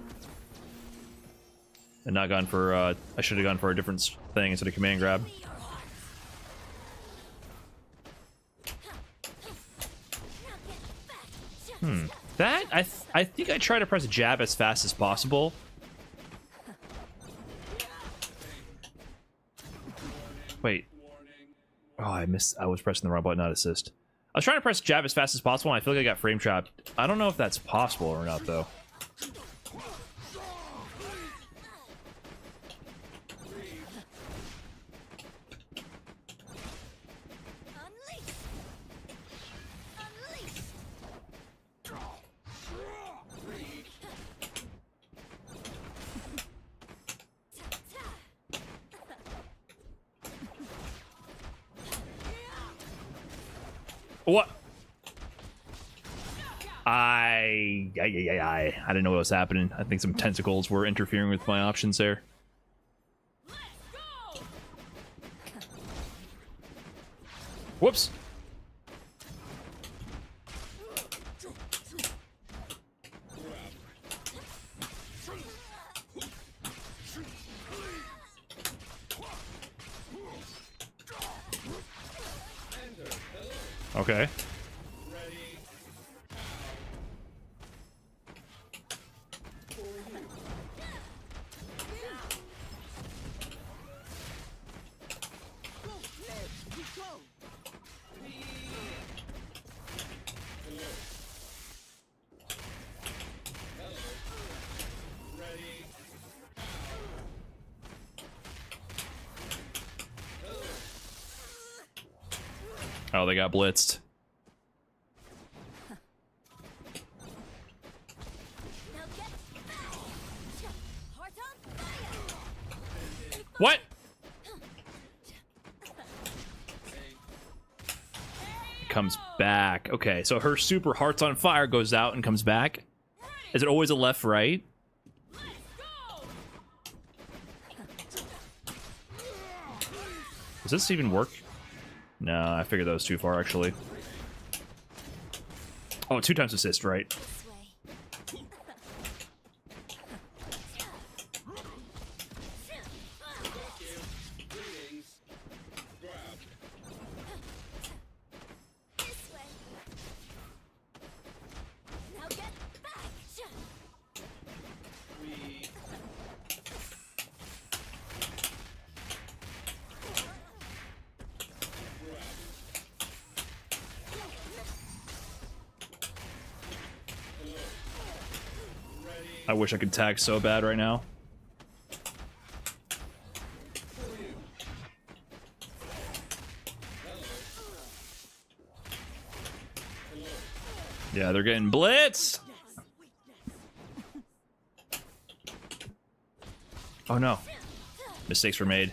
And not gone for, I should have gone for a different thing instead of command grab. That, I think I try to press jab as fast as possible. Wait. Oh, I missed. I was pressing the wrong button, not assist. I was trying to press jab as fast as possible, and I feel like I got frame trapped. I don't know if that's possible or not, though. What? I didn't know what was happening. I think some tentacles were interfering with my options there. Whoops. Okay. Oh, they got blitzed. What? Comes back. Okay, so her super hearts on fire goes out and comes back. Is it always a left right? Does this even work? No, I figured that was too far actually. Oh, 2 times assist, right? I wish I could tag so bad right now. Yeah, they're getting blitz. Oh no. Mistakes were made.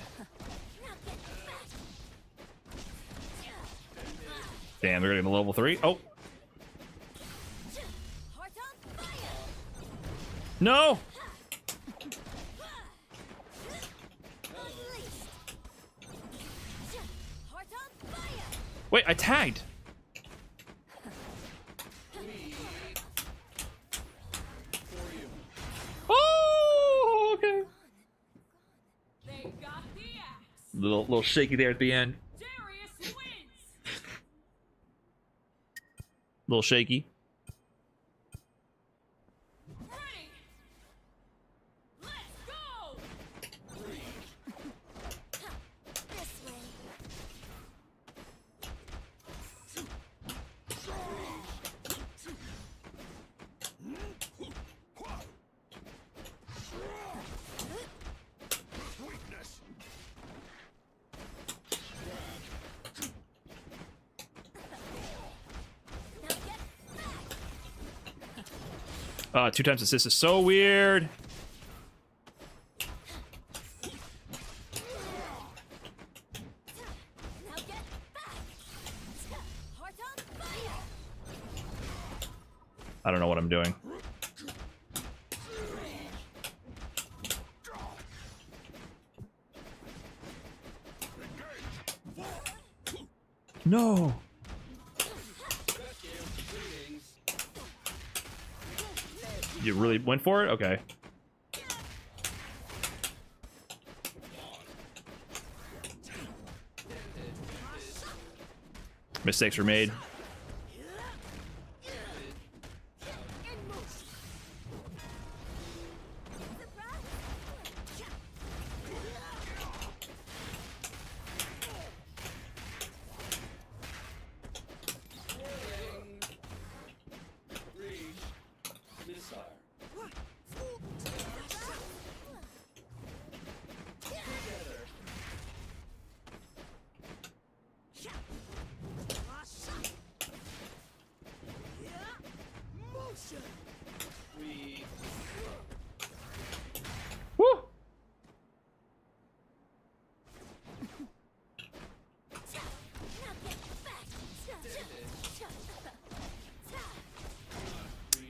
Damn, they're getting a level 3. Oh. No! Wait, I tagged. Oh, okay. Little shaky there at the end. Darius wins. Little shaky. Two times assist is so weird. I don't know what I'm doing. No. You really went for it? Okay. Mistakes were made.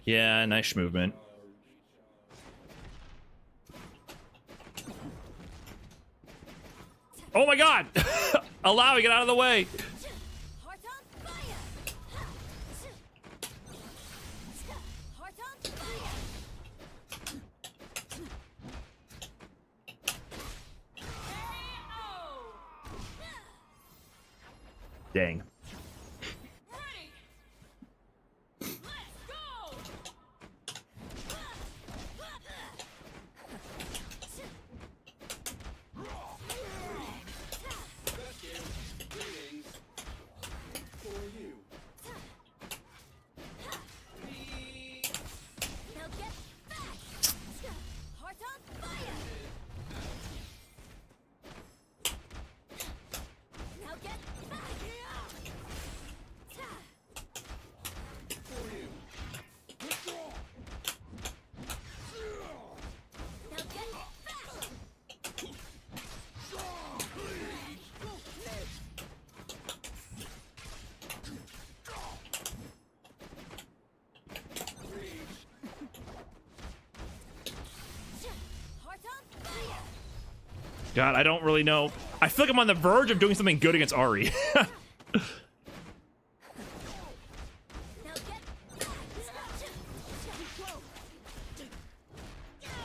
Yeah, nice movement. Oh my god! Allowing it out of the way! Dang. God, I don't really know. I feel like I'm on the verge of doing something good against Ari.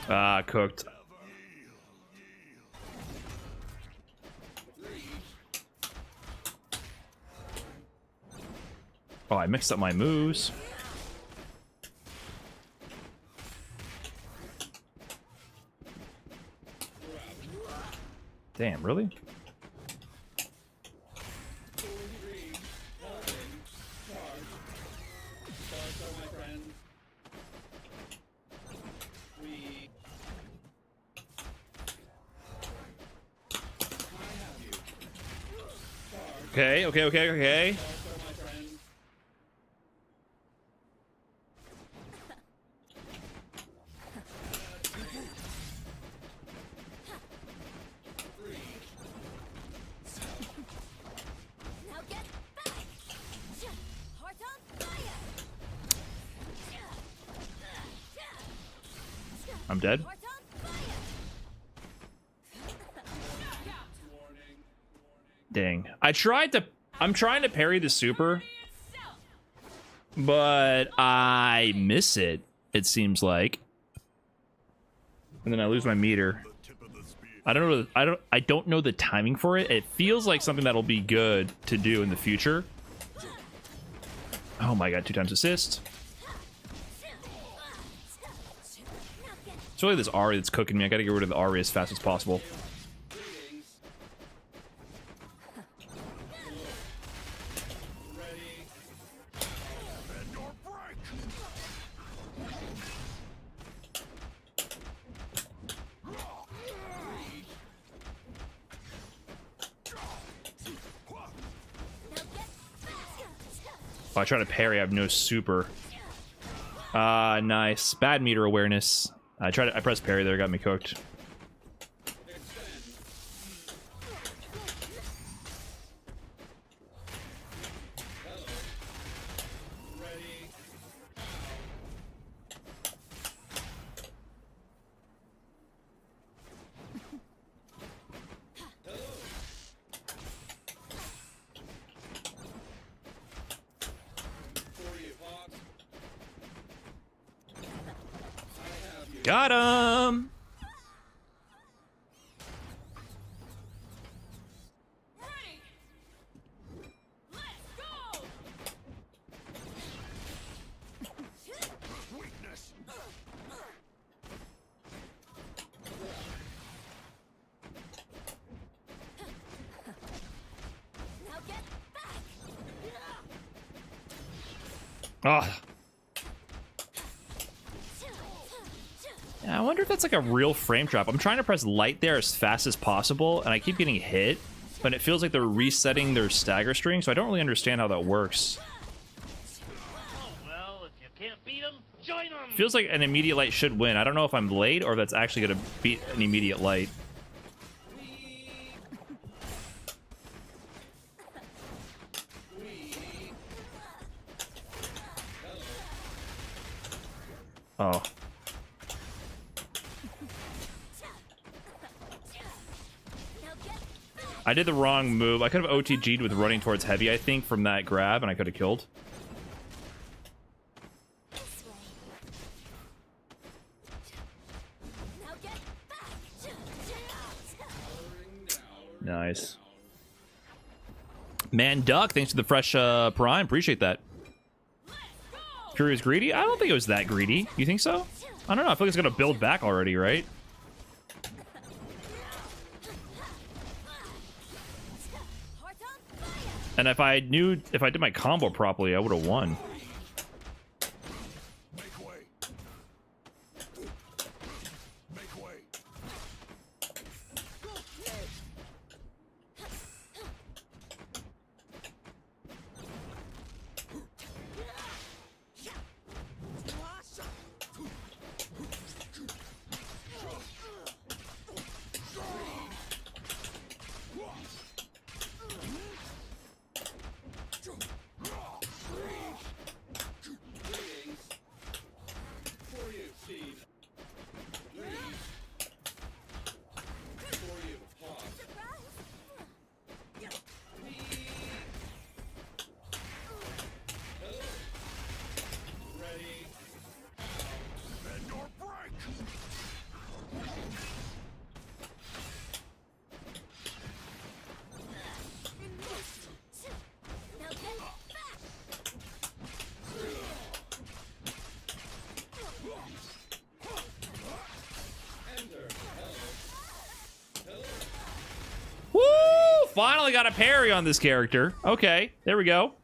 Ah, cooked. Oh, I mixed up my moves. Damn, really? Okay. I'm dead. Dang. I'm trying to parry the super, but I miss it, it seems like. And then I lose my meter. I don't know the timing for it. It feels like something that'll be good to do in the future. Oh my god, 2 times assist. It's really this Ari that's cooking me. I gotta get rid of the Ari as fast as possible. Oh, I try to parry, I have no super. Nice. Bad meter awareness. I pressed parry there, got me cooked. Got him! Ah. Yeah, I wonder if that's like a real frame trap. I'm trying to press light there as fast as possible, and I keep getting hit, but it feels like they're resetting their stagger string, so I don't really understand how that works. Well, if you can't beat them, join them. Feels like an immediate light should win. I don't know if I'm late or if that's actually going to beat an immediate light. Oh. I did the wrong move. I could have OTG'd with running towards heavy, I think, from that grab, and I could have killed. Nice. Man Duck, thanks for the fresh prime. Appreciate that. Fury was greedy? I don't think it was that greedy. You think so? I don't know. I feel like it's going to build back already, right? And if I did my combo properly, I would have won. Finally got a parry on this character. Okay, there we go.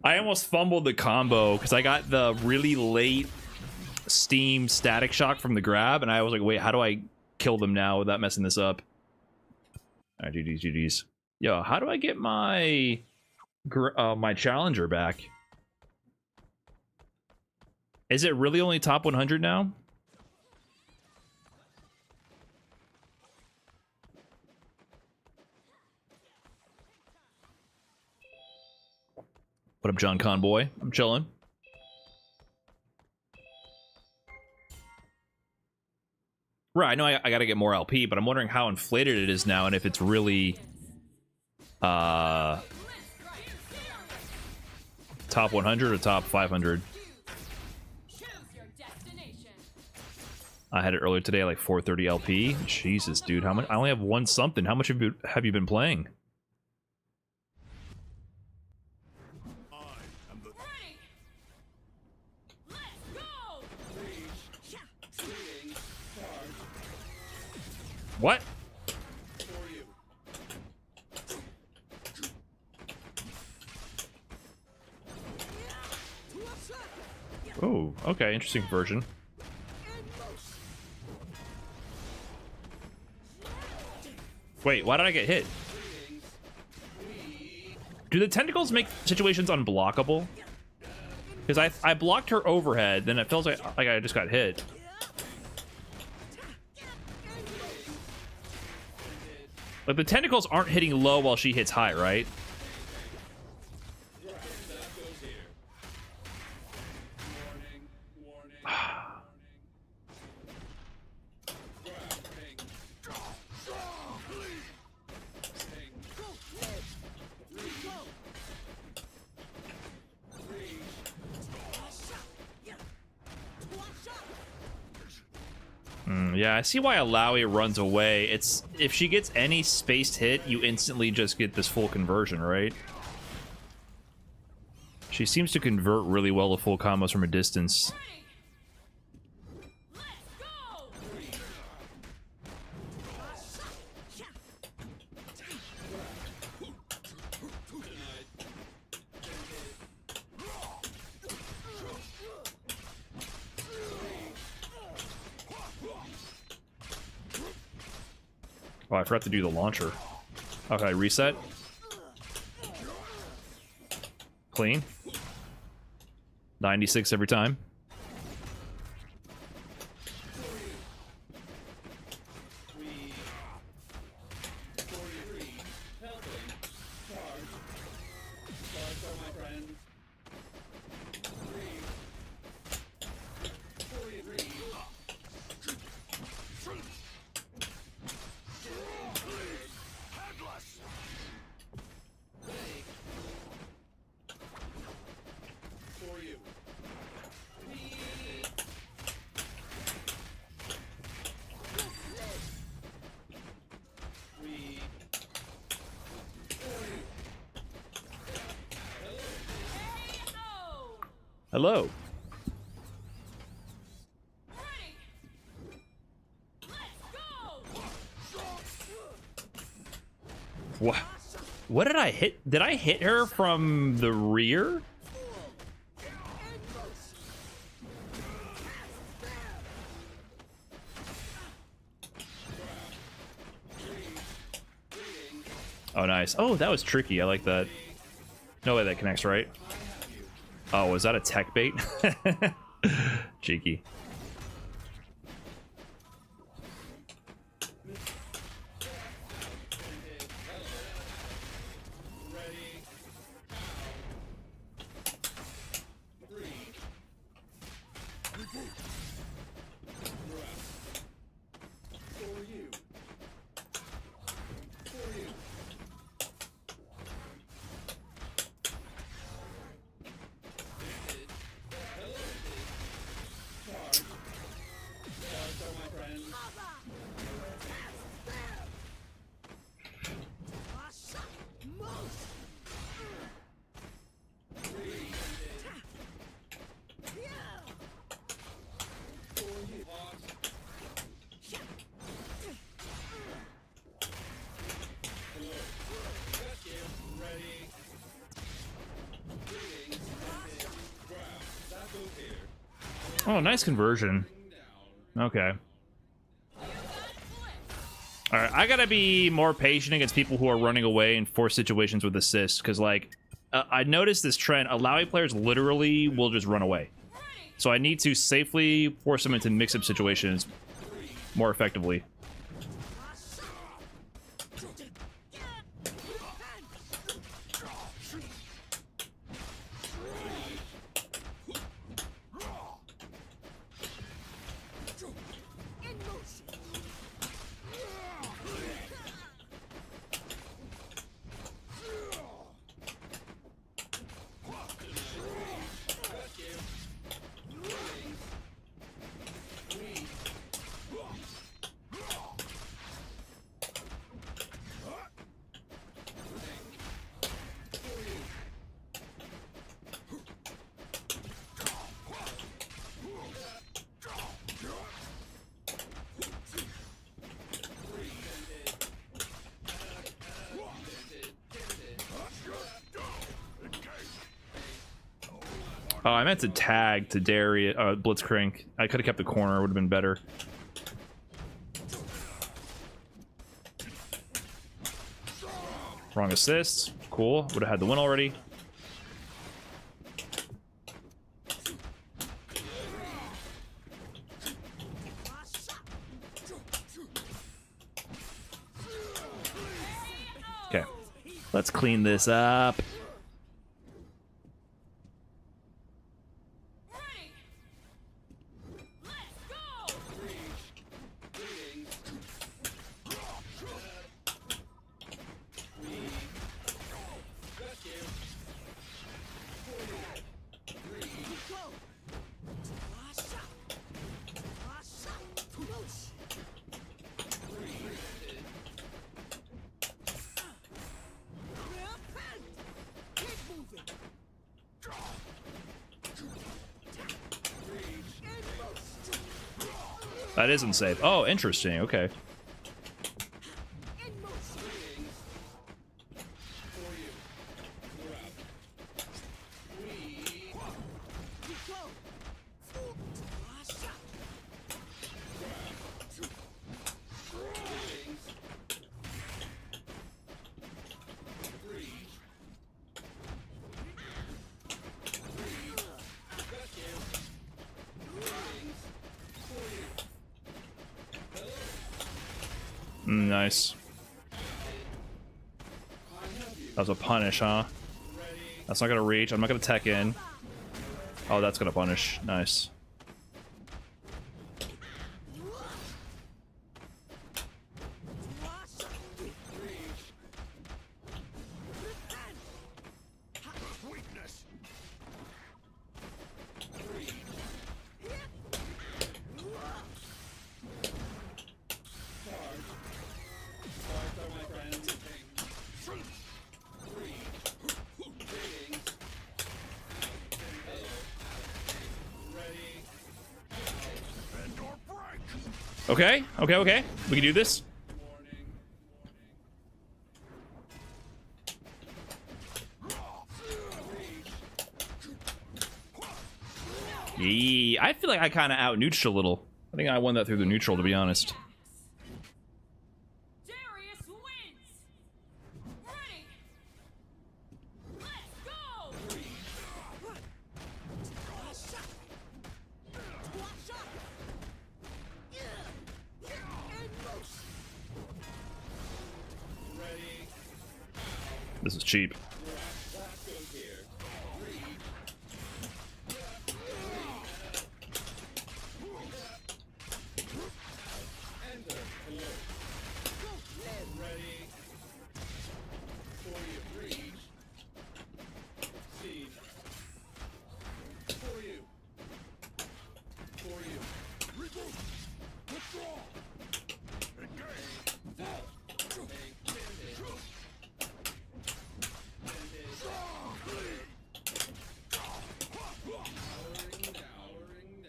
I almost fumbled the combo because I got the really late steam static shock from the grab, and I was like, wait, how do I kill them now without messing this up? All right, GG's. Yo, how do I get my my challenger back? Is it really only top 100 now? What up, John Conboy? I'm chilling. Right, I know I gotta get more LP, but I'm wondering how inflated it is now and if it's really top 100 or top 500. I had it earlier today, like 430 LP. Jesus, dude, how much? I only have one something. How much have you been playing? What? Oh, okay, interesting version. Wait, why did I get hit? Do the tentacles make situations unblockable? Because I blocked her overhead, then it feels like I just got hit. Like, the tentacles aren't hitting low while she hits high, right? Yeah, I see why Alawi runs away. It's if she gets any spaced hit, you instantly just get this full conversion, right? She seems to convert really well to full combos from a distance. Oh, I forgot to do the launcher. Okay, reset. Clean. 96 every time. Hello. What did I hit? Did I hit her from the rear? Oh, nice. Oh, that was tricky. I like that. No way that connects, right? Oh, was that a tech bait? Cheeky. Oh, nice conversion. Okay. Alright, I gotta be more patient against people who are running away in forced situations with assists, because, like, I noticed this trend. Allowing players literally will just run away. So I need to safely force them into mix-up situations more effectively. Oh, I meant to tag to Darius, Blitzcrank. I could have kept the corner, would have been better. Wrong assist. Cool. Would have had the win already. Okay. Let's clean this up. That isn't safe. Oh, interesting. Okay. Nice. That was a punish, huh? That's not gonna reach. I'm not gonna tech in. Oh, that's gonna punish. Nice. Okay, okay. We can do this. Yeah, I feel like I kind of out-neutral a little. I think I won that through the neutral, to be honest. Darius wins. Ready. Let's go. This is cheap.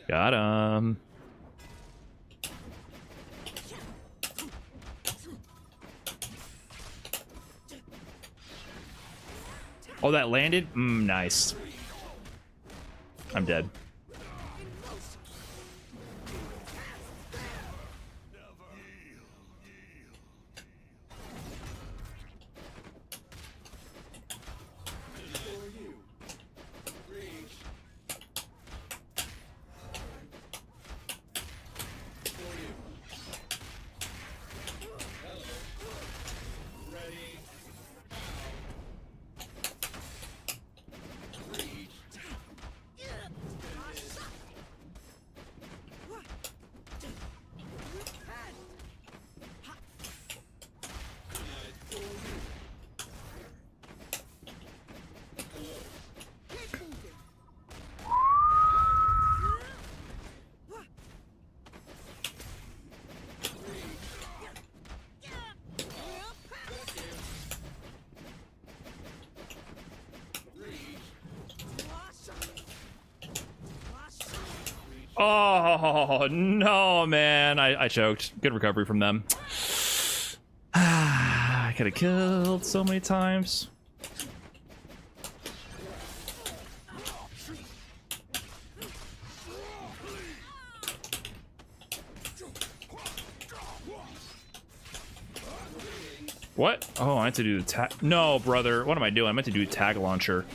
Got him. Oh, that landed? Nice. I'm dead. Oh, no, man. I choked. Good recovery from them. I could have killed so many times. What? Oh, I meant to do the tag. No, brother. What am I doing? I meant to do tag launcher.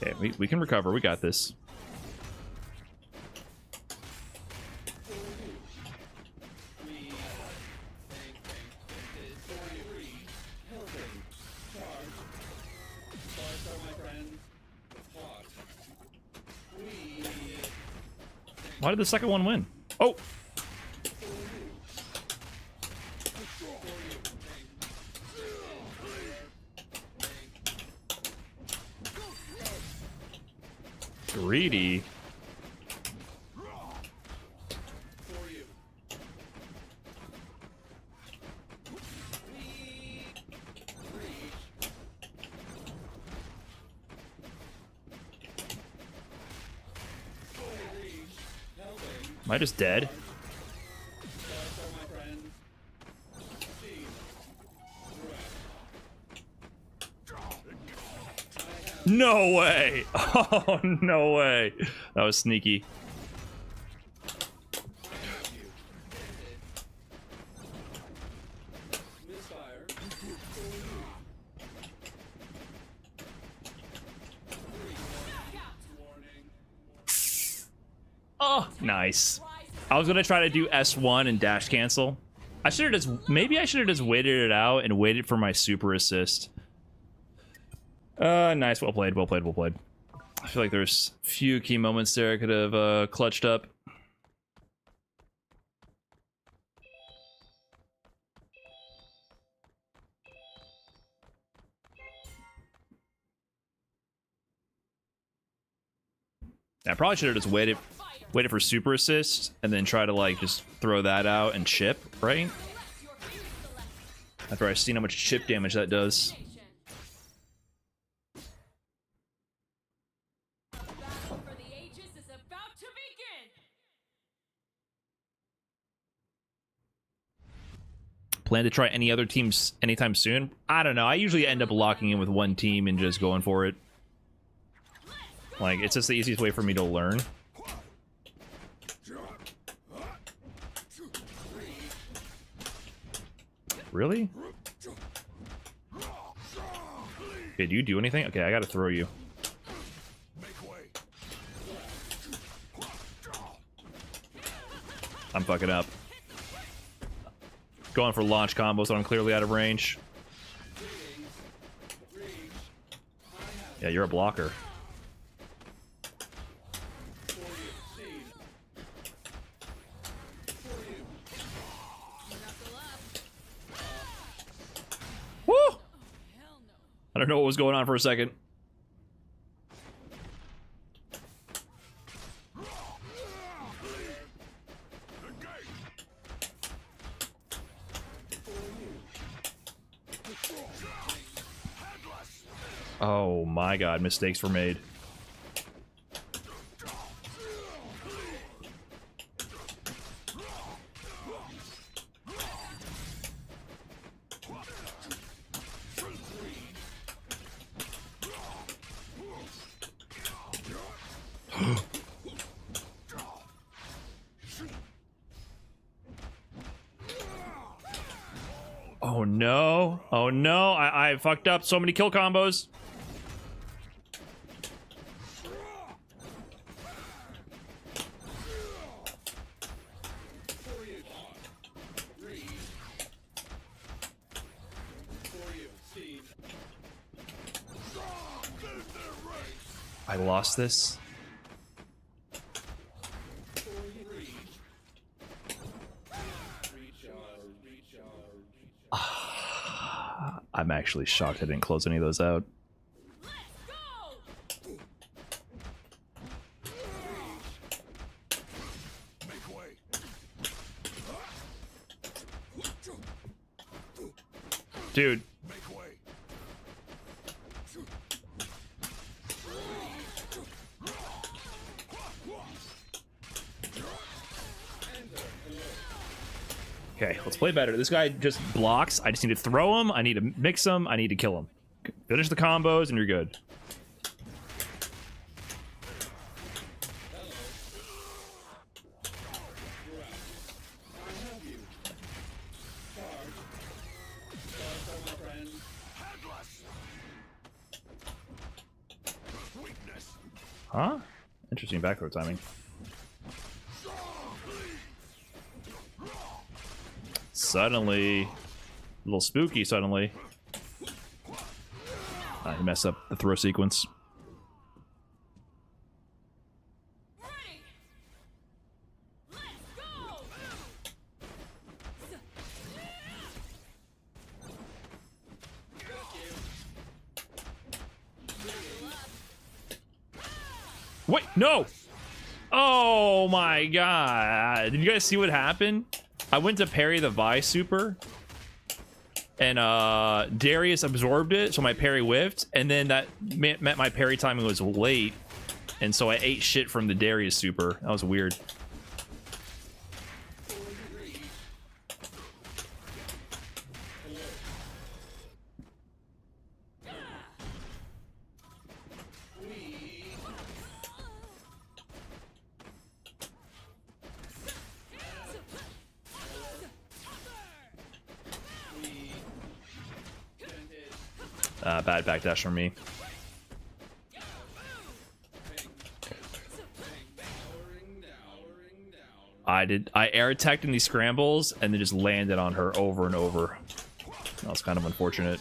Okay, we can recover. We got this. Why did the second one win? Oh! Greedy. Am I just dead? No way! Oh, no way. That was sneaky. Oh, nice. I was gonna try to do S1 and dash cancel. I should have just, maybe I should have just waited it out and waited for my super assist. Nice. Well played, well played, well played. I feel like there's a few key moments there I could have clutched up. I probably should have just waited for super assist and then try to like just throw that out and chip, right? After I've seen how much chip damage that does. plan to try any other teams anytime soon? I don't know. I usually end up locking in with one team and just going for it. Like, it's just the easiest way for me to learn. Really? Okay, do you do anything? Okay, I gotta throw you. I'm fucking up. Going for launch combos, so I'm clearly out of range. Yeah, you're a blocker. Woo! I don't know what was going on for a second. Oh my god, mistakes were made. Oh no. Oh no, I fucked up so many kill combos. I lost this. I'm actually shocked I didn't close any of those out. Dude. Okay, let's play better. This guy just blocks. I just need to throw him. I need to mix him. I need to kill him. Finish the combos and you're good. Huh? Interesting back throw timing. Suddenly, a little spooky suddenly. I messed up the throw sequence. Wait, no! Oh my god. Did you guys see what happened? I went to parry the Vi super, and Darius absorbed it, so my parry whiffed, and then that meant my parry timing was late, and so I ate shit from the Darius super. That was weird. Bad backdash from me. I air attacked in these scrambles and then just landed on her over and over. That was kind of unfortunate.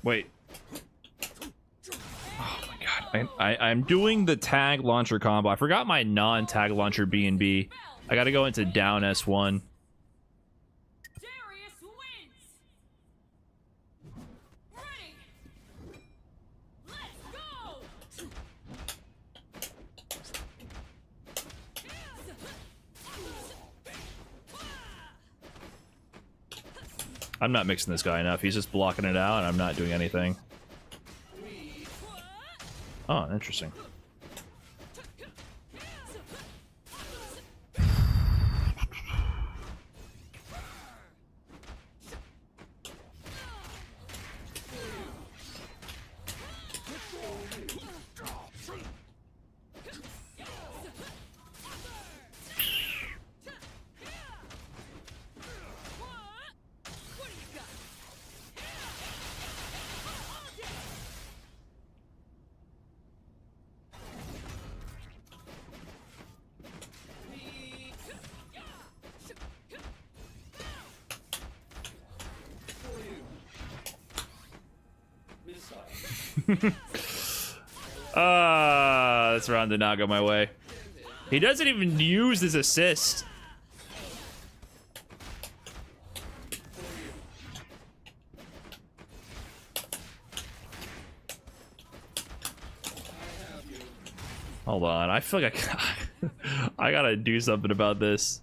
Wait. Oh my god. I'm doing the tag launcher combo. I forgot my non-tag launcher B&B. I gotta go into down S1. Darius wins. Ready. Let's go. I'm not mixing this guy enough. He's just blocking it out, and I'm not doing anything. Oh, interesting. This round did not go my way. He doesn't even use his assist. Hold on, I feel like I gotta do something about this.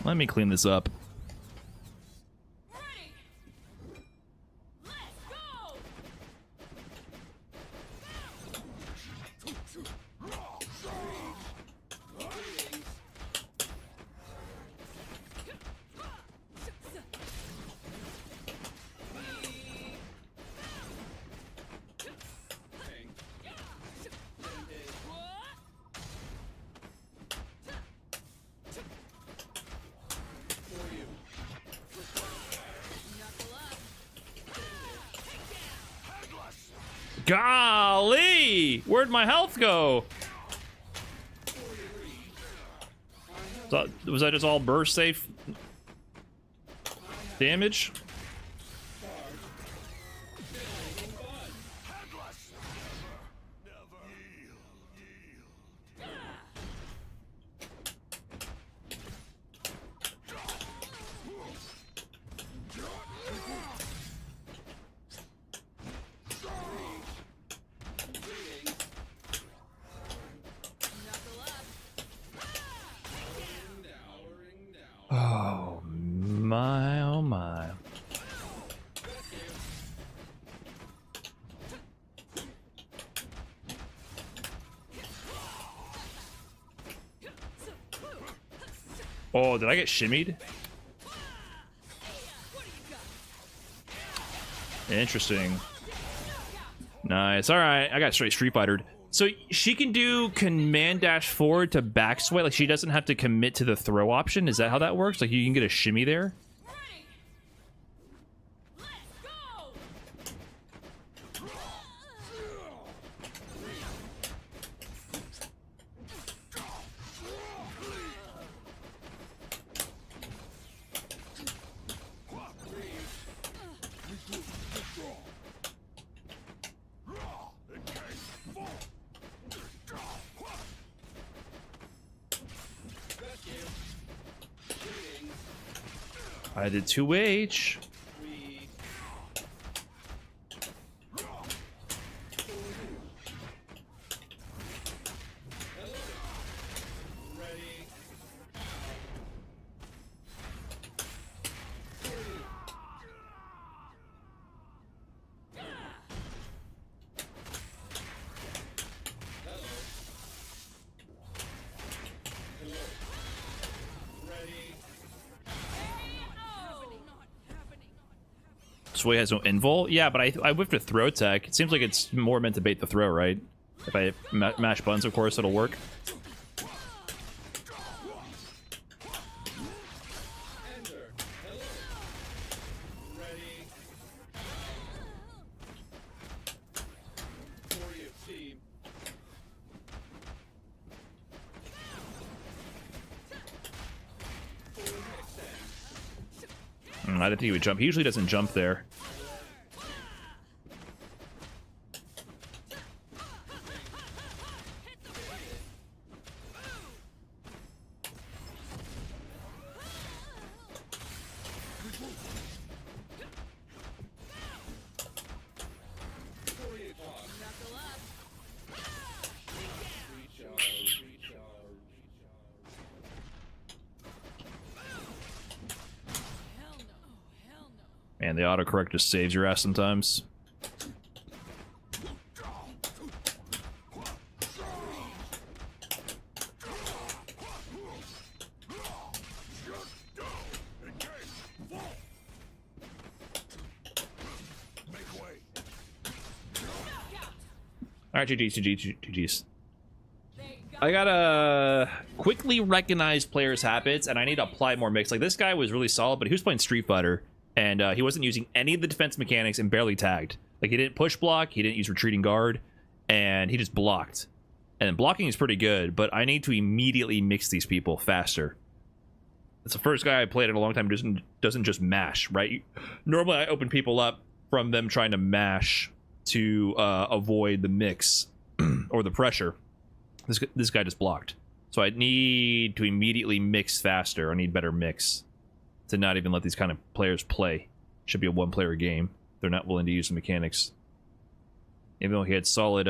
Let me clean this up. Golly! Where'd my health go? Was that just all burst safe damage? Oh my, oh my. Oh, did I get shimmied? Interesting. Nice. All right, I got straight Street Fightered. So she can do command dash forward to back swipe, like she doesn't have to commit to the throw option. Is that how that works? Like you can get a shimmy there? I did 2H. Sway has no invul? Yeah, but I whiffed a throw tech. It seems like it's more meant to bait the throw, right? If I mash buns, of course, it'll work. I didn't think he would jump. He usually doesn't jump there. And the autocorrect just saves your ass sometimes. Alright, GG's. I gotta quickly recognize players' habits, and I need to apply more mix. Like, this guy was really solid, but he was playing Street Fighter. And he wasn't using any of the defense mechanics and barely tagged. Like, he didn't push block, he didn't use retreating guard, and he just blocked. And blocking is pretty good, but I need to immediately mix these people faster. It's the first guy I played in a long time who doesn't just mash, right? Normally I open people up from them trying to mash to avoid the mix or the pressure. This guy just blocked. So I need to immediately mix faster. I need better mix to not even let these kind of players play. Should be a one-player game. They're not willing to use the mechanics. Even though he had solid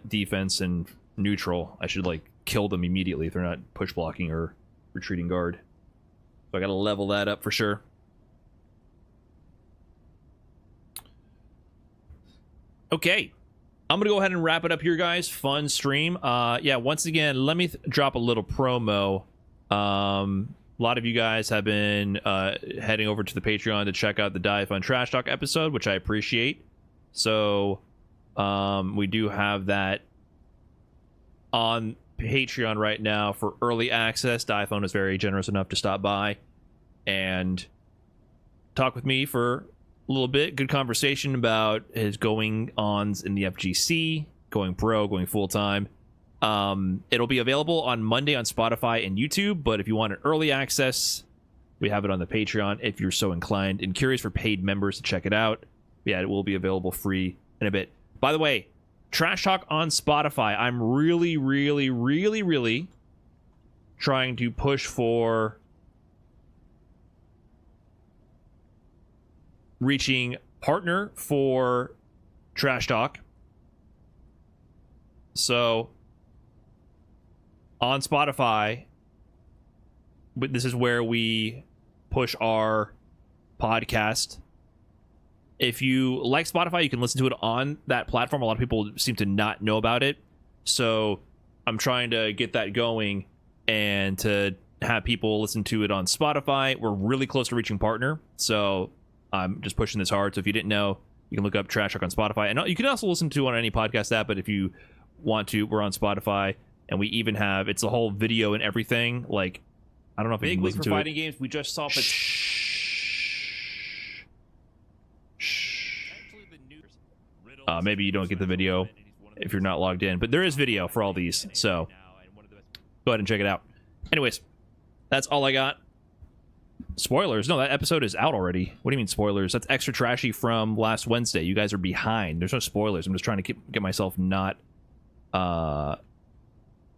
defense and neutral, I should like kill them immediately if they're not push blocking or retreating guard. So I gotta level that up for sure. Okay, I'm gonna go ahead and wrap it up here, guys. Fun stream. Yeah, once again, let me drop a little promo. A lot of you guys have been heading over to the Patreon to check out the Dive on Trash Talk episode, which I appreciate. So we do have that on Patreon right now for early access. Diphone is very generous enough to stop by and talk with me for a little bit. Good conversation about his going-ons in the FGC, going pro, going full-time. It'll be available on Monday on Spotify and YouTube, but if you want an early access, we have it on the Patreon if you're so inclined and curious for paid members to check it out. Yeah, it will be available free in a bit. By the way, Trash Talk on Spotify. I'm really trying to push for reaching partner for Trash Talk. So on Spotify, this is where we push our podcast. If you like Spotify, you can listen to it on that platform. A lot of people seem to not know about it. So I'm trying to get that going and to have people listen to it on Spotify. We're really close to reaching partner. So I'm just pushing this hard. So if you didn't know, you can look up Trash Talk on Spotify. And you can also listen to it on any podcast app. But if you want to, we're on Spotify. And we even have, it's a whole video and everything. Like, I don't know if you can listen to it. Big week for fighting games. We just saw... maybe you don't get the video if you're not logged in. But there is video for all these. So go ahead and check it out. Anyways, that's all I got. Spoilers. No, that episode is out already. What do you mean spoilers? That's extra trashy from last Wednesday. You guys are behind. There's no spoilers. I'm just trying to get myself not...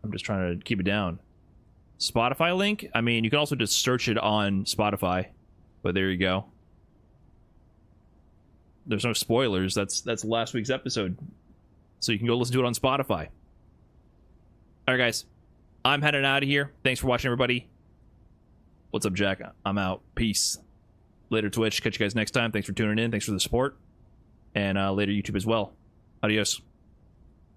I'm just trying to keep it down. Spotify link? I mean, you can also just search it on Spotify. But there you go. There's no spoilers. That's last week's episode. So you can go listen to it on Spotify. Alright, guys. I'm heading out of here. Thanks for watching, everybody. What's up, Jack? I'm out. Peace. Later, Twitch. Catch you guys next time. Thanks for tuning in. Thanks for the support. And later, YouTube as well. Adios.